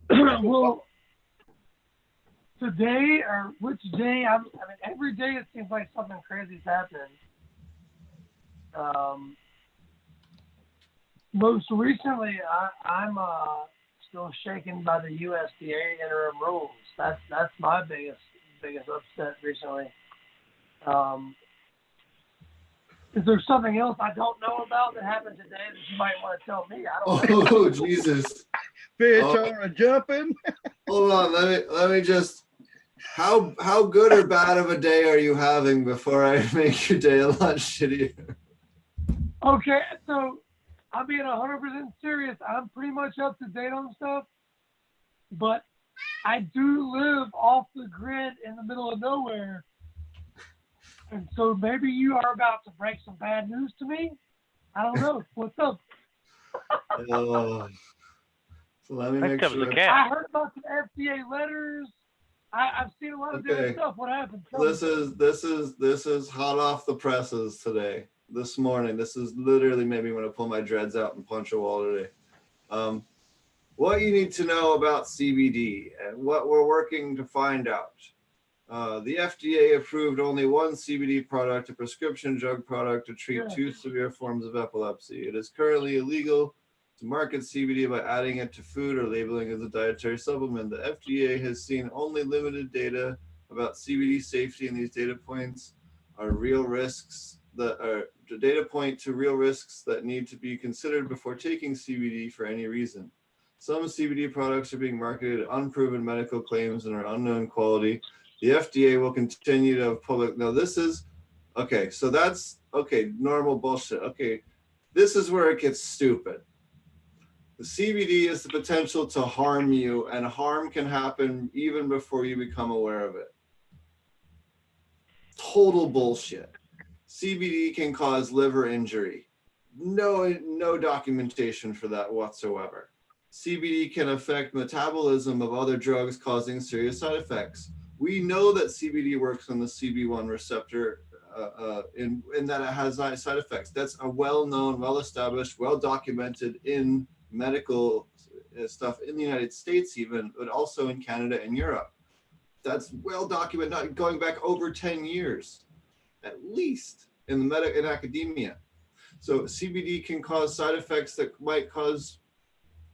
Well, today, or which day? I mean, every day it seems like something crazy's happening. Most recently, I'm still shaken by the USDA interim rules. That's my biggest upset recently. Is there something else I don't know about that happened today that you might want to tell me? I don't know. Oh Jesus! Fish Oh. are jumping. Hold on. Let me just. How good or bad of a day are you having before I make your day a lot shittier? Okay, so I'm being 100% serious. I'm pretty much up to date on stuff, but I do live off the grid in the middle of nowhere. And so maybe you are about to break some bad news to me. I don't know. What's up? So let me make That was sure. a cat. I heard about some FDA letters. I've seen a lot of Okay. different stuff. What happened? Tell me. This is hot off the presses today. This morning. This is literally made me want to pull my dreads out and punch a wall today. What you need to know about CBD and what we're working to find out. The FDA approved only one CBD product, a prescription drug product, to treat 2 severe forms of epilepsy. It is currently illegal to market CBD by adding it to food or labeling as a dietary supplement. The FDA has seen only limited data about CBD safety, and these data points are real risks data point to real risks that need to be considered before taking CBD for any reason. Some CBD products are being marketed unproven medical claims and are unknown quality. The FDA will continue to have public. Now this is okay. So that's okay. Normal bullshit. Okay, this is where it gets stupid. The CBD is the potential to harm you, and harm can happen even before you become aware of it. Total bullshit. CBD can cause liver injury. No documentation for that whatsoever. CBD can affect metabolism of other drugs, causing serious side effects. We know that CBD works on the CB1 receptor in that it has side effects. That's a well-known, well-established, well-documented in medical stuff in the United States even, but also in Canada and Europe. That's well-documented, not going back over 10 years, at least in academia. So CBD can cause side effects that might cause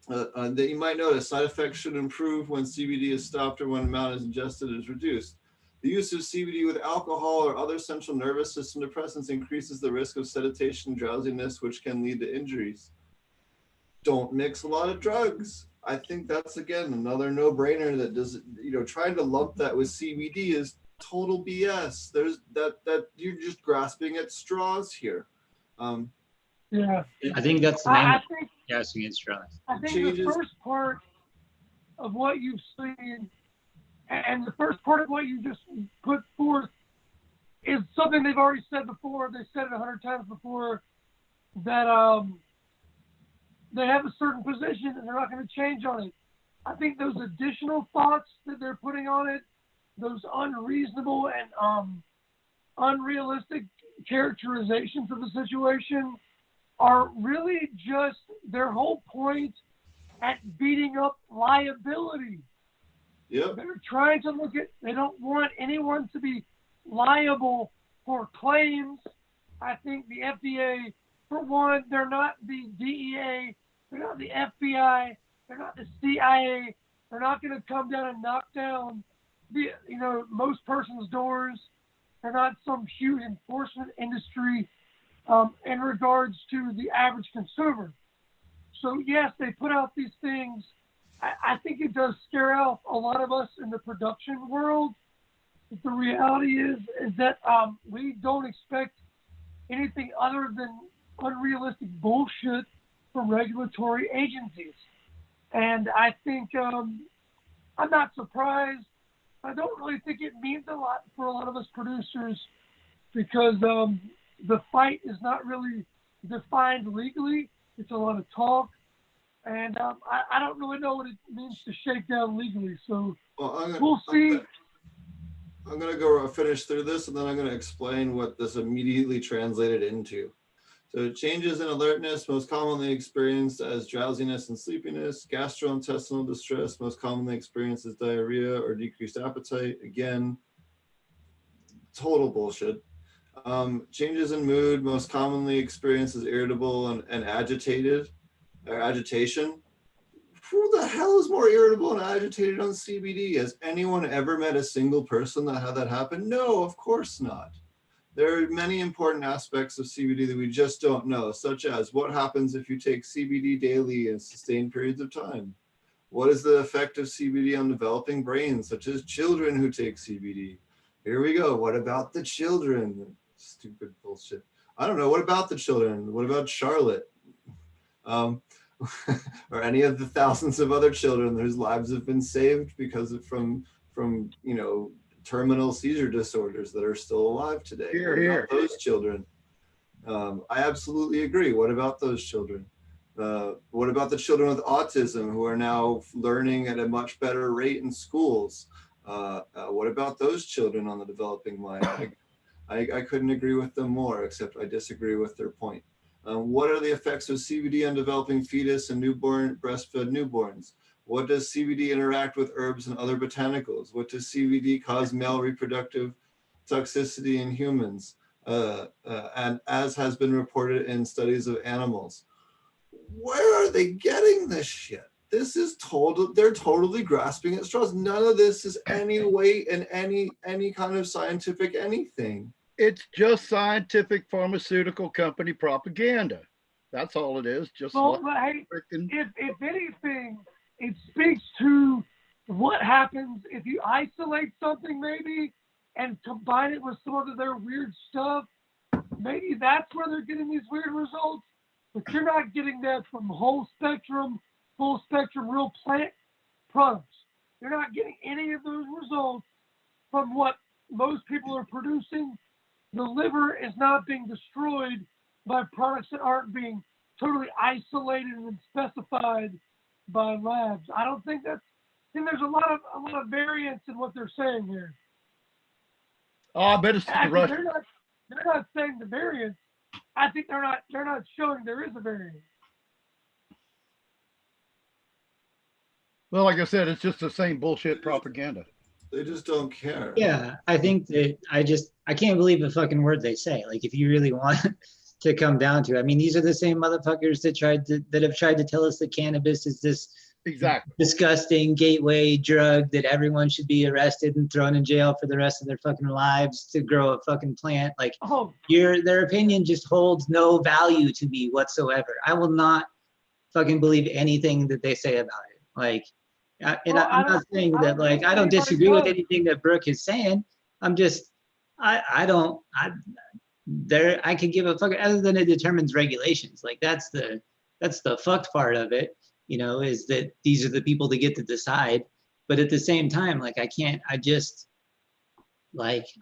that you might notice. Side effects should improve when CBD is stopped or when amount is ingested is reduced. The use of CBD with alcohol or other central nervous system depressants increases the risk of sedation, drowsiness, which can lead to injuries. Don't mix a lot of drugs. I think that's, again, another no-brainer that does, trying to lump that with CBD is total BS. There's that you're just grasping at straws here. Yeah. I think that's the name I of think grasping at straws. I think Changes. the first part of what you've seen and the first part of what you just put forth is something they've already said before. They said it 100 times before, that they have a certain position and they're not going to change on it. I think those additional thoughts that they're putting on it, those unreasonable and unrealistic characterizations of the situation are really just their whole point at beating up liability. Yep. They're trying to they don't want anyone to be liable for claims. I think the FDA, for one, they're not the DEA, they're not the FBI, they're not the CIA. They're not going to come down and knock down most person's doors. They're not some huge enforcement industry in regards to the average consumer. So yes, they put out these things. I think it does scare off a lot of us in the production world. But the reality is that we don't expect anything other than unrealistic bullshit from regulatory agencies. And I think I'm not surprised. I don't really think it means a lot for a lot of us producers because the fight is not really defined legally. It's a lot of talk. And I don't really know what it means to shake down legally. So we'll see. I'm going to go finish through this, and then I'm going to explain what this immediately translated into. So changes in alertness, most commonly experienced as drowsiness and sleepiness. Gastrointestinal distress, most commonly experienced as diarrhea or decreased appetite. Again, total bullshit. Changes in mood, most commonly experienced as irritable and agitated, or agitation. Who the hell is more irritable and agitated on CBD? Has anyone ever met a single person that had that happen? No, of course not. There are many important aspects of CBD that we just don't know, such as what happens if you take CBD daily in sustained periods of time? What is the effect of CBD on developing brains, such as children who take CBD? Here we go. What about the children? Stupid bullshit. I don't know. What about the children? What about Charlotte? Or any of the thousands of other children whose lives have been saved because of from terminal seizure disorders that are still alive today. What about those children? I absolutely agree. What about those children? What about the children with autism who are now learning at a much better rate in schools? What about those children on the developing mind? I couldn't agree with them more, except I disagree with their point. What are the effects of CBD on developing fetus and breastfed newborns? What does CBD interact with herbs and other botanicals? What does CBD cause male reproductive toxicity in humans? And as has been reported in studies of animals. Where are they getting this shit? This is they're totally grasping at straws. None of this is any weight in any kind of scientific anything. It's just scientific pharmaceutical company propaganda. That's all it is. Just well, if anything, it speaks to what happens if you isolate something maybe and combine it with some of their weird stuff. Maybe that's where they're getting these weird results, but you're not getting that from full spectrum real plant products. You're not getting any of those results from what most people are producing. The liver is not being destroyed by products that aren't being totally isolated and specified by labs. I don't think that's. I think there's a lot of variance in what they're saying here. Oh, I bet it's the rush. They're not saying the variance. I think they're not showing there is a variance. Well, like I said, it's just the same bullshit propaganda. They just don't care. Yeah, I think that I can't believe the fucking word they say. Like, if you really want to come down to it, I mean, these are the same motherfuckers that have tried to tell us that cannabis is this disgusting gateway drug that everyone should be arrested and thrown in jail for the rest of their fucking lives to grow a fucking plant. Like, their opinion just holds no value to me whatsoever. I will not fucking believe anything that they say about it. Like, I'm not saying that, like, I don't disagree with anything that Brooke is saying. I'm just, I could give a fuck other than it determines regulations. Like, that's the fucked part of it, is that these are the people that get to decide. But at the same time, like,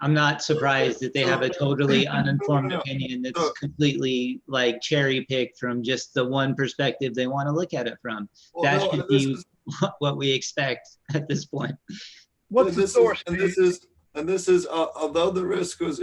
I'm not surprised that they have a totally uninformed opinion that's completely, like, cherry picked from just the one perspective they want to look at it from. Should be what we expect at this point. What's the source? This is although the risk was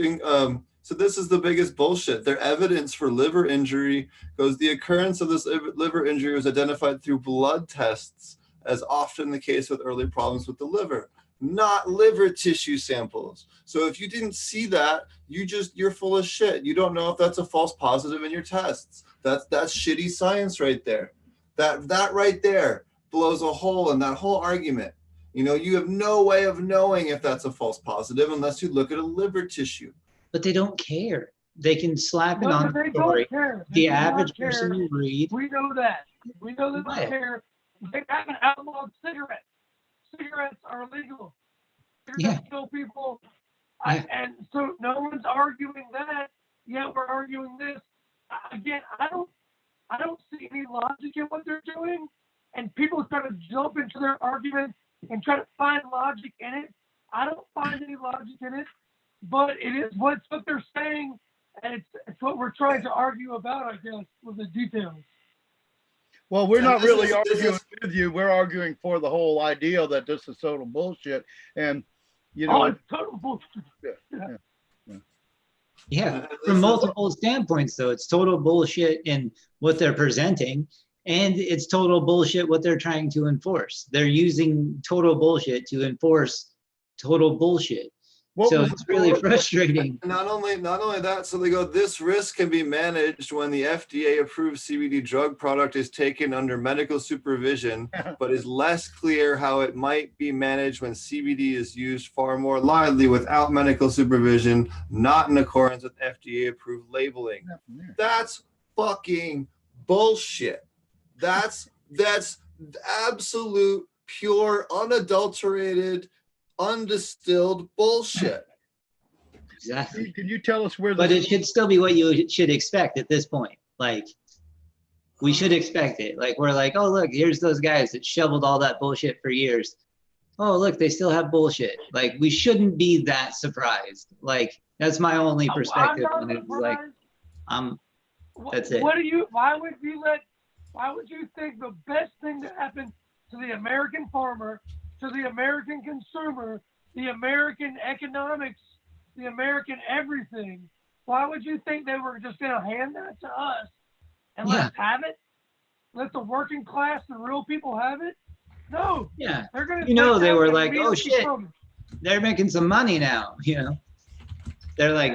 So this is the biggest bullshit. Their evidence for liver injury goes, the occurrence of this liver injury was identified through blood tests, as often the case with early problems with the liver, not liver tissue samples. So if you didn't see that, you're full of shit. You don't know if that's a false positive in your tests. That's shitty science right there. That right there blows a hole in that whole argument. You know, you have no way of knowing if that's a false positive unless you look at a liver tissue. But they don't care. They can slap it No, on they the story. don't care. They The do not average care. person will read. We know that. We know they What? don't care. They haven't outlawed cigarettes. Cigarettes are illegal. Cigarettes kill people. Yeah. And so no one's arguing that, yet we're arguing this. Again, I don't see any logic in what they're doing, and people try to jump into their argument and try to find logic in it. I don't find any logic in it, but it is what they're saying, and it's what we're trying to argue about, I guess, with the details. Well, we're And not this really is- this arguing is- with you. We're arguing for the whole idea that this is total bullshit. And, you know, It's total bullshit. Yeah, This from is- multiple standpoints, though. It's total bullshit in what they're presenting, and it's total bullshit what they're trying to enforce. They're using total bullshit to enforce total bullshit. what So was it's really frustrating. Not only that, so they go, this risk can be managed when the FDA approved CBD drug product is taken under medical supervision, but is less clear how it might be managed when CBD is used far more widely without medical supervision, not in accordance with FDA approved labeling. That's fucking bullshit. That's absolute, pure, unadulterated, undistilled bullshit. Exactly. Can you tell us where But this it should still be what you should expect at this point. Like, we should expect it. Like, we're like, oh, look, here's those guys that shoveled all that bullshit for years. Oh, look, they still have bullshit. Like, we shouldn't be that surprised. Like, that's my only perspective on it. Like, that's it. Why would you think the best thing to happen to the American farmer, to the American consumer, the American economics, the American everything, why would you think they were just going to hand that to us and let us have it? Let the working class, the real people have it? No. Yeah. They're going to. You know, they were and like, oh shit, they're making some money now. You know, they're like,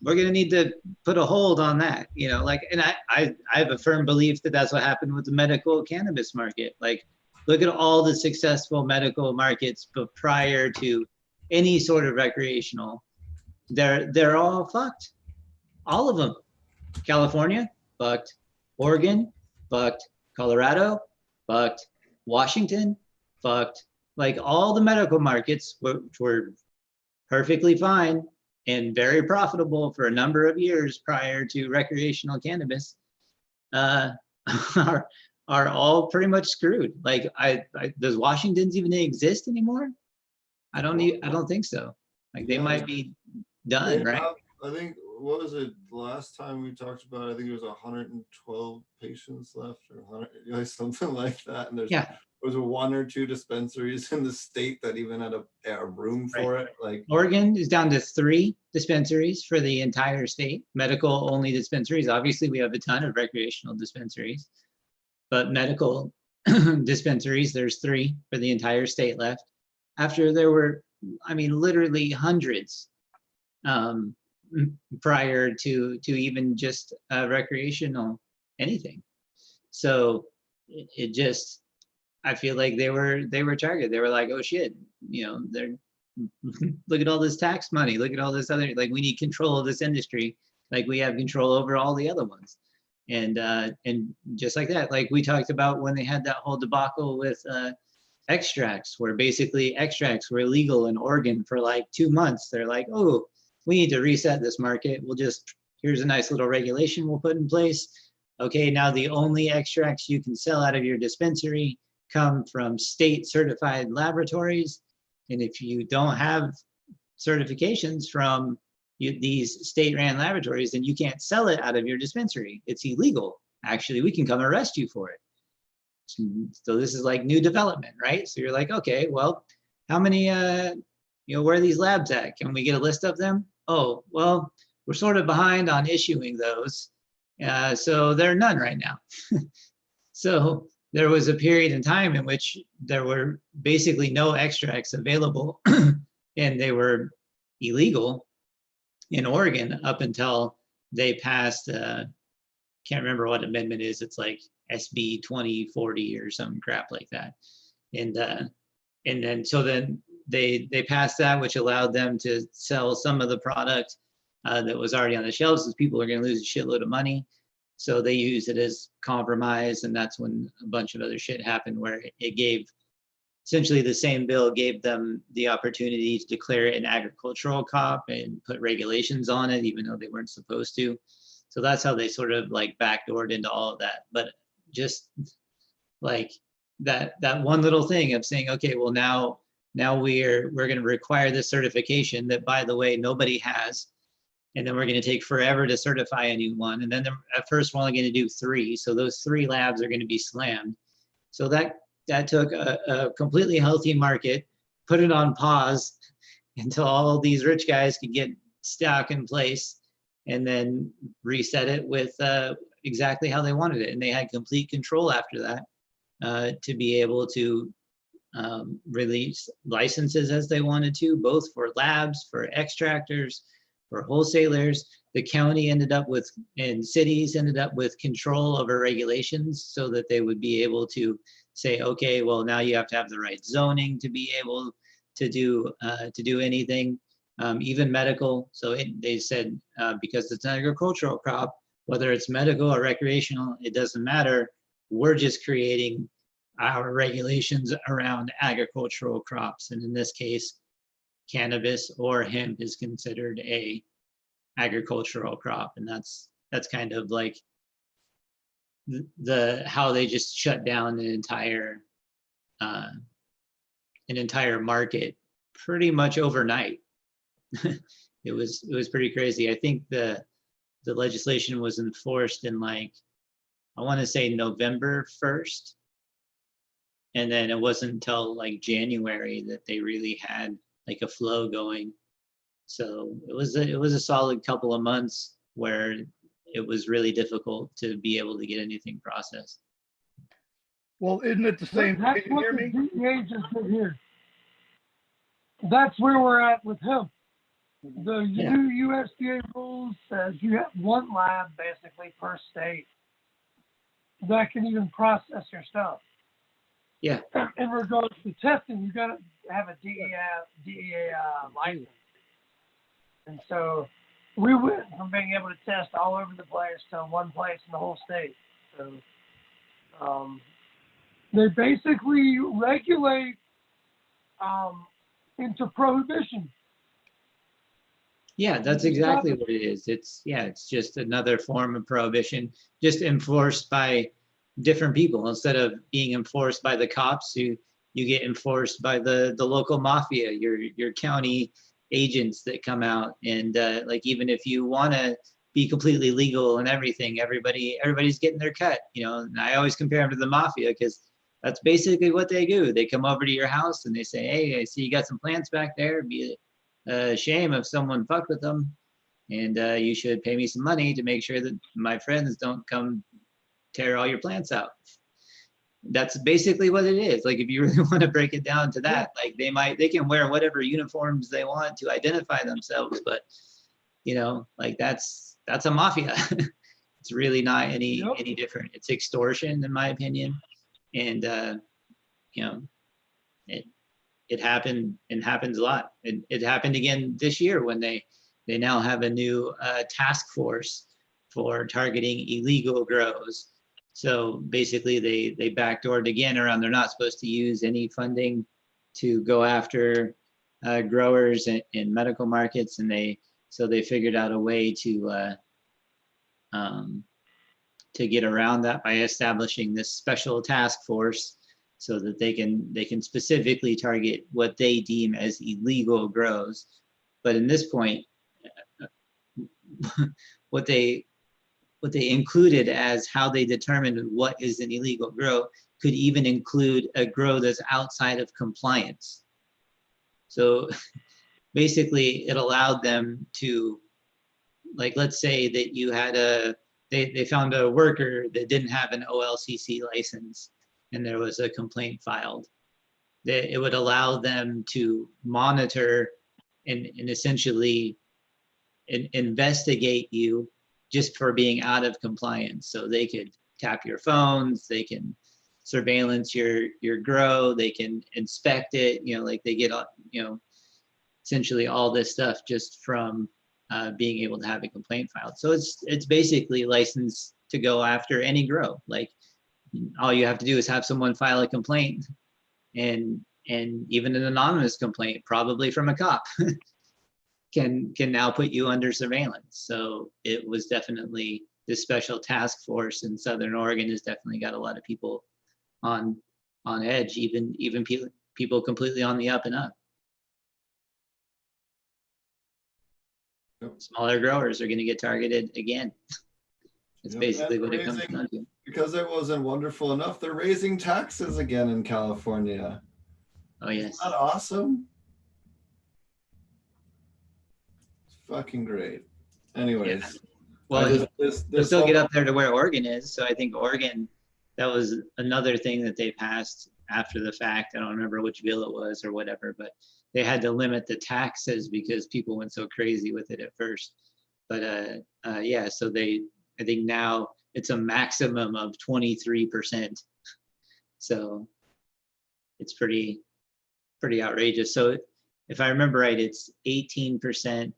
we're going to need to put a hold on that. You know, like, and I have a firm belief that that's what happened with the medical cannabis market. Like, look at all the successful medical markets, but prior to any sort of recreational, they're all fucked. All of them. California, fucked. Oregon, fucked. Colorado, fucked. Washington, fucked. Like, all the medical markets, which were perfectly fine and very profitable for a number of years prior to recreational cannabis, are all pretty much screwed. Like, does Washington's even exist anymore? I don't think so. Like, they might be done, right? I think, what was it last time we talked about? I think it was 112 patients left, or 100, like something like that. And there was one or two dispensaries in the state that even had a room for it. Like, Oregon is down to 3 dispensaries for the entire state, medical only dispensaries. Obviously, we have a ton of recreational dispensaries, but medical dispensaries, there's 3 for the entire state left. After there were, I mean, literally hundreds prior to even just recreational anything. So it just, I feel like they were targeted. They were like, oh shit, you know, they're look at all this tax money, look at all this other, like, we need control of this industry, like we have control over all the other ones. And just like that, like we talked about when they had that whole debacle with extracts, where basically extracts were illegal in Oregon for like 2 months. They're like, oh, we need to reset this market. Here's a nice little regulation we'll put in place. Okay, now the only extracts you can sell out of your dispensary come from state certified laboratories. And if you don't have certifications from these state-ran laboratories, then you can't sell it out of your dispensary. It's illegal. Actually, we can come arrest you for it. So this is like new development, right? So you're like, okay, well, how many, where are these labs at? Can we get a list of them? Oh, well, we're sort of behind on issuing those. So there are none right now. So there was a period in time in which there were basically no extracts available and they were illegal in Oregon up until they passed, can't remember what amendment is. It's like SB 2040 or some crap like that. And then they passed that, which allowed them to sell some of the product that was already on the shelves, because people are going to lose a shitload of money. So they use it as compromise, and that's when a bunch of other shit happened, where it gave, essentially the same bill gave them the opportunity to declare it an agricultural crop and put regulations on it, even though they weren't supposed to. So that's how they sort of like backdoored into all of that. But just like that one little thing of saying, okay, well now we're going to require this certification that, by the way, nobody has. And then we're going to take forever to certify a new one. And then at first we're only going to do 3. So those 3 labs are going to be slammed. So that took a completely healthy market, put it on pause until all these rich guys could get stock in place, and then reset it with exactly how they wanted it. And they had complete control after that to be able to release licenses as they wanted to, both for labs, for extractors, for wholesalers. The county ended up with, and cities ended up with control over regulations so that they would be able to say, okay, well, now you have to have the right zoning to be able to do anything, even medical. So they said, because it's an agricultural crop, whether it's medical or recreational, it doesn't matter. We're just creating our regulations around agricultural crops. And in this case, cannabis or hemp is considered a agricultural crop. And that's kind of like how they just shut down an entire market pretty much overnight. It was pretty crazy. I think the legislation was enforced in, like, I want to say November 1st. And then it wasn't until like January that they really had like a flow going. So it was a solid couple of months where it was really difficult to be able to get anything processed. Well, isn't it the same? That's Can you what hear the me? DEA just did here. That's where we're at with hemp. The new USDA rules says you have 1 lab basically per state that can even process your stuff. Yeah. In regards to testing, you got to have a DEA license. And so we went from being able to test all over the place to 1 place in the whole state. So they basically regulate into prohibition. Yeah, that's exactly what it is. It's just another form of prohibition, just enforced by different people. Instead of being enforced by the cops, you get enforced by the local mafia, your county agents that come out. And like, even if you want to be completely legal and everything, everybody's getting their cut, you know. And I always compare them to the mafia, because that's basically what they do. They come over to your house and they say, hey, I see you got some plants back there. It'd be a shame if someone fucked with them, and you should pay me some money to make sure that my friends don't come tear all your plants out. That's basically what it is. Like, if you really want to break it down to that, like, they can wear whatever uniforms they want to identify themselves, but you know, like, that's a mafia. It's really not any different. It's extortion, in my opinion. And you know, it happened and happens a lot. It happened again this year when they now have a new task force for targeting illegal grows. So basically they backdoored again around, they're not supposed to use any funding to go after growers in medical markets. And they figured out a way to get around that by establishing this special task force, so that they can specifically target what they deem as illegal grows. But in this point, what they included as how they determined what is an illegal grow could even include a grow that's outside of compliance. So basically it allowed them to like let's say that you had they found a worker that didn't have an OLCC license and there was a complaint filed. It would allow them to monitor and essentially investigate you just for being out of compliance. So they could tap your phones, they can surveillance your grow, they can inspect it, like they get, essentially all this stuff just from being able to have a complaint filed. So it's basically licensed to go after any grow. Like all you have to do is have someone file a complaint, and even an anonymous complaint, probably from a cop, can now put you under surveillance. So it was definitely this special task force in Southern Oregon has definitely got a lot of people on edge, even people completely on the up and up. Yep. Smaller growers are going to get targeted again. It's Yep. basically And what it comes down to. Because it wasn't wonderful enough, they're raising taxes again in California. Oh yes. Isn't that awesome? It's fucking great. Anyways. Yeah. Well, they'll still get up there to where Oregon is. So I think Oregon, that was another thing that they passed after the fact. I don't remember which bill it was or whatever, but they had to limit the taxes because people went so crazy with it at first. But yeah, so I think now it's a maximum of 23%. So it's pretty outrageous. So if I remember right, it's 18%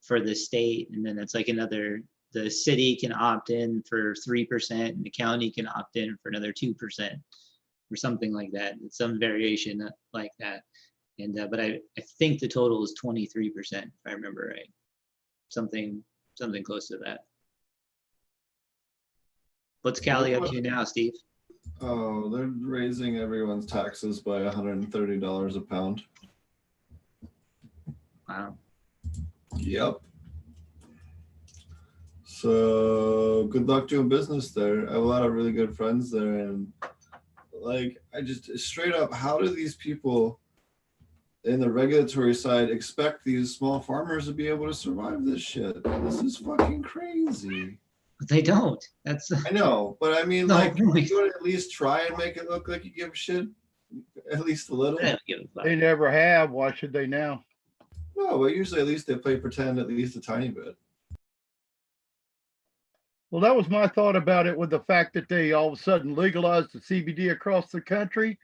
for the state, and then it's like the city can opt in for 3%, and the county can opt in for another 2%, or something like that. It's some variation like that. And but I think the total is 23%, if I remember right. Something close to that. What's Cali up to now, Steve? Oh, they're raising everyone's taxes by $130 a pound. Wow. Yep. So good luck doing business there. I have a lot of really good friends there, and like I just straight up, how do these people in the regulatory side expect these small farmers to be able to survive this shit? This is fucking crazy. But they don't. That's I know, but I mean, No, like, really. you would at least try and make it look like you give a shit, at least a little. I don't give a fuck. They never have. Why should they now? No, but usually at least they play pretend at least a tiny bit. Well, that was my thought about it, with the fact that they all of a sudden legalized the CBD across the country.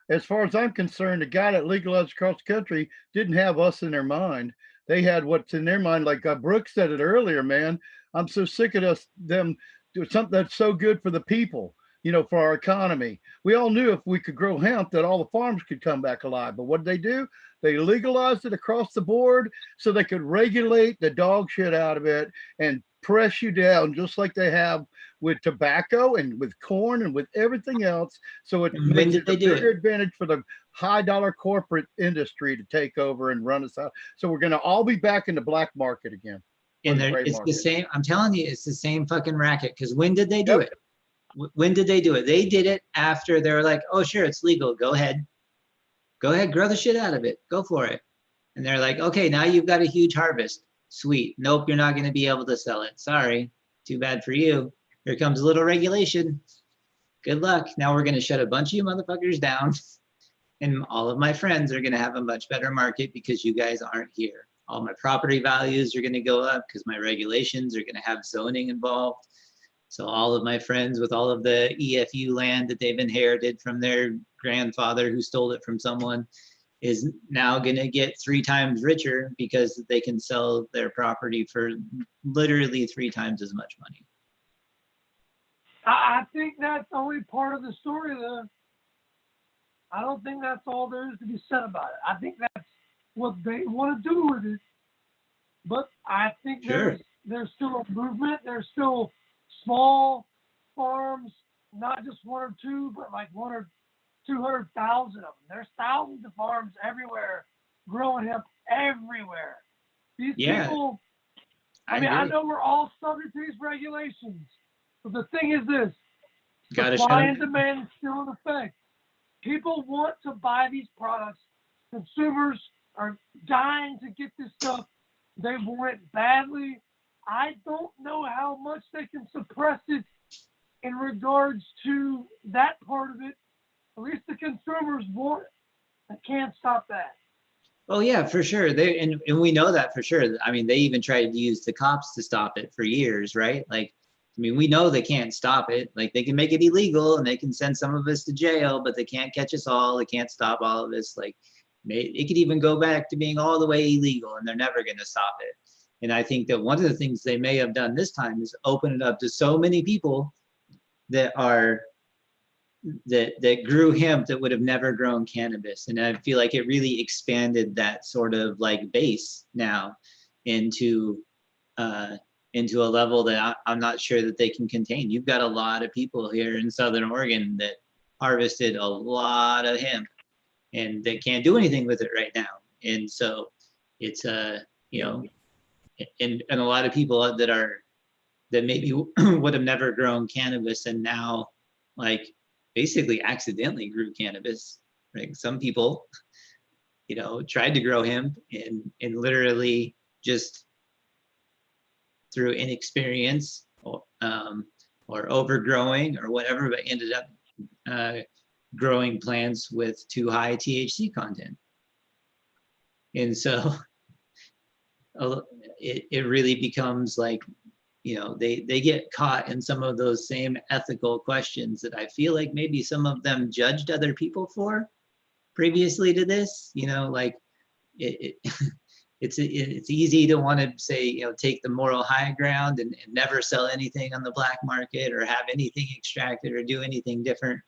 As far as I'm concerned, the guy that legalized across the country didn't have us in their mind. They had what's in their mind. Like Brooke said it earlier, man. I'm so sick of them doing something that's so good for the people, for our economy. We all knew if we could grow hemp that all the farms could come back alive. But what did they do? They legalized it across the board so they could regulate the dog shit out of it and press you down, just like they have with tobacco and with corn and with everything else. So it And when makes did it they a do bigger it? advantage for the high dollar corporate industry to take over and run us out. So we're going to all be back in the black market again. And the gray it's the market. same. I'm telling you, it's the same fucking racket. Because when did they do Yep. it? When did they do it? They did it after they were like, oh, sure, it's legal. Go ahead, grow the shit out of it. Go for it. And they're like, okay, now you've got a huge harvest. Sweet. Nope, you're not going to be able to sell it. Sorry. Too bad for you. Here comes a little regulation. Good luck. Now we're going to shut a bunch of you motherfuckers down. And all of my friends are going to have a much better market because you guys aren't here. All my property values are going to go up because my regulations are going to have zoning involved. So all of my friends with all of the EFU land that they've inherited from their grandfather who stole it from someone is now going to get 3 times richer because they can sell their property for literally 3 times as much money. I think that's only part of the story, though. I don't think that's all there is to be said about it. I think that's what they want to do with it. But I think Sure. there's still a movement. There's still small farms, not just 1 or 2, but like 1 or 200,000 of them. There's thousands of farms everywhere growing hemp everywhere. These people, I agree. know we're all subject to these regulations, but the thing is this: Gotta supply show- and demand is still in effect. People want to buy these products. Consumers are dying to get this stuff. They want it badly. I don't know how much they can suppress it in regards to that part of it. At least the consumers want it. I can't stop that. Oh yeah, for sure. And we know that for sure. I mean, they even tried to use the cops to stop it for years, right? Like, I mean, we know they can't stop it. Like, they can make it illegal and they can send some of us to jail, but they can't catch us all. They can't stop all of this. Like, it could even go back to being all the way illegal, and they're never going to stop it. And I think that one of the things they may have done this time is open it up to so many people that grew hemp that would have never grown cannabis. And I feel like it really expanded that sort of like base now into a level that I'm not sure that they can contain. You've got a lot of people here in Southern Oregon that harvested a lot of hemp and they can't do anything with it right now. And so it's you know, and a lot of people that maybe would have never grown cannabis and now like basically accidentally grew cannabis. Right? Some people, you know, tried to grow hemp and literally just through inexperience or overgrowing or whatever, but ended up growing plants with too high THC content. And so it really becomes like, you know, they get caught in some of those same ethical questions that I feel like maybe some of them judged other people for previously to this, you know, like it's easy to want to say, you know, take the moral high ground and never sell anything on the black market or have anything extracted or do anything different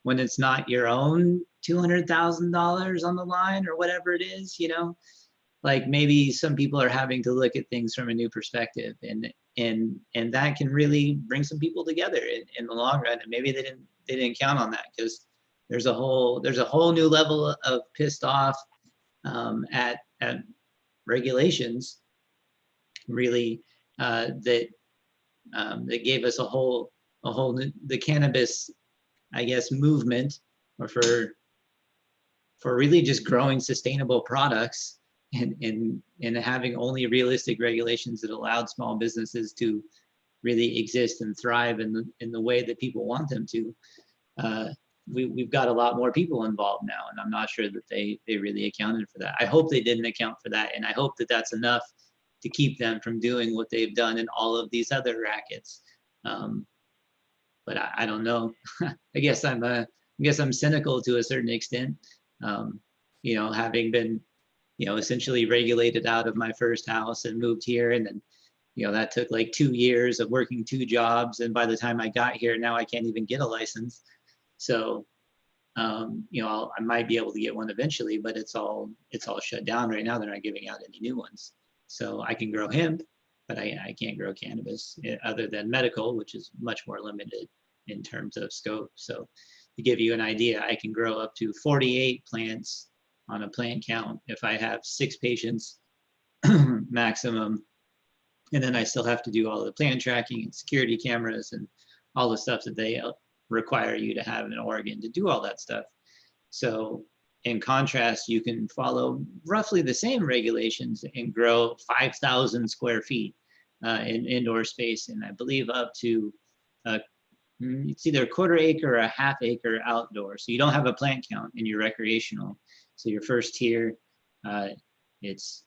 when it's not your own $200,000 on the line or whatever it is, you know. Like maybe some people are having to look at things from a new perspective, and that can really bring some people together in the long run. And maybe they didn't count on that because there's a whole new level of pissed off at regulations, really that gave us a whole new, the cannabis, I guess, movement, or for really just growing sustainable products. And having only realistic regulations that allowed small businesses to really exist and thrive in the way that people want them to. We've got a lot more people involved now, and I'm not sure that they really accounted for that. I hope they didn't account for that, and I hope that that's enough to keep them from doing what they've done in all of these other rackets. But I don't know. I guess I'm cynical to a certain extent. You know, having been, you know, essentially regulated out of my first house and moved here. And then, you know, that took like 2 years of working 2 jobs. And by the time I got here, now I can't even get a license. So, you know, I might be able to get one eventually, but it's all shut down right now. They're not giving out any new ones. So I can grow hemp, but I can't grow cannabis other than medical, which is much more limited in terms of scope. So to give you an idea, I can grow up to 48 plants on a plant count if I have 6 patients maximum. And then I still have to do all the plant tracking and security cameras and all the stuff that they require you to have in Oregon to do all that stuff. So in contrast, you can follow roughly the same regulations and grow 5,000 square feet in indoor space. And I believe up to it's either a 1/4 acre or a 1/2 acre outdoor. So you don't have a plant count in your recreational. So your first tier, it's,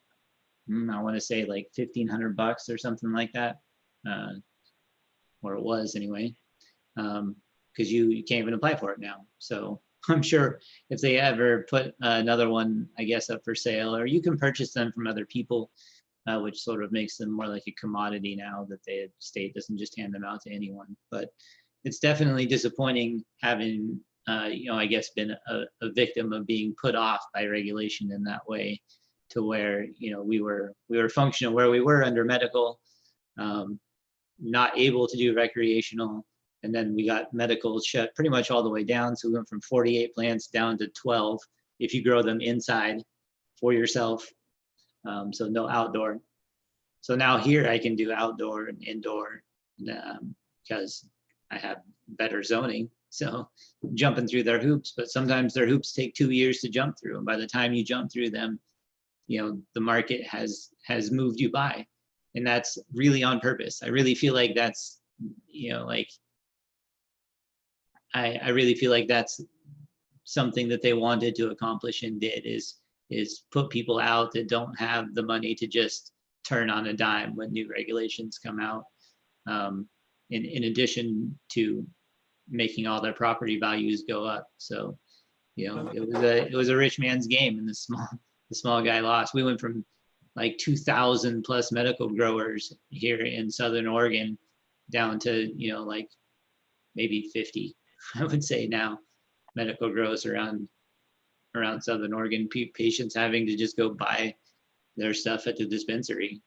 I want to say like $1,500 or something like that, or it was anyway, because you can't even apply for it now. So I'm sure if they ever put another one, I guess, up for sale, or you can purchase them from other people, which sort of makes them more like a commodity now that the state doesn't just hand them out to anyone. But it's definitely disappointing having, you know, I guess been a victim of being put off by regulation in that way, to where, you know, we were functional where we were under medical, not able to do recreational, and then we got medical shut pretty much all the way down. So we went from 48 plants down to 12 if you grow them inside for yourself. So no outdoor. So now here I can do outdoor and indoor because I have better zoning. So jumping through their hoops, but sometimes their hoops take 2 years to jump through. And by the time you jump through them, you know, the market has moved you by. And that's really on purpose. I really feel like that's, you know, like, I really feel like that's something that they wanted to accomplish and did, is put people out that don't have the money to just turn on a dime when new regulations come out. In addition to making all their property values go up. So, you know, it was a rich man's game, and the small guy lost. We went from like 2,000 plus medical growers here in Southern Oregon down to, you know, like maybe 50, I would say now, medical growers around Southern Oregon, patients having to just go buy their stuff at the dispensary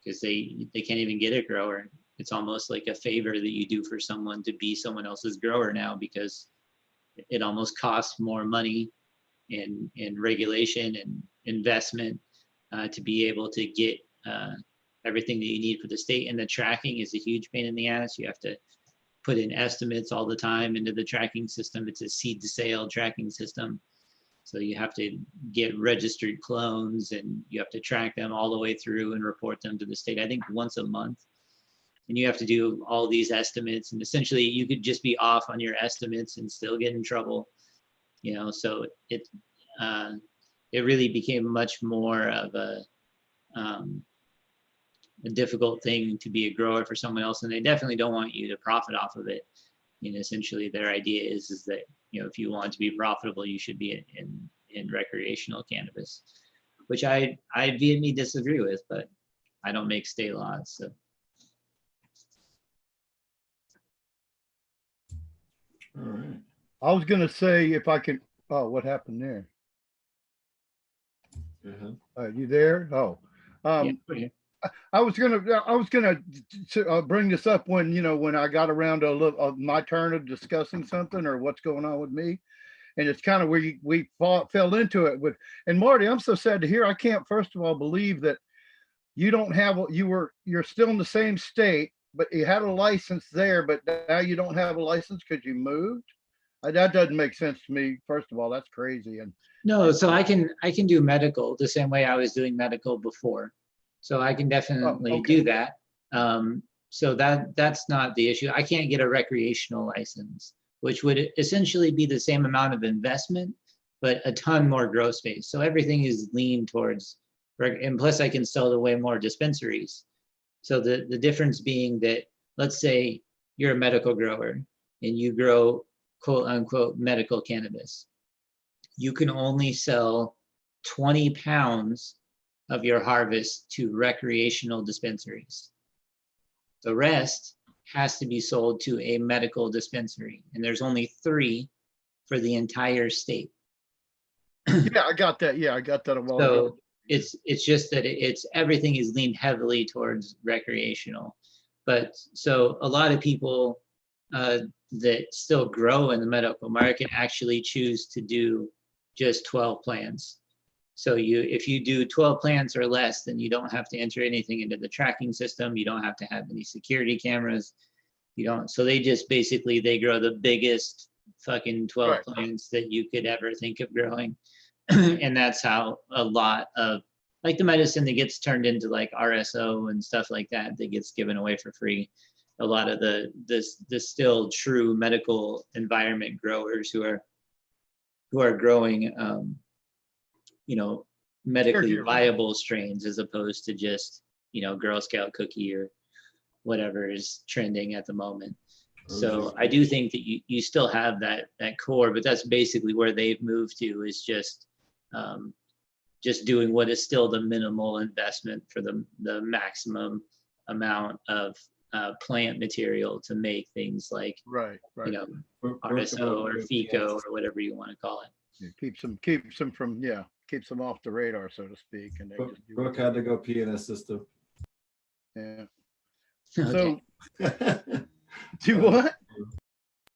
because they can't even get a grower. It's almost like a favor that you do for someone to be someone else's grower now, because it almost costs more money in regulation and investment to be able to get everything that you need for the state. And the tracking is a huge pain in the ass. You have to put in estimates all the time into the tracking system. It's a seed to sale tracking system. So you have to get registered clones, and you have to track them all the way through and report them to the state, I think once a month. And you have to do all these estimates, and essentially you could just be off on your estimates and still get in trouble, you know. So it really became much more of a difficult thing to be a grower for someone else, and they definitely don't want you to profit off of it. You know, essentially their idea is that, you know, if you want to be profitable, you should be in recreational cannabis, which I vehemently disagree with, but I don't make state laws, so. All right. I was gonna say if I could. Oh, what happened there? You there? Oh, Yeah. I was gonna bring this up when, you know, when I got around to my turn of discussing something or what's going on with me, and it's kind of where we fell into it with. And Marty, I'm so sad to hear. I can't, first of all, believe that you don't have, you're still in the same state, but you had a license there, but now you don't have a license because you moved. That doesn't make sense to me. First of all, that's crazy. And No, so I can do medical the same way I was doing medical before. So I can definitely do that. So that's not the issue. I can't get a recreational license, which would essentially be the same amount of investment, but a ton more grow space. So everything is leaned towards, and plus I can sell to way more dispensaries. So the difference being that, let's say you're a medical grower and you grow quote unquote medical cannabis. You can only sell 20 pounds of your harvest to recreational dispensaries. The rest has to be sold to a medical dispensary, and there's only 3 for the entire state. yeah, I got that. Yeah, I got that a while ago. So it's just that it's everything is leaned heavily towards recreational. But so a lot of people that still grow in the medical market actually choose to do just 12 plants. So if you do 12 plants or less, then you don't have to enter anything into the tracking system. You don't have to have any security cameras. You don't. So they just basically, they grow the biggest fucking 12 plants that you could ever think of growing. And that's how a lot of, like, the medicine that gets turned into like RSO and stuff like that gets given away for free. A lot of the still true medical environment growers who are growing you know, medically viable strains, as opposed to just, you know, Girl Scout cookie or whatever is trending at the moment. So I do think that you still have that core, but that's basically where they've moved to, is just doing what is still the minimal investment for the maximum amount of plant material to make things like, you know, RSO or FICO or whatever you want to call it. Yeah, keeps them off the radar, so to speak. And they just do Brooke had to go pee in his system. Yeah. Okay. So do what?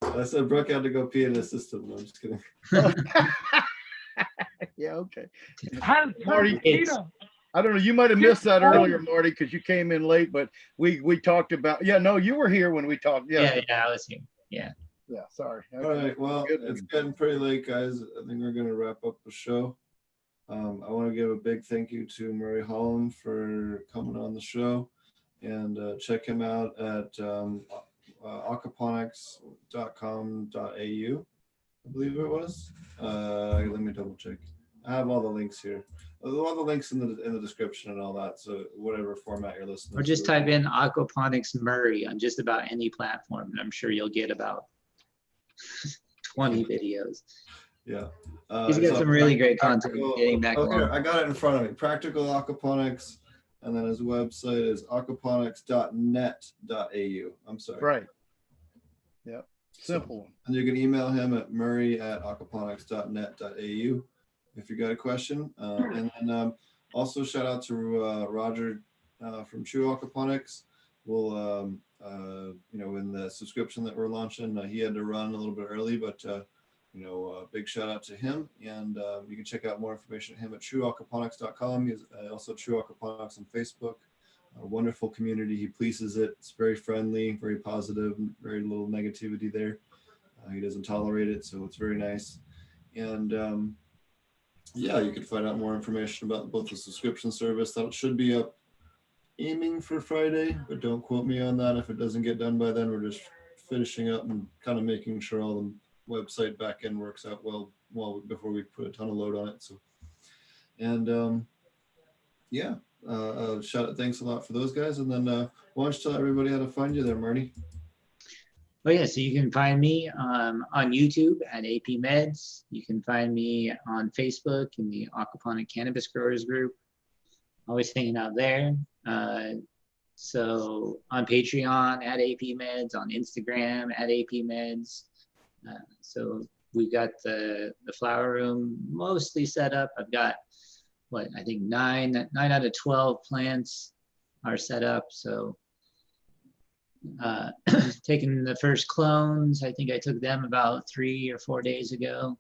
I said Brooke had to go pee in his system. No, I'm just kidding. Yeah, okay. Marty, I don't know. You might have missed that earlier, Marty, because you came in late. But we talked about. Yeah, no, you were here when we talked. Yeah, I was here. Yeah. Yeah, sorry. All right. Well, it's getting pretty late, guys. I think we're gonna wrap up the show. I want to give a big thank you to Murray Hallam for coming on the show. and check him out at aquaponics.com.au, I believe it was. Let me double check. I have all the links here. All the links in the description and all that. So whatever format you're listening to. Or just type in Aquaponics Murray on just about any platform, and I'm sure you'll get about 20 videos. Yeah. He's got some really great content. Getting back here, along. I got it in front of me. Practical Aquaponics, and then his website is aquaponics.net.au. I'm sorry. Right. Yep. Simple. And you can email him at murray@aquaponics.net.au if you got a question. And then also shout out to Roger from True Aquaponics. We'll, in the subscription that we're launching, he had to run a little bit early, but big shout out to him. And you can check out more information at him at trueaquaponics.com. He's also True Aquaponics on Facebook. A wonderful community. He pleases it. It's very friendly, very positive, very little negativity there. He doesn't tolerate it, so it's very nice. And you can find out more information about both the subscription service. That should be up aiming for Friday, but don't quote me on that. If it doesn't get done by then, we're just finishing up and kind of making sure all the website backend works out well before we put a ton of load on it. So, and shout out, thanks a lot for those guys. And then why don't you tell everybody how to find you there, Marty? Oh yeah, so you can find me on YouTube at AP Meds. You can find me on Facebook in the Aquaponic Cannabis Growers group. Always hanging out there. So on Patreon at AP Meds, on Instagram at AP Meds. So we've got the flower room mostly set up. I've got I think nine out of 12 plants are set up. So taking the first clones, I think I took them about 3 or 4 days ago.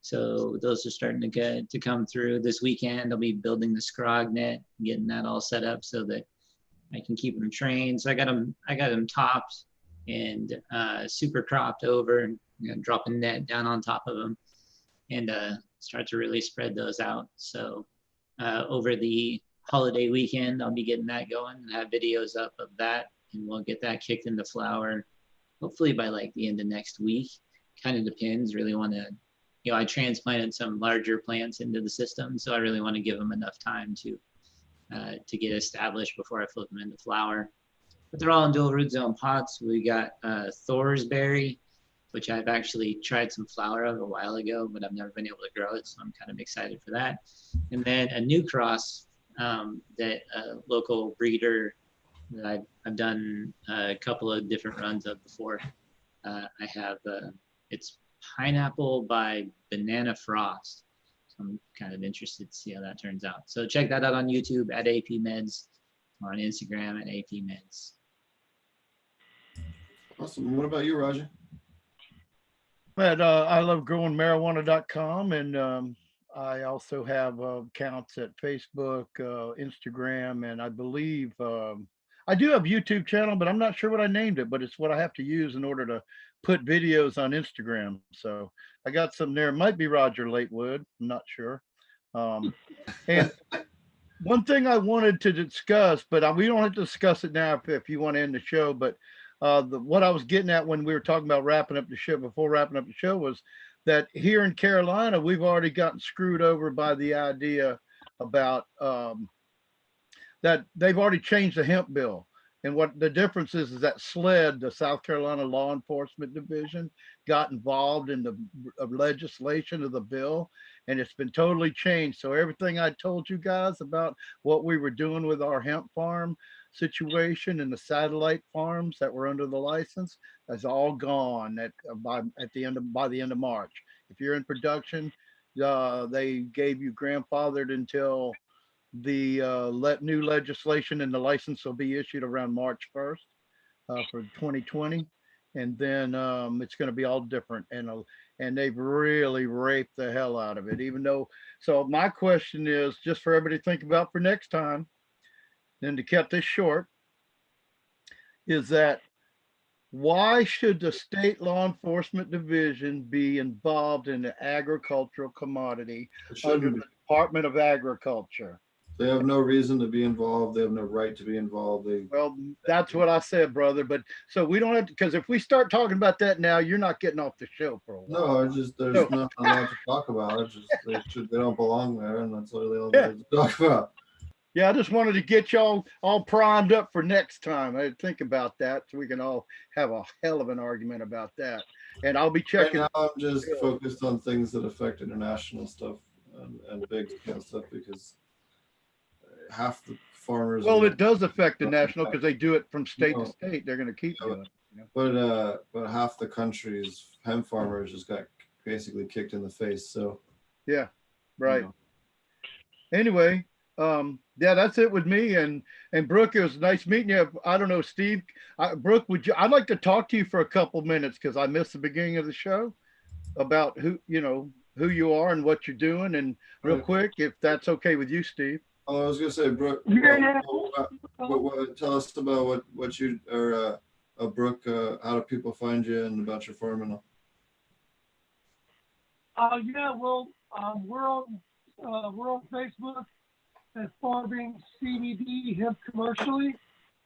So those are starting to come through this weekend. I'll be building the scrog net, getting that all set up so that I can keep them trained. So I got them topped and super cropped over, and drop a net down on top of them and start to really spread those out. So over the holiday weekend, I'll be getting that going and have videos up of that, and we'll get that kicked into flower hopefully by like the end of next week. Kind of depends. Really want to, I transplanted some larger plants into the system, so I really want to give them enough time to get established before I flip them into flower. But they're all in dual root zone pots. We got Thor's berry, which I've actually tried some flower of a while ago, but I've never been able to grow it, so I'm kind of excited for that. And then a new cross that a local breeder that I've done a couple of different runs of before. I have it's Pineapple by Banana Frost. So I'm kind of interested to see how that turns out. So check that out on YouTube at AP Meds, or on Instagram at AP Meds. Awesome. What about you, Roger? At I love growing marijuana.com, and I also have accounts at Facebook, Instagram, and I believe I do have a YouTube channel, but I'm not sure what I named it, but it's what I have to use in order to put videos on Instagram. So I got some there. It might be Roger Latewood. I'm not sure. And one thing I wanted to discuss, but we don't have to discuss it now if you want to end the show, but what I was getting at when we were talking about wrapping up the show, before wrapping up the show, was that here in Carolina, we've already gotten screwed over by the idea about that they've already changed the hemp bill. And what the difference is that SLED, the South Carolina Law Enforcement Division, got involved in the legislation of the bill, and it's been totally changed. So everything I told you guys about what we were doing with our hemp farm situation and the satellite farms that were under the license is all gone by the end of March. If you're in production, they gave you grandfathered until the new legislation, and the license will be issued around March 1st for 2020, and then it's going to be all different, and they've really raped the hell out of it. Even though, so my question is, just for everybody to think about for next time, and to cut this short, is that why should the state law enforcement division be involved in the agricultural commodity under the Department of Agriculture? They have no reason to be involved. They have no right to be involved. Well, that's what I said, brother. But so we don't have to, because if we start talking about that now, you're not getting off the show for a while. No, it's just there's So- nothing a lot to talk about. It's just they don't belong there, and that's literally all Yeah. there is to talk about. Yeah, I just wanted to get y'all all primed up for next time. I think about that so we can all have a hell of an argument about that. And I'll be Right checking. now, I'm just focused on things that affect international stuff and big scale stuff because half the farmers. Well, are- it does affect the national because they do it from state to state. They're going to keep Yeah, doing it. You know? but half the country's hemp farmers just got basically kicked in the face. So Yeah, right. you know. Anyway, yeah, that's it with me. And Brooke, it was nice meeting you. I don't know, Steve, Brooke, I'd like to talk to you for a couple minutes because I missed the beginning of the show about who you are and what you're doing. And real Right. quick, if that's okay with you, Steve. Oh, I was gonna say, Brooke. Yeah. Tell us about what you or Brooke. How do people find you and about your farm and all? Yeah, well, we're on Facebook at Farming CBD Hemp Commercially.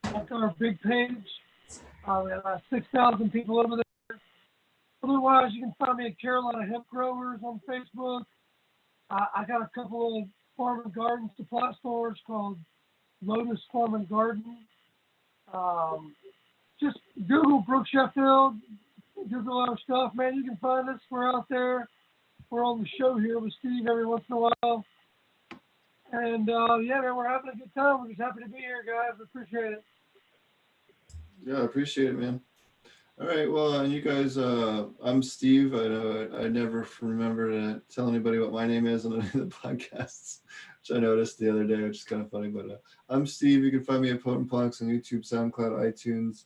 That's our big page. We have 6,000 people over there. Otherwise, you can find me at Carolina Hemp Growers on Facebook. I got a couple of farm and garden supply stores called Lotus Farm and Garden. Just Google Brooke Sheffield, Google our stuff, man. You can find us. We're out there. We're on the show here with Steve every once in a while. And yeah, man, we're having a good time. We're just happy to be here, guys. Appreciate it. Yeah, I appreciate it, man. All right, well, you guys, I'm Steve. I know I never remember to tell anybody what my name is on any of the podcasts, which I noticed the other day, which is kind of funny. But I'm Steve. You can find me at Ponics on YouTube, SoundCloud, iTunes,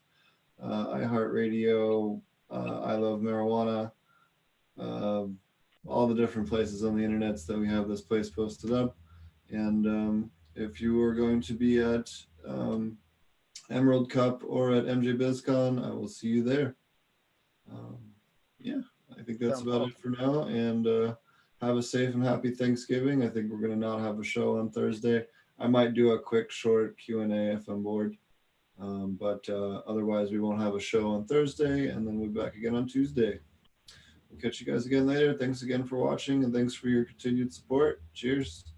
iHeartRadio, I Love Marijuana, all the different places on the internet that we have this place posted up. And if you are going to be at Emerald Cup or at MJ BizCon, I will see you there. Yeah, I think that's about it for now. And have a safe and happy Thanksgiving. I think we're going to not have a show on Thursday. I might do a quick short Q&A if I'm bored. But otherwise, we won't have a show on Thursday, and then we'll be back again on Tuesday. We'll catch you guys again later. Thanks again for watching, and thanks for your continued support. Cheers.